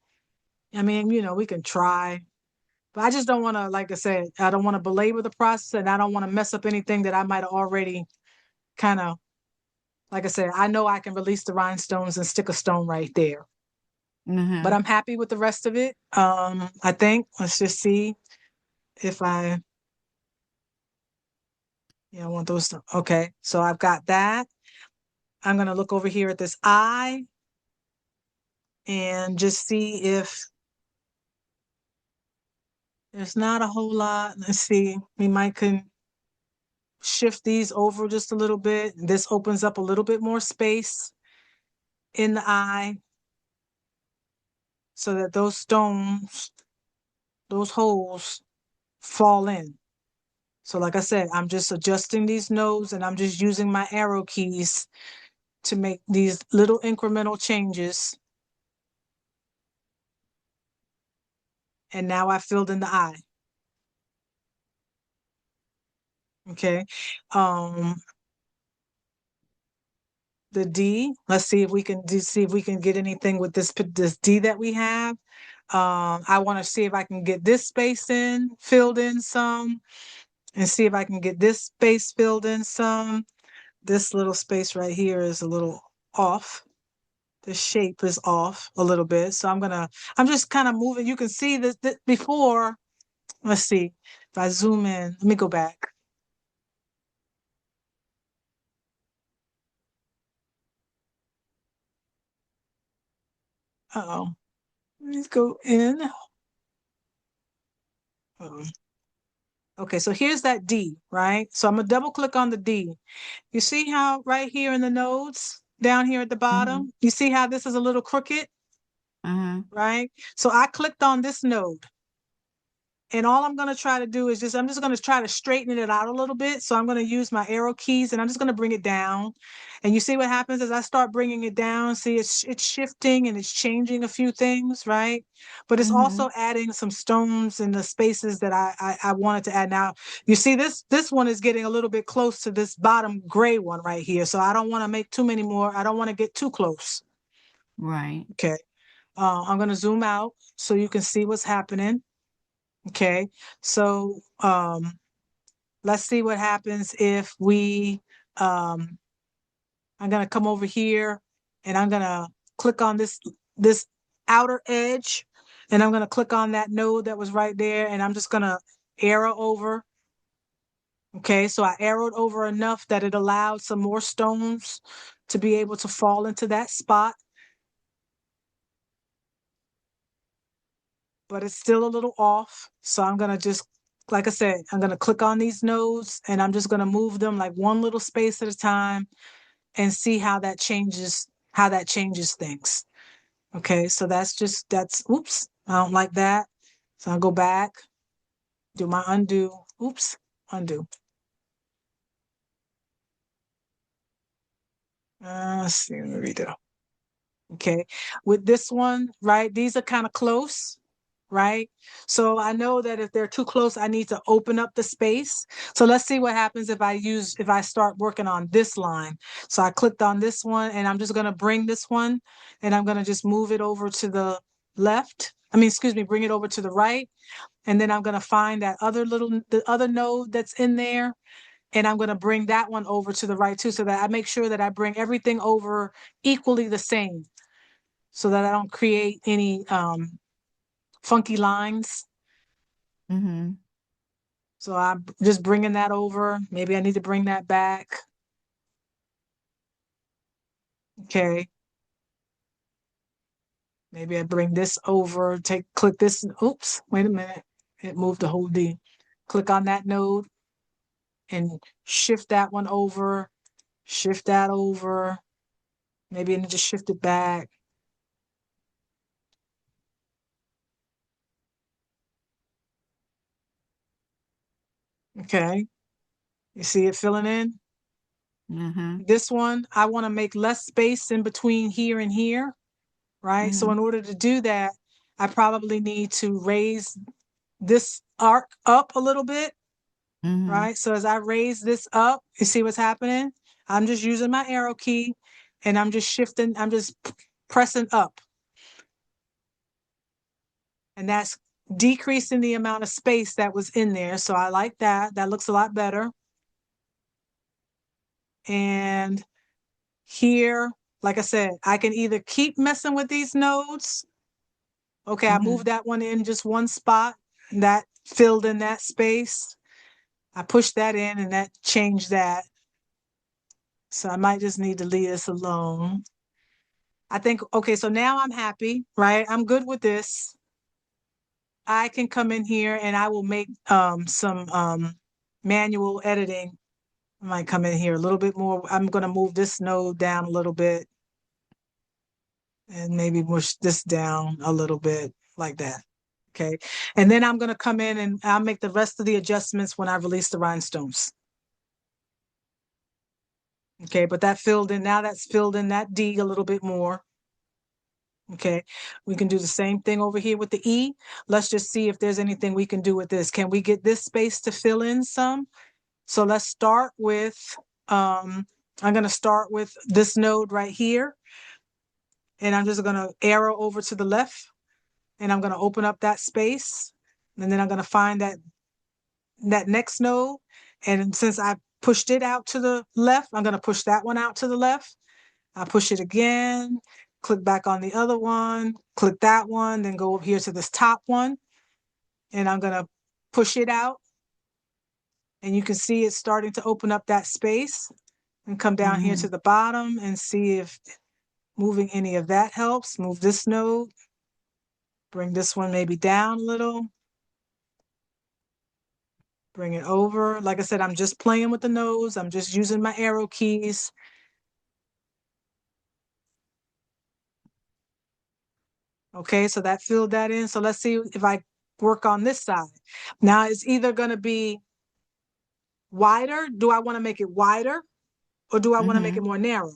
I mean, we can try. But I just don't want to, like I said, I don't want to belabor the process and I don't want to mess up anything that I might have already kind of, like I said, I know I can release the rhinestones and stick a stone right there. But Mhm. I'm happy with the rest of it. I think let's just see if I want those. Okay, so I've got that. I'm going to look over here at this eye and just see if there's not a whole lot. Let's see. We might can shift these over just a little bit. This opens up a little bit more space in the eye so that those stones, those holes fall in. So like I said, I'm just adjusting these nodes and I'm just using my arrow keys to make these little incremental changes. And now I filled in the eye. Okay. Um, the D. Let's see if we can get anything with this D that we have. I want to see if I can get this space filled in some, and see if I can get this space filled in some. This little space right here is a little off. The shape is off a little bit. So I'm just kind of moving. You can see this before. Let's see. If I zoom in, let me go back. Uh-oh. Let's go in. Uh-oh. Okay, so here's that D, right? So I'm gonna double click on the D. You see how right here in the nodes, down here at the Mm-hmm. bottom, you see how this is a little crooked, Uh-huh. right? So I clicked on this node. And all I'm going to try to do is I'm just going to try to straighten it out a little bit. So I'm going to use my arrow keys and I'm just going to bring it down. And you see what happens as I start bringing it down. See, it's shifting and it's changing a few things, right? But it's Mm-hmm. also adding some stones in the spaces that I wanted to add. Now, you see this one is getting a little bit close to this bottom gray one right here. So I don't want to make too many more. I don't want to get too close. Right. Okay. I'm going to zoom out so you can see what's happening. Okay, so let's see what happens if I'm gonna come over here and I'm gonna click on this outer edge, and I'm gonna click on that node that was right there, and I'm just gonna arrow over. Okay, so I arrowed over enough that it allowed some more stones to be able to fall into that spot. But it's still a little off. So I'm gonna just, like I said, I'm gonna click on these nodes and I'm just gonna move them like one little space at a time and see how that changes things. Okay, so oops, I don't like that. So I'll go back, do my undo, oops, undo. Let's see, let me redo. Okay, with this one, right, these are kind of close, right? So I know that if they're too close, I need to open up the space. So let's see what happens if I start working on this line. So I clicked on this one and I'm just gonna bring this one and I'm gonna just move it over to the left. Excuse me, bring it over to the right. And then I'm gonna find the other node that's in there. And I'm gonna bring that one over to the right too, so that I make sure that I bring everything over equally the same so that I don't create any funky lines. Mm-hmm. So I'm just bringing that over. Maybe I need to bring that back. Okay. Maybe I bring this over, click this. Oops, wait a minute. It moved the whole D. Click on that node and shift that one over, shift that over. Maybe I need to shift it back. Okay. You see it filling in? Mm-hmm. This one, I want to make less space in between here and here, right? So Mm-hmm. in order to do that, I probably need to raise this arc up a little bit, Mm-hmm. right? So as I raise this up, you see what's happening? I'm just using my arrow key and I'm just shifting, pressing up. And that's decreasing the amount of space that was in there. So I like that. That looks a lot better. And here, like I said, I can either keep messing with these nodes. Okay, I Mm-hmm. moved that one in just one spot. That filled in that space. I pushed that in and that changed that. So I might just need to leave this alone. I think, okay, so now I'm happy, right? I'm good with this. I can come in here and I will make some manual editing. I might come in here a little bit more. I'm going to move this node down a little bit and maybe push this down a little bit like that. Okay. And then I'm going to come in and I'll make the rest of the adjustments when I release the rhinestones. Okay. But that's filled in that D a little bit more. Okay. We can do the same thing over here with the E. Let's just see if there's anything we can do with this. Can we get this space to fill in some? So let's start with I'm going to start with this node right here, and I'm just going to arrow over to the left, and I'm going to open up that space, and then I'm going to find that next node. And since I pushed it out to the left, I'm going to push that one out to the left. I push it again, click back on the other one, click that one, then go over here to this top one, and I'm going to push it out. And you can see it's starting to open up that space, and come down here Mm-hmm. to the bottom and see if moving any of that helps. Move this node, bring this one maybe down a little, bring it over. Like I said, I'm just playing with the nodes. I'm just using my arrow keys. Okay, so that filled that in. So let's see if I work on this side. Now it's either going to be wider. Do I want to make it wider, or do I want to make Mm-hmm. it more narrow?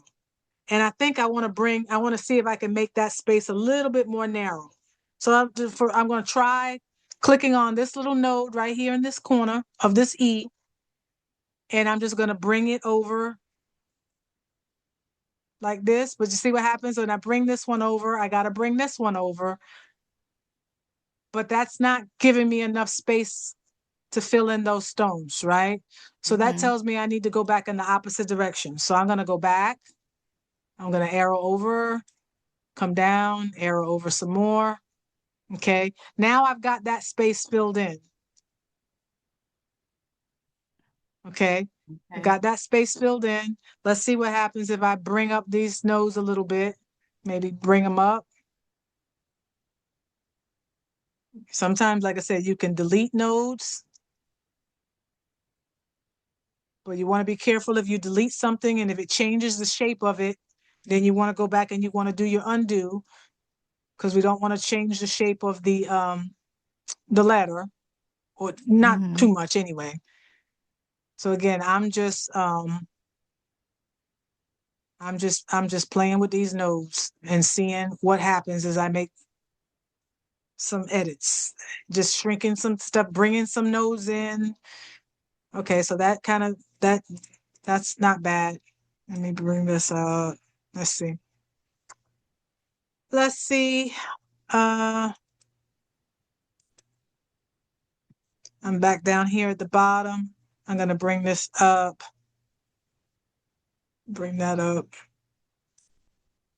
And I think I want to see if I can make that space a little bit more narrow. So I'm going to try clicking on this little node right here in this corner of this E, and I'm just going to bring it over like this. But you see what happens when I bring this one over? I got to bring this one over, but that's not giving me enough space to fill in those stones, right? So that Mm-hmm. tells me I need to go back in the opposite direction. So I'm going to go back. I'm going to arrow over, come down, arrow over some more. Okay, now I've got that space filled in. Okay, I Okay. got that space filled in. Let's see what happens if I bring up these nodes a little bit. Maybe bring them up. Sometimes, like I said, you can delete nodes, but you want to be careful if you delete something and if it changes the shape of it, then you want to go back and you want to do your undo, because we don't want to change the shape of the letter, or not Mm-hmm. too much anyway. So again, I'm just playing with these nodes and seeing what happens as I make some edits. Just shrinking some stuff, bringing some nodes in. Okay, so that's not bad. Let me bring this up. Let's see. Let's see. Uh, I'm back down here at the bottom. I'm gonna bring this up. Bring that up.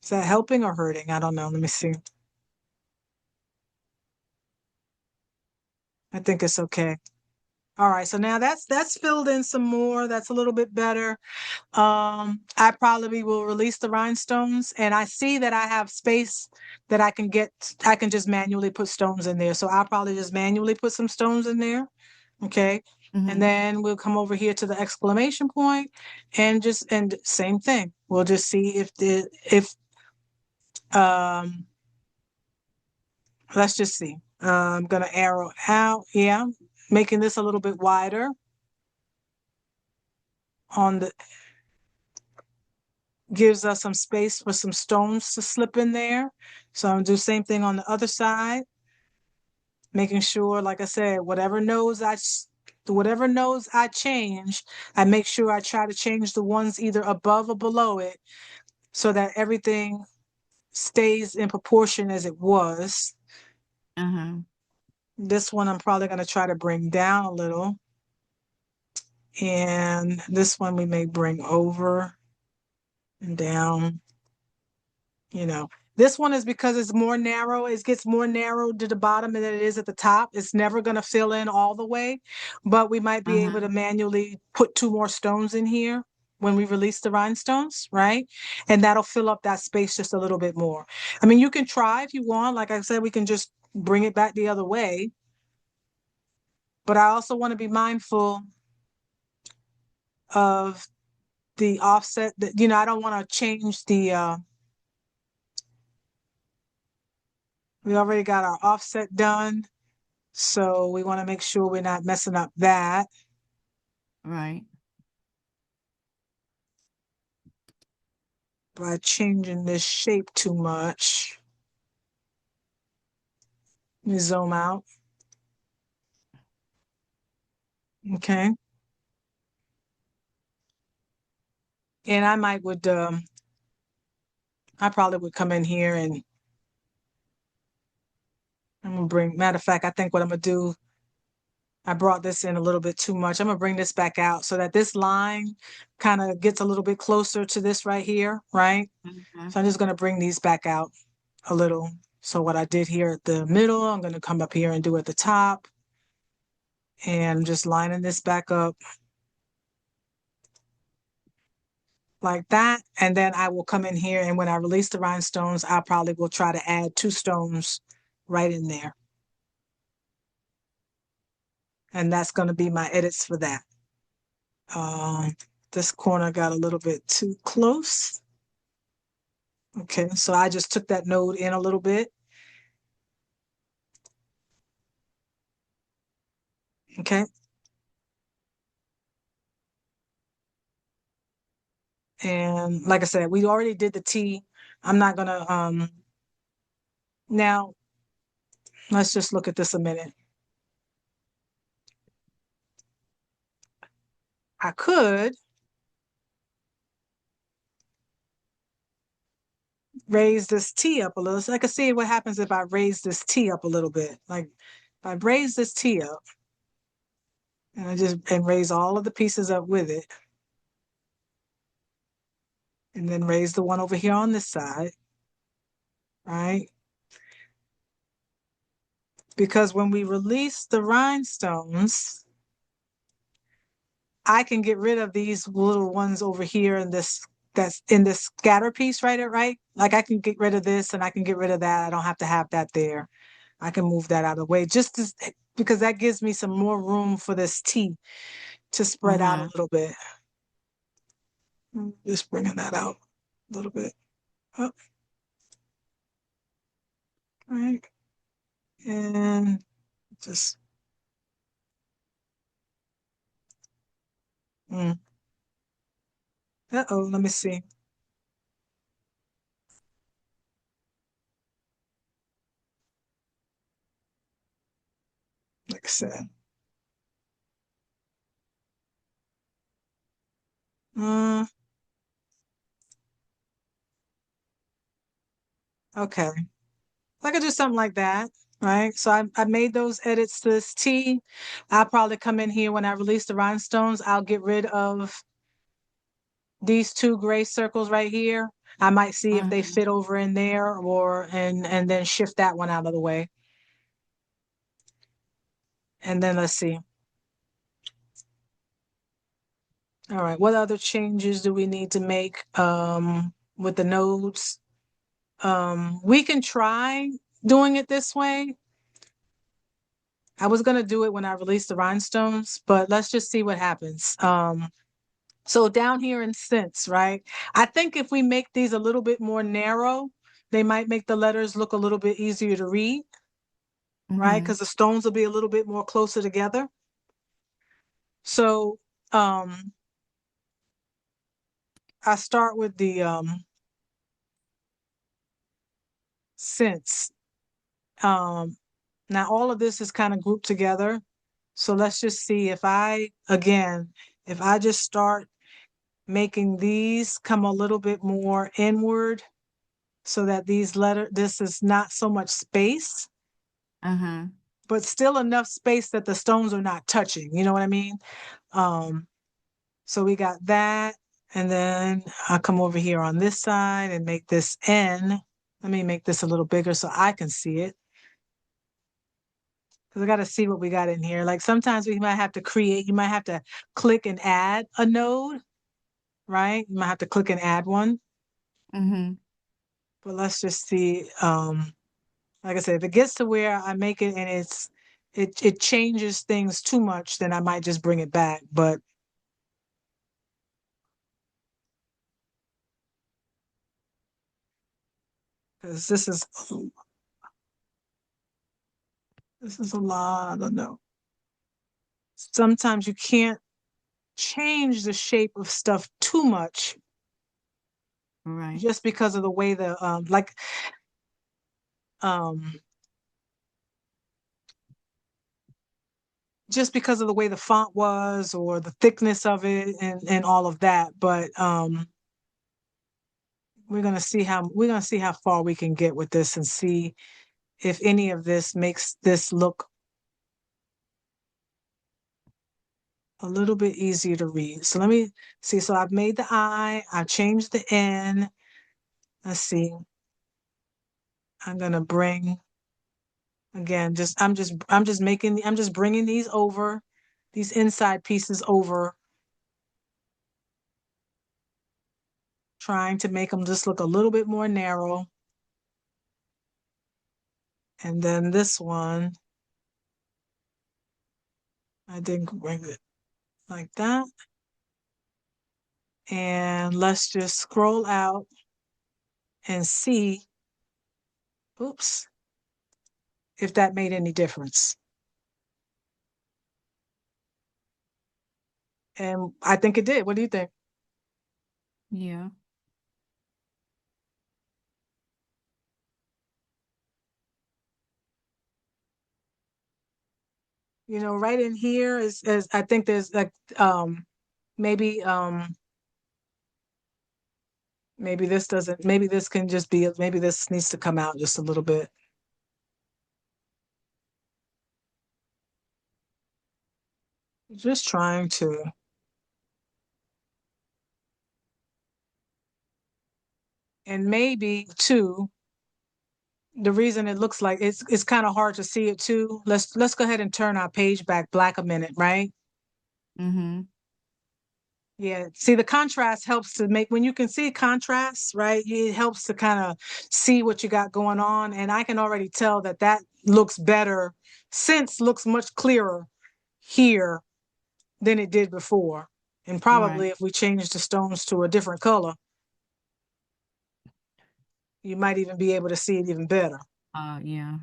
Is that helping or hurting? I don't know. Let me see. I think it's okay. All right, so now that's filled in some more. That's a little bit better. I probably will release the rhinestones, and I see that I have space that I can just manually put stones in there. So I'll probably just manually put some stones in there. Okay. And Mm-hmm. then we'll come over here to the exclamation point, and same thing. We'll just see if um let's just see. I'm gonna arrow out, yeah, making this a little bit wider on the gives us some space for some stones to slip in there. So I'm gonna do the same thing on the other side, making sure, like I said, whatever nodes I change, I make sure I try to change the ones either above or below it, so that everything stays in proportion as it was. Uh-huh. This one I'm probably gonna try to bring down a little, and this one we may bring over and down. You know, this one is because it's more narrow. It gets more narrow to the bottom than it is at the top. It's never going to fill in all the way, but we might be able Uh-huh. to manually put two more stones in here when we release the rhinestones, right? And that'll fill up that space just a little bit more. I mean, you can try if you want. Like I said, we can just bring it back the other way, but I also want to be mindful of the offset that, I don't want to change we already got our offset done. So we want to make sure we're not messing up that Right. by changing this shape too much. Let me zoom out. Okay. And I probably would come in here and I'm gonna bring, matter of fact, I think what I'm gonna do, I brought this in a little bit too much. I'm gonna bring this back out so that this line kind of gets a little bit closer to this right here, right? Mhm. So I'm just gonna bring these back out a little. So what I did here at the middle, I'm gonna come up here and do at the top. And I'm just lining this back up like that. And then I will come in here and when I release the rhinestones, I probably will try to add 2 stones right in there. And that's gonna be my edits for that. Um, this corner got a little bit too close. Okay, so I just took that node in a little bit. Okay. And like I said, we already did the T. I'm not gonna now let's just look at this a minute. I could raise this T up a little. So I can see what happens if I raise this T up a little bit. Like if I raise this T up and I just and raise all of the pieces up with it, and then raise the one over here on this side, right? Because when we release the rhinestones, I can get rid of these little ones over here in this that's in this scatter piece, right? Like I can get rid of this and I can get rid of that. I don't have to have that there. I can move that out of the way because that gives me some more room for this T to spread out a Mhm. little bit. Just bringing that out a little bit. Up, right. And just, mm. Uh-oh, let me see. Like I said. Mm, okay. I could do something like that, right? So I made those edits to this T. I'll probably come in here when I release the rhinestones. I'll get rid of these 2 gray circles right here. I might see if they Mhm. fit over in there or and then shift that one out of the way. And then let's see. All right, what other changes do we need to make with the nodes? We can try doing it this way. I was gonna do it when I released the rhinestones, but let's just see what happens. So down here in scents, right? I think if we make these a little bit more narrow, they might make the letters look a little bit easier to read, right? Mhm. Because the stones will be a little bit more closer together. So I start with the scents. Um, now all of this is kind of grouped together. So let's just see if I just start making these come a little bit more inward so that this is not so much space, Mhm. but still enough space that the stones are not touching. You know what I mean? Um, so we got that. And then I'll come over here on this side and make this N. Let me make this a little bigger so I can see it. Because I got to see what we got in here. Like sometimes you might have to click and add a node, right? You might have to click and add one. Mhm. But let's just see. Like I said, if it gets to where I make it and it changes things too much, then I might just bring it back. But because this is a lot. I don't know. Sometimes you can't change the shape of stuff too much Right. just because of the way um just because of the way the font was or the thickness of it and all of that. But we're gonna see how far we can get with this and see if any of this makes this look a little bit easier to read. So let me see. So I've made the I, I've changed the N. Let's see. I'm gonna bring again, I'm just bringing these over, these inside pieces over, trying to make them just look a little bit more narrow. And then this one, I didn't bring it like that. And let's just scroll out and see, oops, if that made any difference. And I think it did. What do you think? Yeah. You know, right in here is I think there's like maybe maybe this doesn't, maybe this can just be, maybe this needs to come out just a little bit. Just trying to, and maybe too, the reason it looks like it's kind of hard to see it too. Let's go ahead and turn our page back black a minute, right? Mm-hmm. Yeah. See, the contrast helps to make, when you can see contrast, right? It helps to kind of see what you got going on. And I can already tell that that looks better, since looks much clearer here than it did before. And Right. probably if we change the stones to a different color, you might even be able to see it even better, Yeah.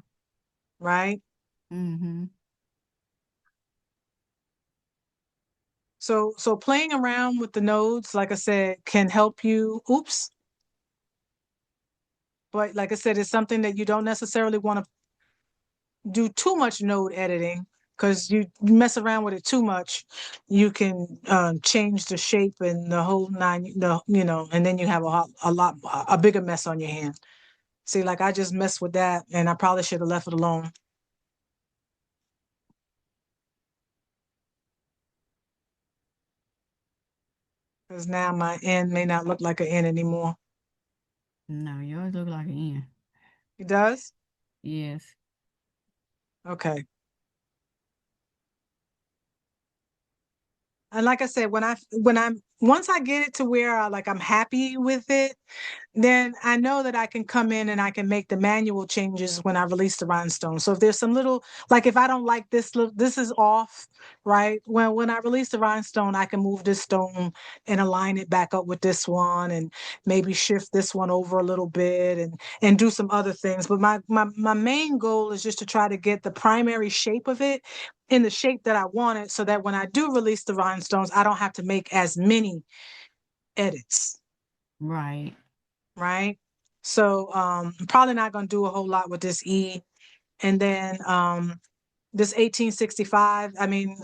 right? Mm-hmm. So playing around with the nodes, like I said, can help you. Oops. But like I said, it's something that you don't necessarily want to do too much node editing, because you mess around with it too much, you can change the shape and the whole nine, you know, and then you have a bigger mess on your hand. See, like I just messed with that, and I probably should have left it alone, because now my N may not look like an N anymore. No, yours look like an N. It does? Yes. Okay. And like I said, when I'm once I get it to where I'm happy with it, then I know that I can come in and I can make the manual changes when I release the rhinestone. So if there's some little, like if I don't like this little, this is off, right? When I release the rhinestone, I can move this stone and align it back up with this one, and maybe shift this one over a little bit, and do some other things. But my main goal is just to try to get the primary shape of it in the shape that I want it, so that when I do release the rhinestones, I don't have to make as many edits, Right. right? So I'm probably not going to do a whole lot with this E. And then this 1865, I mean,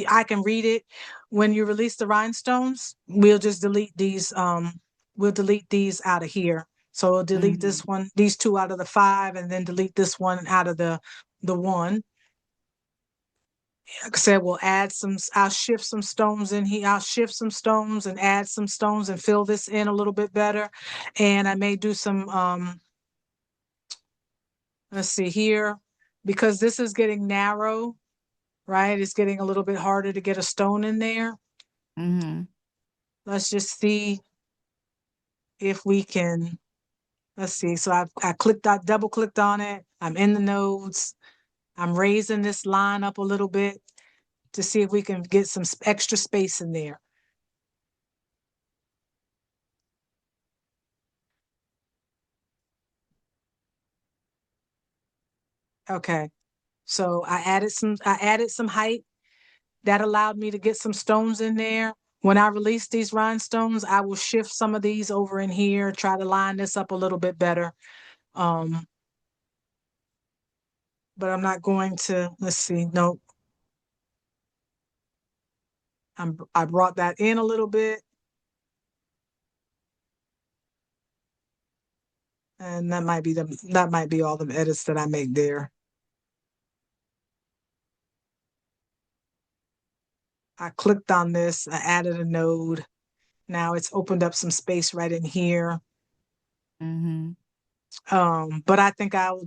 I can read it. When you release the rhinestones, we'll delete these out of here. So we'll delete Mm-hmm. this one, these two out of the five, and then delete this one out of the one. Like I said, I'll shift some stones in here. I'll shift some stones and add some stones and fill this in a little bit better. And I may do some, let's see here, because this is getting narrow, right? It's getting a little bit harder to get a stone in there. Mm-hmm. Let's just see if we can, let's see. So I double clicked on it. I'm in the nodes. I'm raising this line up a little bit to see if we can get some extra space in there. Okay. So I added some height. That allowed me to get some stones in there. When I release these rhinestones, I will shift some of these over in here, try to line this up a little bit better. Um, but I'm not going to, let's see, no, I brought that in a little bit. And that might be all the edits that I make there. I clicked on this, I added a node. Now it's opened up some space right in here. Mm-hmm. But I think I will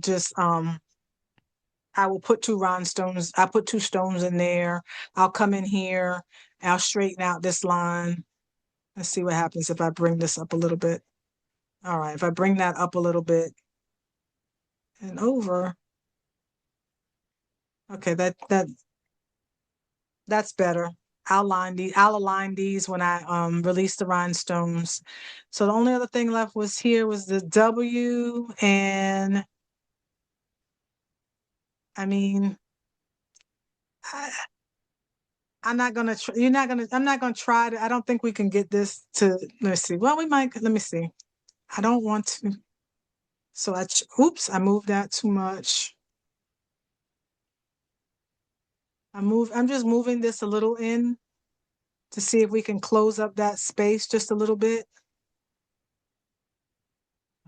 put two rhinestones. I'll put two stones in there. I'll come in here. I'll straighten out this line. Let's see what happens if I bring this up a little bit. All right, if I bring that up a little bit and over, okay, that's better. I'll align these when I release the rhinestones. So the only other thing left was here was the W, and I mean I, I'm not gonna you're not gonna I'm not gonna try to I don't think we can get this to let's see. Well, we might let me see. I don't want to so oops, I moved that too much. I'm just moving this a little in to see if we can close up that space just a little bit.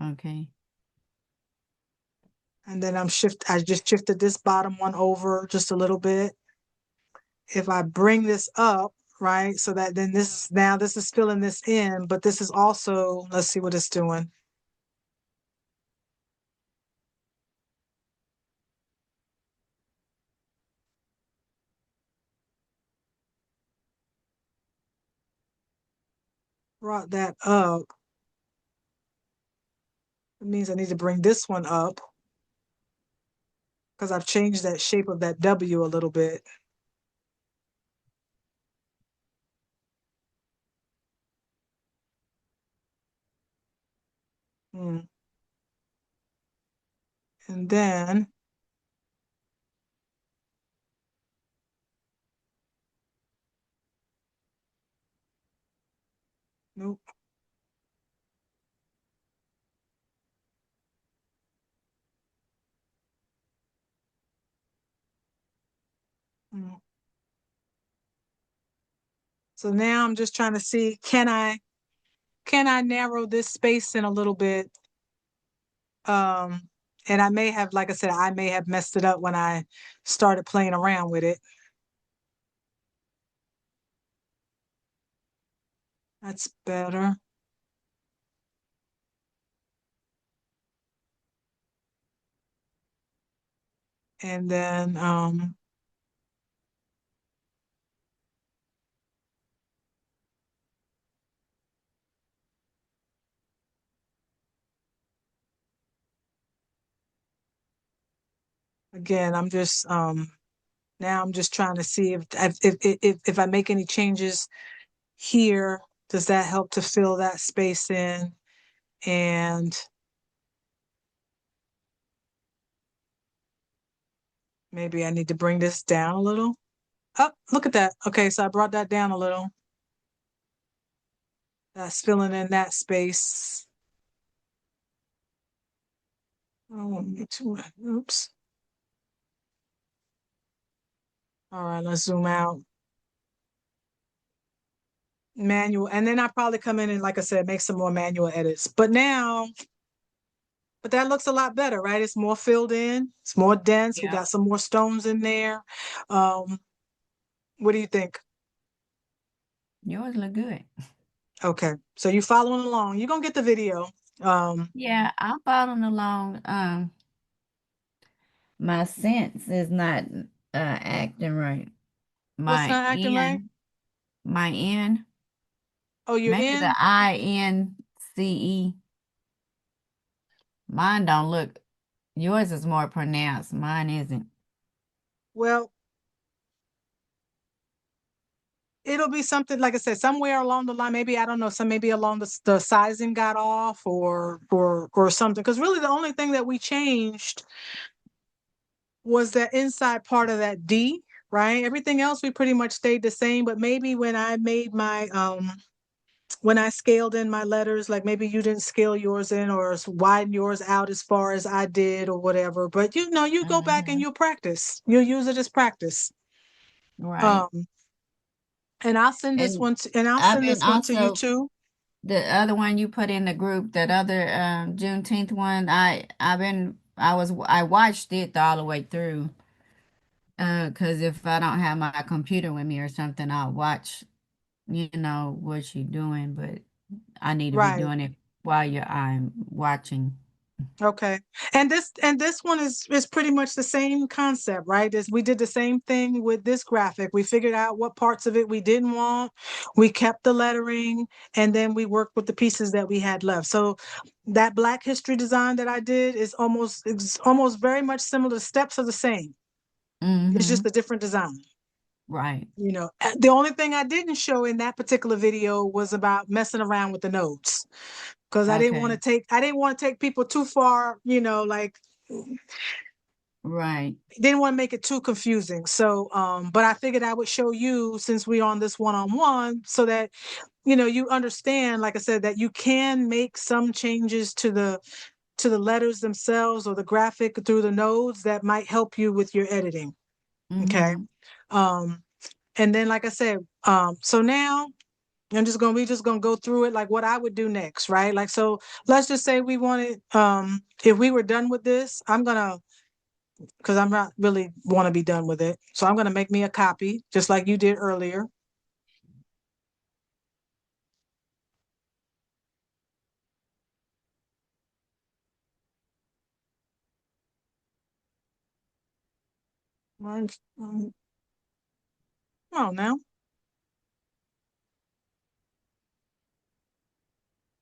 Okay. And then I just shifted this bottom one over just a little bit. If I bring this up, right, so that then this is filling this in, but this is also, let's see what it's doing. Brought that up. It means I need to bring this one up because I've changed that shape of that W a little bit. Hmm. And then, nope. Hmm. So now I'm just trying to see, can I narrow this space in a little bit? Um, and I may have, like I said, I may have messed it up when I started playing around with it. That's better. And then, again, now I'm just trying to see if I make any changes here, does that help to fill that space in? And maybe I need to bring this down a little. Oh, look at that. Okay, so I brought that down a little. That's filling in that space. Oh, me too. Oops. All right, let's zoom out. Manual, and then I probably come in and, like I said, make some more manual edits. But that looks a lot better, right? It's more filled in, it's more dense. We Yeah. got some more stones in there. Um, what do you think? Yours look good. Okay, so you following along. You're gonna get the video. Yeah, I'm following along. My sense is not acting right. What's My not acting right? N, my N, Oh, you're maybe the in? INCE. Mine don't look. Yours is more pronounced. Mine isn't. Well, it'll be something like I said, somewhere along the line. Maybe I don't know. Some maybe along the sizing got off, or something. Because really, the only thing that we changed was that inside part of that D, right? Everything else we pretty much stayed the same. But maybe when I scaled in my letters, like maybe you didn't scale yours in or widen yours out as far as I did or whatever. But you go back and Hmm. you'll practice. You'll use it as practice. Right. Um, and I'll send this And one to, and I'll I've send been this one to you also, too. The other one you put in the group, that other Juneteenth one, I watched it all the way through. 'Cause if I don't have my computer with me or something, I'll watch, what you're doing, but I need to be Right. doing it while I'm watching. Okay. And this one is pretty much the same concept, right? As we did the same thing with this graphic. We figured out what parts of it we didn't want. We kept the lettering, and then we worked with the pieces that we had left. So that Black History design that I did is almost very much similar. The steps are the same. It's Mm-hmm. just a different design. Right. The only thing I didn't show in that particular video was about messing around with the notes because Okay. I didn't want to take people too far, like Right. didn't want to make it too confusing. So, but I figured I would show you since we're on this one-on-one so that, you understand, like I said, that you can make some changes to the letters themselves or the graphic through the nodes that might help you with your editing. Okay. Mm-hmm. Um, and then, like I said, so now we just gonna go through it like what I would do next, right? Like, so let's just say we wanted, if we were done with this, because I'm not really want to be done with it. So I'm gonna make me a copy, just like you did earlier. Right. Oh, now.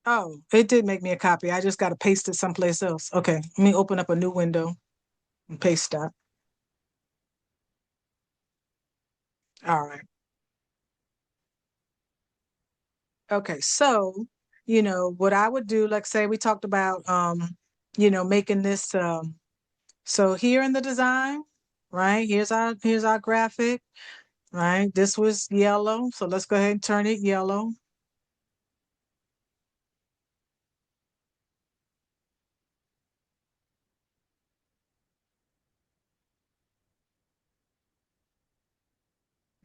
Oh, it did make me a copy. I just got to paste it someplace else. Okay, let me open up a new window and paste that. All right. Okay, so what I would do, like say we talked about making this so here in the design, right? Here's our graphic, right? This was yellow, so let's go ahead and turn it yellow.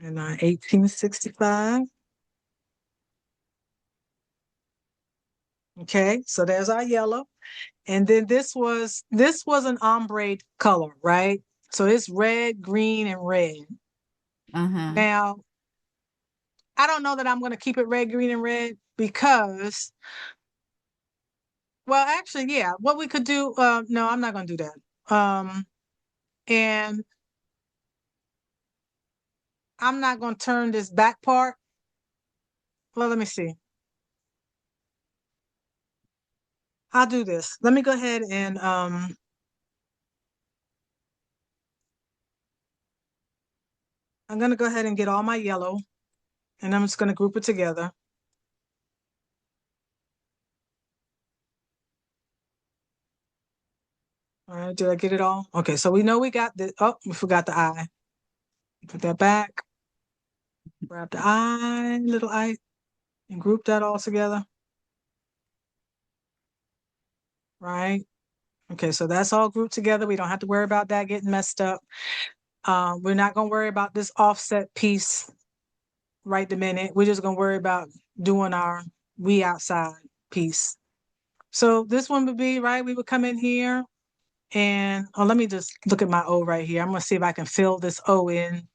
And 1865. Okay, so there's our yellow. And then this was an ombre color, right? So it's red, green, and red. Uh-huh. Now, I don't know that I'm going to keep it red, green, and red because, well, actually, yeah, what we could do, no, I'm not going to do that. And I'm not going to turn this back part. Well, let me see. I'll do this. Let me go ahead and I'm going to go ahead and get all my yellow and I'm just going to group it together. All right, did I get it all? Okay, so we know we got the, oh, we forgot the eye. Put that back, grab the eye, little eye, and group that all together. Right? Okay, so that's all grouped together. We don't have to worry about that getting messed up. We're not gonna worry about this offset piece right the minute. We're just gonna worry about doing our we outside piece. So this one would be, right, we would come in here and, oh, let me just look at my O right here. I'm gonna see if I can fill this O in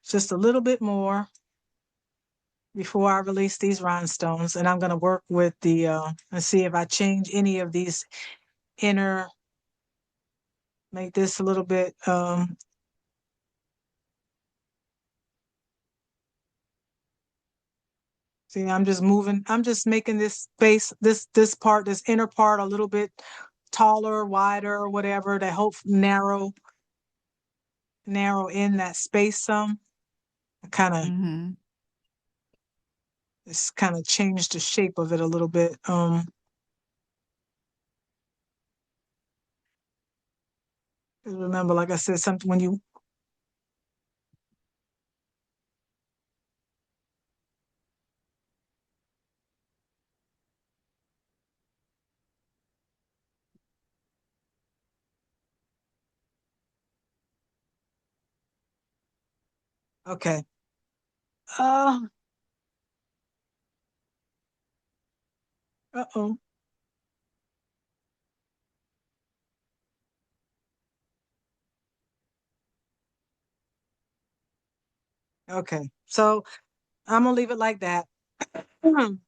just a little bit more before I release these rhinestones. And I'm gonna work with the, and see if I change any of these inner, make this a little bit, see, I'm just making this space, this part, this inner part a little bit taller, wider, or whatever, to help narrow in that space some. Kind of, Mm-hmm. it's kind of changed the shape of it a little bit. Remember, like I said, something when you, okay. Uh, Uh-oh. Okay. So I'm gonna leave it like that. I'm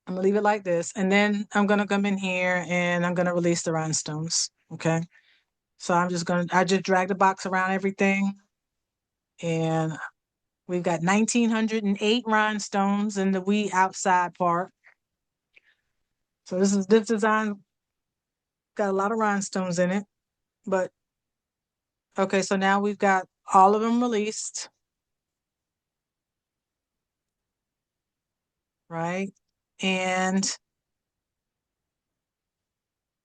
gonna leave it like this, and then I'm gonna come in here and I'm gonna release the rhinestones. Okay. So I just drag the box around everything, and we've got 1908 rhinestones in the wee outside part. So this design got a lot of rhinestones in it, but okay, so now we've got all of them released, right? And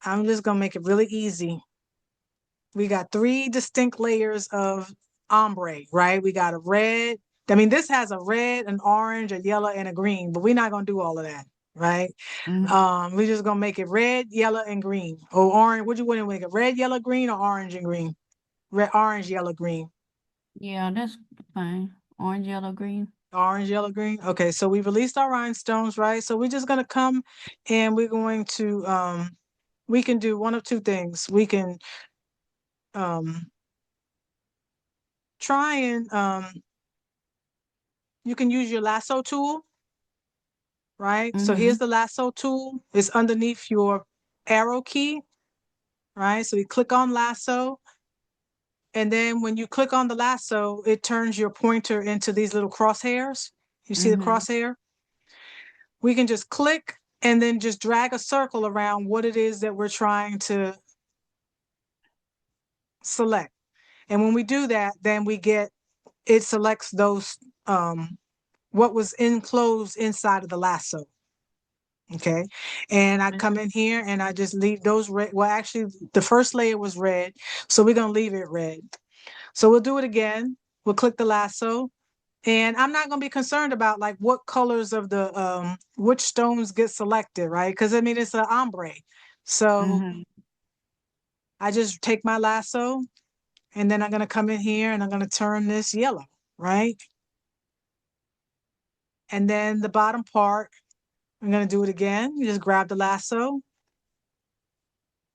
I'm just gonna make it really easy. We got three distinct layers of ombre, right? We got a red. I mean, this has a red, an orange, a yellow, and a green, but we're not gonna do all of that, right? Hmm. We're just gonna make it red, yellow, and green. Or orange. What you want to make it? Red, yellow, green, or orange and green? Red, orange, yellow, green. Yeah, that's fine. Orange, yellow, green. Orange, yellow, green. Okay, so we released our rhinestones, right? So we're just gonna come and we're going to we can do one of two things. We can um try and you can use your lasso tool, right? So here's Mm-hmm. the lasso tool. It's underneath your arrow key, right? So you click on lasso, and then when you click on the lasso, it turns your pointer into these little crosshairs. You see the Mm-hmm. crosshair? We can just click and then just drag a circle around what it is that we're trying to select. And when we do that, then it selects those what was enclosed inside of the lasso. Okay. And I come in here and I just leave those red. Well, actually, the first layer was red. So we're going to leave it red. So we'll do it again. We'll click the lasso. And I'm not going to be concerned about like what colors of which stones get selected, right? Because I mean, it's an ombre. So Mm-hmm. I just take my lasso and then I'm going to come in here and I'm going to turn this yellow, right? And then the bottom part, I'm going to do it again. You just grab the lasso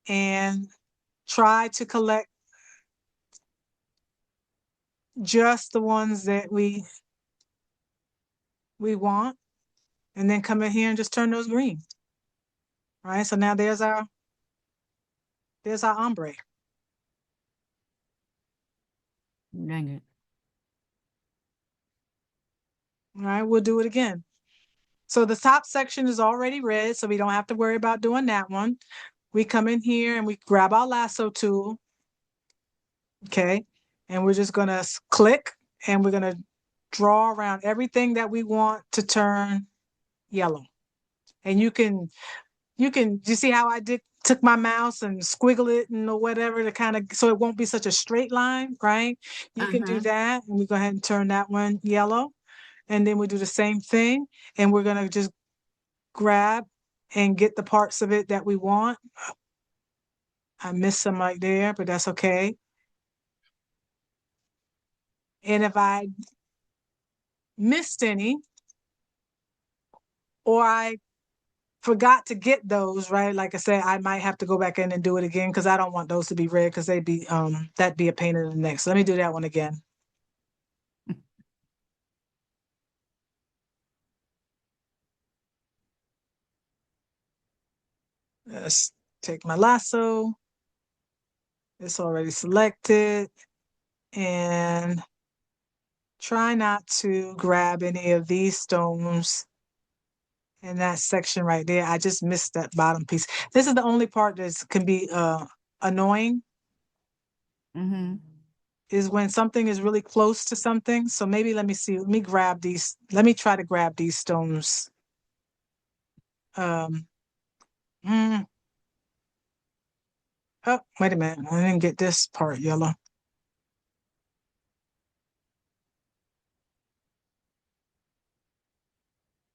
and try to collect just the ones that we want, and then come in here and just turn those green. All right, so now there's our ombre. Dang it. All right, we'll do it again. So the top section is already red, so we don't have to worry about doing that one. We come in here and we grab our lasso tool, okay, and we're just gonna click and we're gonna draw around everything that we want to turn yellow. And you see how I took my mouse and squiggle it and or whatever to kind of so it won't be such a straight line, right? You can do Uh-huh. that, and we go ahead and turn that one yellow, and then we do the same thing, and we're gonna just grab and get the parts of it that we want. I missed some right there, but that's okay. And if I missed any or I forgot to get those, right? Like I said, I might have to go back in and do it again because I don't want those to be red because that'd be a pain in the neck. So let me do that one again. Let's take my lasso. It's already selected and try not to grab any of these stones in that section right there. I just missed that bottom piece. This is the only part that can be annoying Mm-hmm. is when something is really close to something. So maybe let me see. Let me try to grab these stones. Um, mm, oh, wait a minute. I didn't get this part yellow.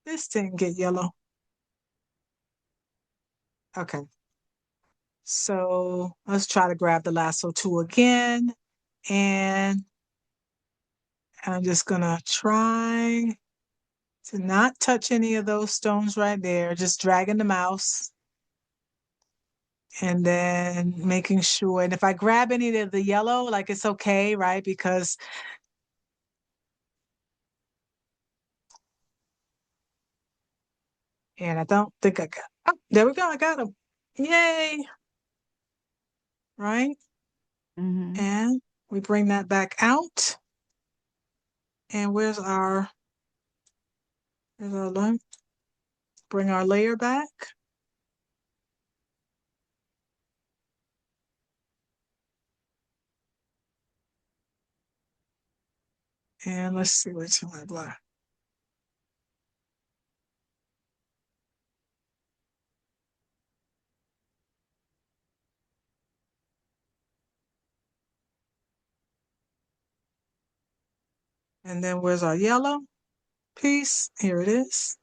This didn't get yellow. Okay. So let's try to grab the lasso tool again. And I'm just gonna try. To not touch any of those stones right there, just dragging the mouse and then making sure. And if I grab any of the yellow, like it's okay, right? Because, and I don't think I got, oh, there we go. I got them. Yay. Right. Mm-hmm. And we bring that back out. And where's our line? Bring our layer back. And let's see what's my black. And then where's our yellow piece? Here it is.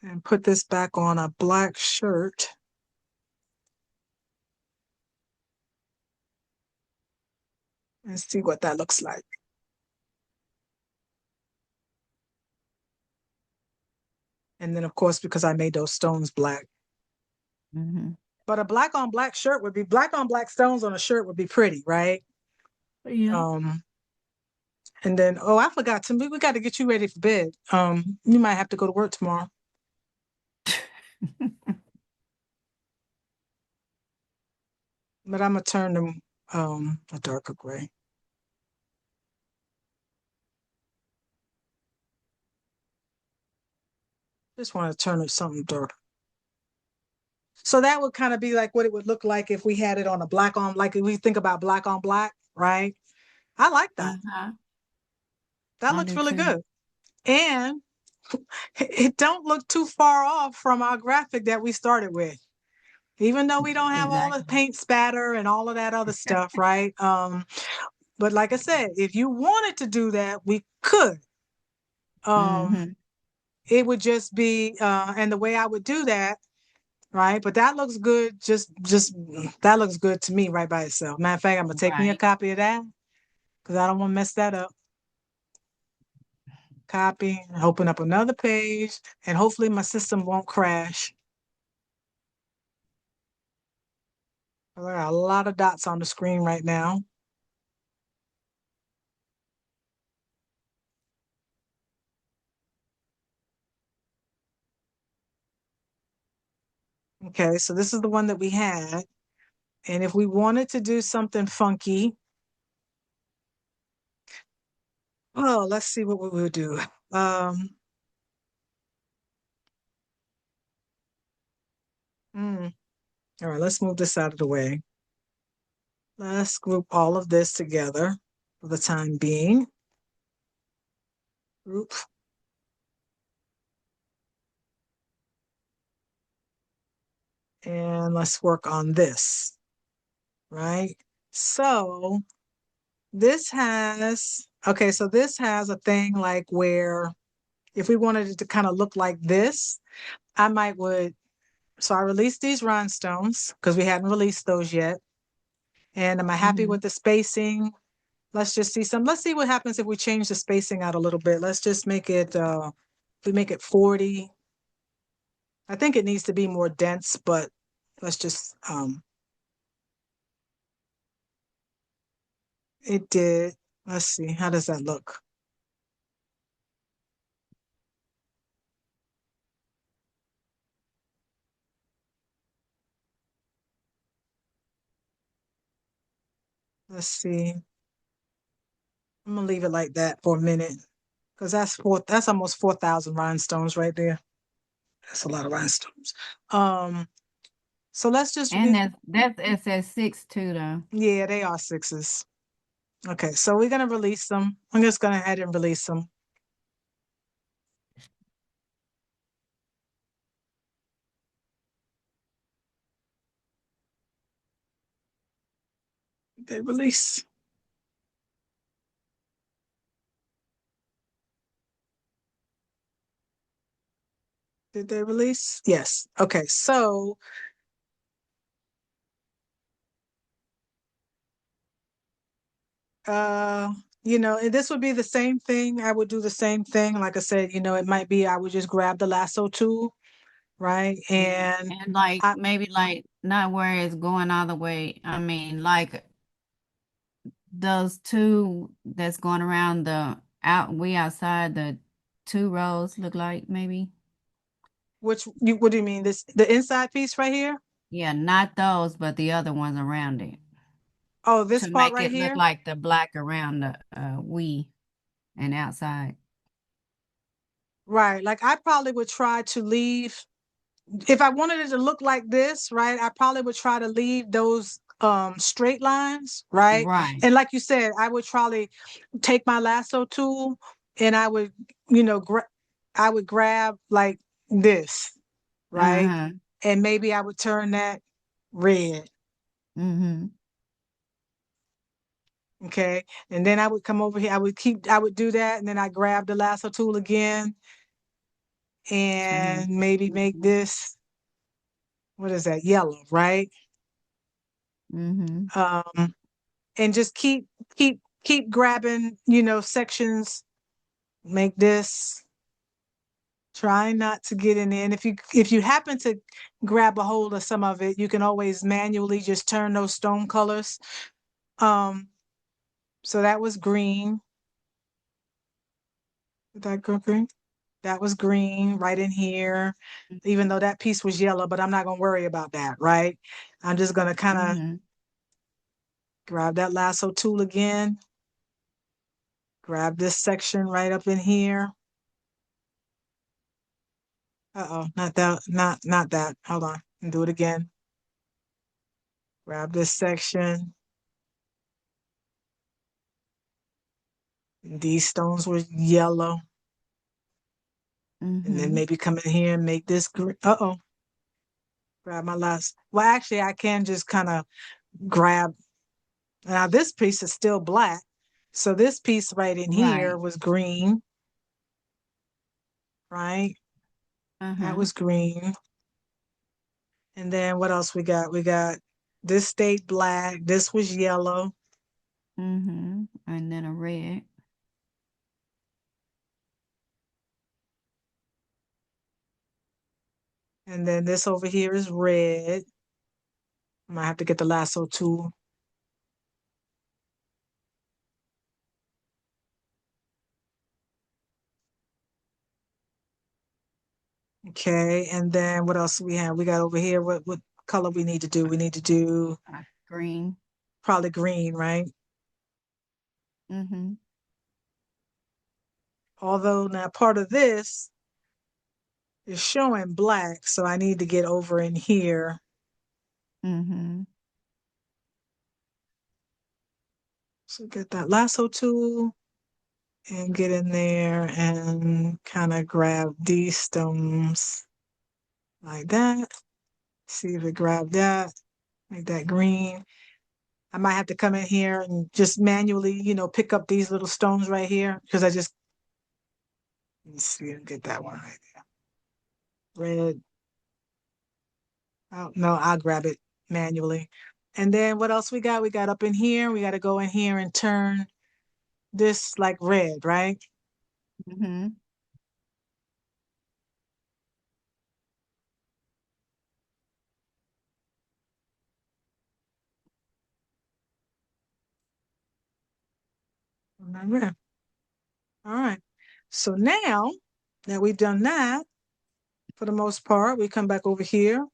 And put this back on a black shirt. And see what that looks like. And then, of course, because I made those stones black. Mm-hmm. But a black on black shirt would be black on black stones on a shirt would be pretty, right? Yeah. Um, and then, oh, I forgot to, we got to get you ready for bed. You might have to go to work tomorrow, but I'm gonna turn them a darker gray. Just want to turn it something dark. So that would kind of be like what it would look like if we had it on a black on, like if we think about black on black, right? I like that. Uh-huh. That I looks do really too. good. And it don't look too far off from our graphic that we started with. Even though we don't have all the Exactly. paint spatter and all of that other stuff, right? But like I said, if you wanted to do that, we could. Um, Mm-hmm. it would just be and the way I would do that, right? But that looks good, just that looks good to me right by itself. Matter of fact, I'm gonna take me a Right. copy of that because I don't want to mess that up. Copy, open up another page, and hopefully my system won't crash. I got a lot of dots on the screen right now. Okay, so this is the one that we had. And if we wanted to do something funky, oh, let's see what we would do. Um, mm, all right, let's move this out of the way. Let's group all of this together for the time being. Group. And let's work on this, right? So this has, okay, so this has a thing like where if we wanted it to kind of look like this, I might would, so I released these rhinestones because we hadn't released those yet. And am I happy Mm-hmm. with the spacing? Let's just see some, let's see what happens if we change the spacing out a little bit. Let's just make it, we make it 40. I think it needs to be more dense, but let's just, it did. Let's see, how does that look? Let's see. I'm gonna leave it like that for a minute because that's almost 4,000 rhinestones right there. That's a lot of rhinestones. Um, so let's just And that's SS6 too though. yeah, they are sixes. Okay, so we're gonna release them. I'm just gonna head and release them. They release. Did they release? Yes. Okay, so And this would be the same thing. I would do the same thing. Like I said, it might be I would just grab the lasso tool, right? Yeah. And And like I, maybe like not where it's going all the way. I mean, like those two that's going around the out we outside the two rows look like maybe. what do you mean? The inside piece right here? Yeah, not those, but the other ones around it Oh, this to part make right it look here? like the black around the we and outside. Right. Like I probably would try to leave if I wanted it to look like this, right? I probably would try to leave those straight lines, right? Right. And like you said, I would probably take my lasso tool and I would, you know, I would grab like this, right? Uh-huh. And maybe I would turn that red, Mm-hmm. okay? And then I would come over here, I would do that, and then I grab the lasso tool again Turn. and maybe make this, what is that, yellow, right? Mm-hmm. Um, and just keep grabbing, sections, make this, try not to get in there. And if you happen to grab a hold of some of it, you can always manually just turn those stone colors. Um, so that was green. Did that go green? That was green right in here, even though that piece was yellow, but I'm not gonna worry about that, right? I'm just gonna kind of Mm-hmm. grab that lasso tool again, grab this section right up in here. Uh-oh, not that, not that. Hold on, and do it again. Grab this section. These stones were yellow. And then Mm-hmm. maybe come in here and make this green. Uh-oh, grab my last. Well, actually, I can just kind of grab. Now, this piece is still black. So this piece right in here Right. was green, right? That Uh-huh. was green. And then what else we got? We got this stayed black. This was yellow. Mm-hmm. And then a red. And then this over here is red. I might have to get the lasso tool. Okay, and then what else do we have? We got over here. What color we need to do? We need to do Green. probably green, right? Mm-hmm. Although now part of this is showing black, so I need to get over in here. Mm-hmm. So get that lasso tool and get in there and kind of grab these stones like that. See if it grabbed that, make that green. I might have to come in here and just manually, pick up these little stones right here because let me see and get that one right there. Red. Oh, no, I'll grab it manually. And then what else we got? We got up in here. We got to go in here and turn this like red, right? Mm-hmm. Red. All right. So now that we've done that, for the most part, we come back over here,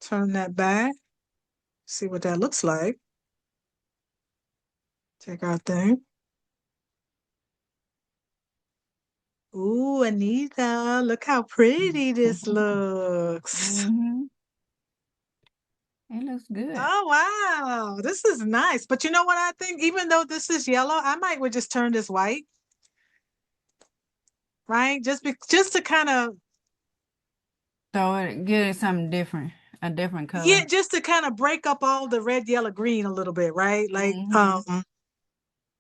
turn that back, see what that looks like. Take our thing. Ooh, Anita, look how pretty this looks. Mm-hmm. It looks good. Oh, wow. This is nice. But you know what I think? Even though this is yellow, I might would just turn this white, right? Just to kind of, So it give it something different, a different yeah, color. just to kind of break up all the red, yellow, green a little bit, right? Like, Mm-hmm.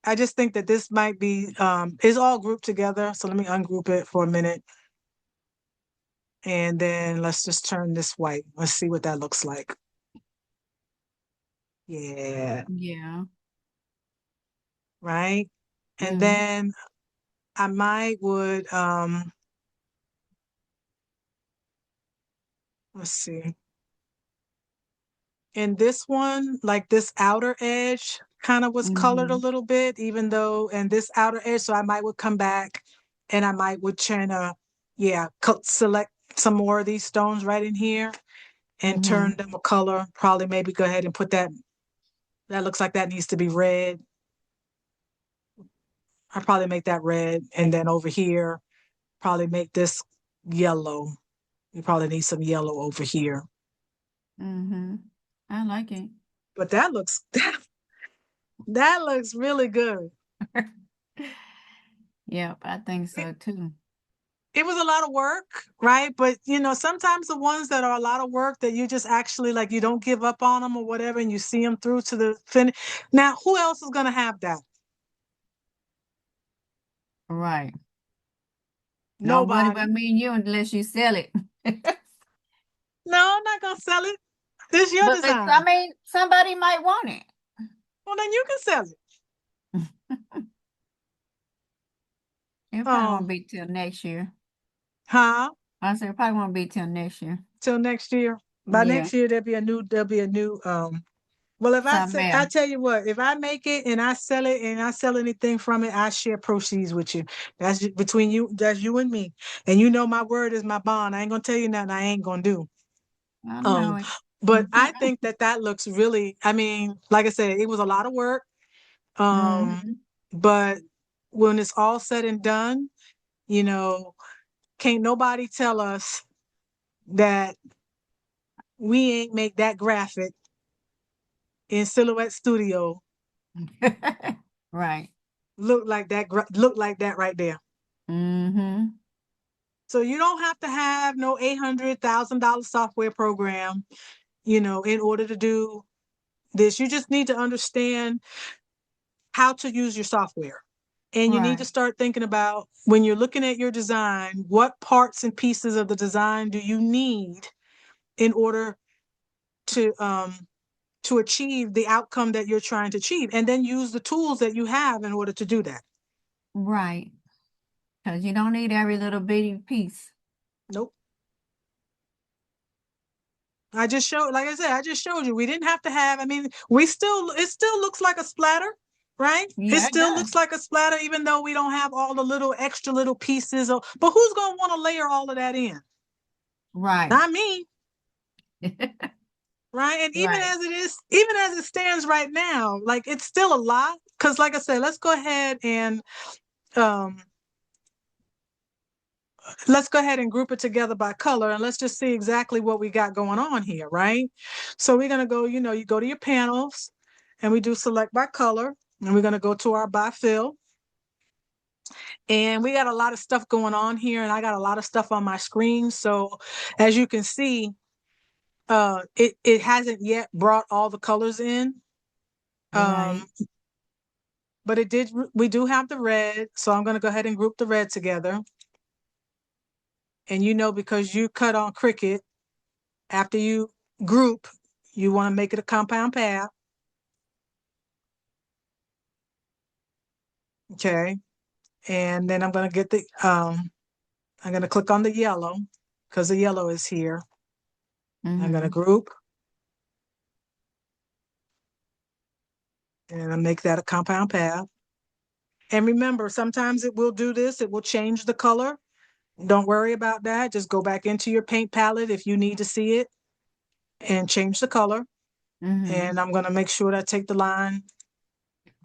I just think that this might be it's all grouped together. So let me ungroup it for a minute. And then let's just turn this white. Let's see what that looks like. Yeah. Yeah. right? And Mm-hmm. then I might would let's see. In this one, like this outer edge kind of was colored a Mm-hmm. little bit, even though, and this outer edge, so I might would come back and I might would try to, yeah, select some more of these stones right in here and turn Mm-hmm. them a color. Probably maybe go ahead and put that, that looks like that needs to be red. I probably make that red. And then over here, probably make this yellow. You probably need some yellow over here. Mm-hmm. I like it. But that looks that looks really good. Yep, I think It, so too. it was a lot of work, right? But you know, sometimes the ones that are a lot of work that you just actually like you don't give up on them or whatever, and you see them through to the finish. Now, who else is gonna have that? Right. Nobody Nobody. but me and you unless you sell it. No, I'm not gonna sell it. This is your But I design. mean, somebody might want it. Well, then you can sell it. It probably won't Um, be till next year. huh? I said it probably won't be till next year. Till next year. By Yeah, next year there'll be a new well, if I something say, I else. tell you what, if I make it and I sell it and I sell anything from it, I share proceeds with you. Between you, that's you and me. And you know my word is my bond. I ain't gonna tell you nothing I ain't gonna do. I know Um, it. but I think that that looks really, I mean, like I said, it was a lot of work. Um, Mm-hmm. but when it's all said and done, you know, can't nobody tell us that we ain't make that graphic in Silhouette Studio Right. look like that right there. Mm-hmm. So you don't have to have no $800,000 software program, you know, in order to do this. You just need to understand how to use your software. And you need to Right. start thinking about when you're looking at your design, what parts and pieces of the design do you need in order to to achieve the outcome that you're trying to achieve, and then use the tools that you have in order to do that. Right. Because you don't need every little bitty piece. Nope. I just showed, like I said, I just showed you. We didn't have to have, I mean, it still looks like a splatter, right? It Yeah, it still does. looks like a splatter, even though we don't have all the little extra little pieces. But who's going to want to layer all of that in? Right. Not me, right? And even Right. as it is, even as it stands right now, like it's still a lot. Because, like I said, um, let's go ahead and group it together by color and let's just see exactly what we got going on here, right? So we're going to go, you know, you go to your panels and we do select by color and we're going to go to our by fill. And we got a lot of stuff going on here and I got a lot of stuff on my screen. So as you can see, it hasn't yet brought all the colors in. Um, Right. but we do have the red. So I'm going to go ahead and group the red together. And you know, because you cut on Cricut, after you group, you want to make it a compound path. Okay. And then I'm gonna click on the yellow because the yellow is here. I'm gonna Mm-hmm. group and I make that a compound path. And remember, sometimes it will do this, it will change the color. Don't worry about that. Just go back into your paint palette if you need to see it and change the color. Mm-hmm. And I'm gonna make sure that I take the line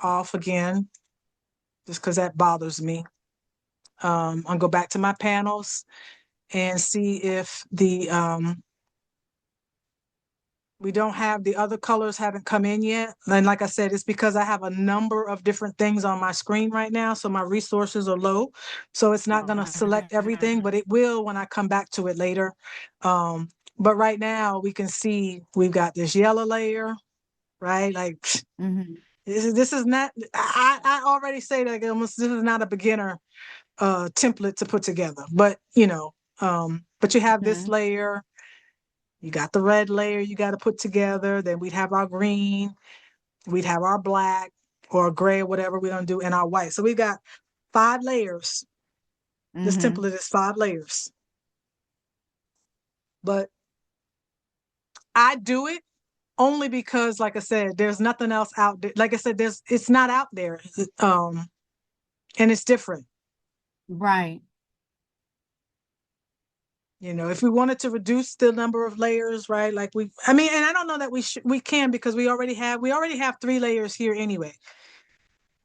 off again, just because that bothers me. I'll go back to my panels and see if we don't have the other colors haven't come in yet. And like I said, it's because I have a number of different things on my screen right now. So my resources are low. So it's not going to select everything, but it will when I come back to it later. Um, but right now we can see we've got this yellow layer, right? Like Mm-hmm. this is not, I already say that almost this is not a beginner template to put together, but you know, but you have this Mm-hmm. layer, you got the red layer you got to put together, then we'd have our green, we'd have our black, or gray or whatever we're gonna do, and our white. So we got 5 layers. This Mm-hmm. template is 5 layers. But I do it only because, like I said, there's nothing else out there. Like I said, it's not out there. And it's different. Right. If we wanted to reduce the number of layers, right? I mean, and I don't know that we can, because we already have 3 layers here anyway.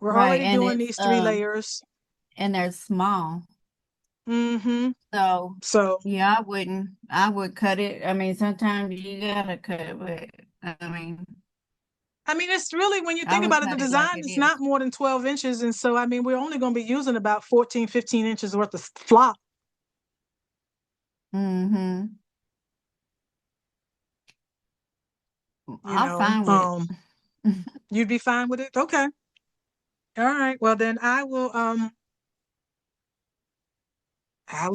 We're Right. already doing these 3 layers. And they're small. Mm-hmm. So So, yeah, I would cut it. I mean, sometimes you gotta cut it, but I mean, I mean, it's really, when you I think would about it, the cut it like design it is is. not more than 12 inches. And so, I mean, we're only going to be using about 14, 15 inches worth of flop, Mm-hmm. you I'm know. fine with it. You'd be fine with it? Okay. All right. Well, then I will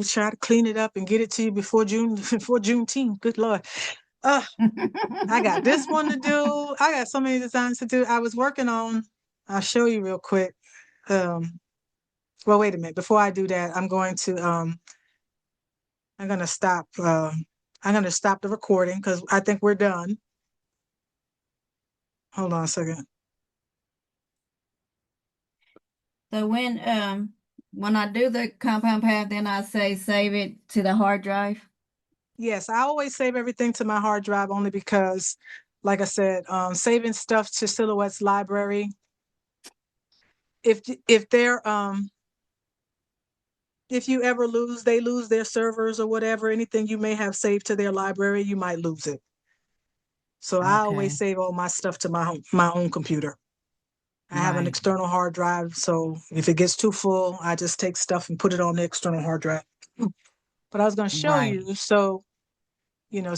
try to clean it up and get it to you before June, before Juneteenth. Good Lord. Uh, I got this one to do. I got so many designs to do. I was working on, I'll show you real quick. Um, well, wait a minute. Before I do that, I'm gonna stop I'm gonna stop the recording because I think we're done. Hold on a second. So when I do the compound path, then I say save it to the hard drive. Yes, I always save everything to my hard drive, only because, like I said, saving stuff to Silhouette's library, if if they're if you ever they lose their servers or whatever, anything you may have saved to their library, you might lose it. So I always Okay. save all my stuff to my own computer. I have an Right. external hard drive, so if it gets too full, I just take stuff and put it on the external hard drive. But I was going to show Right. you, so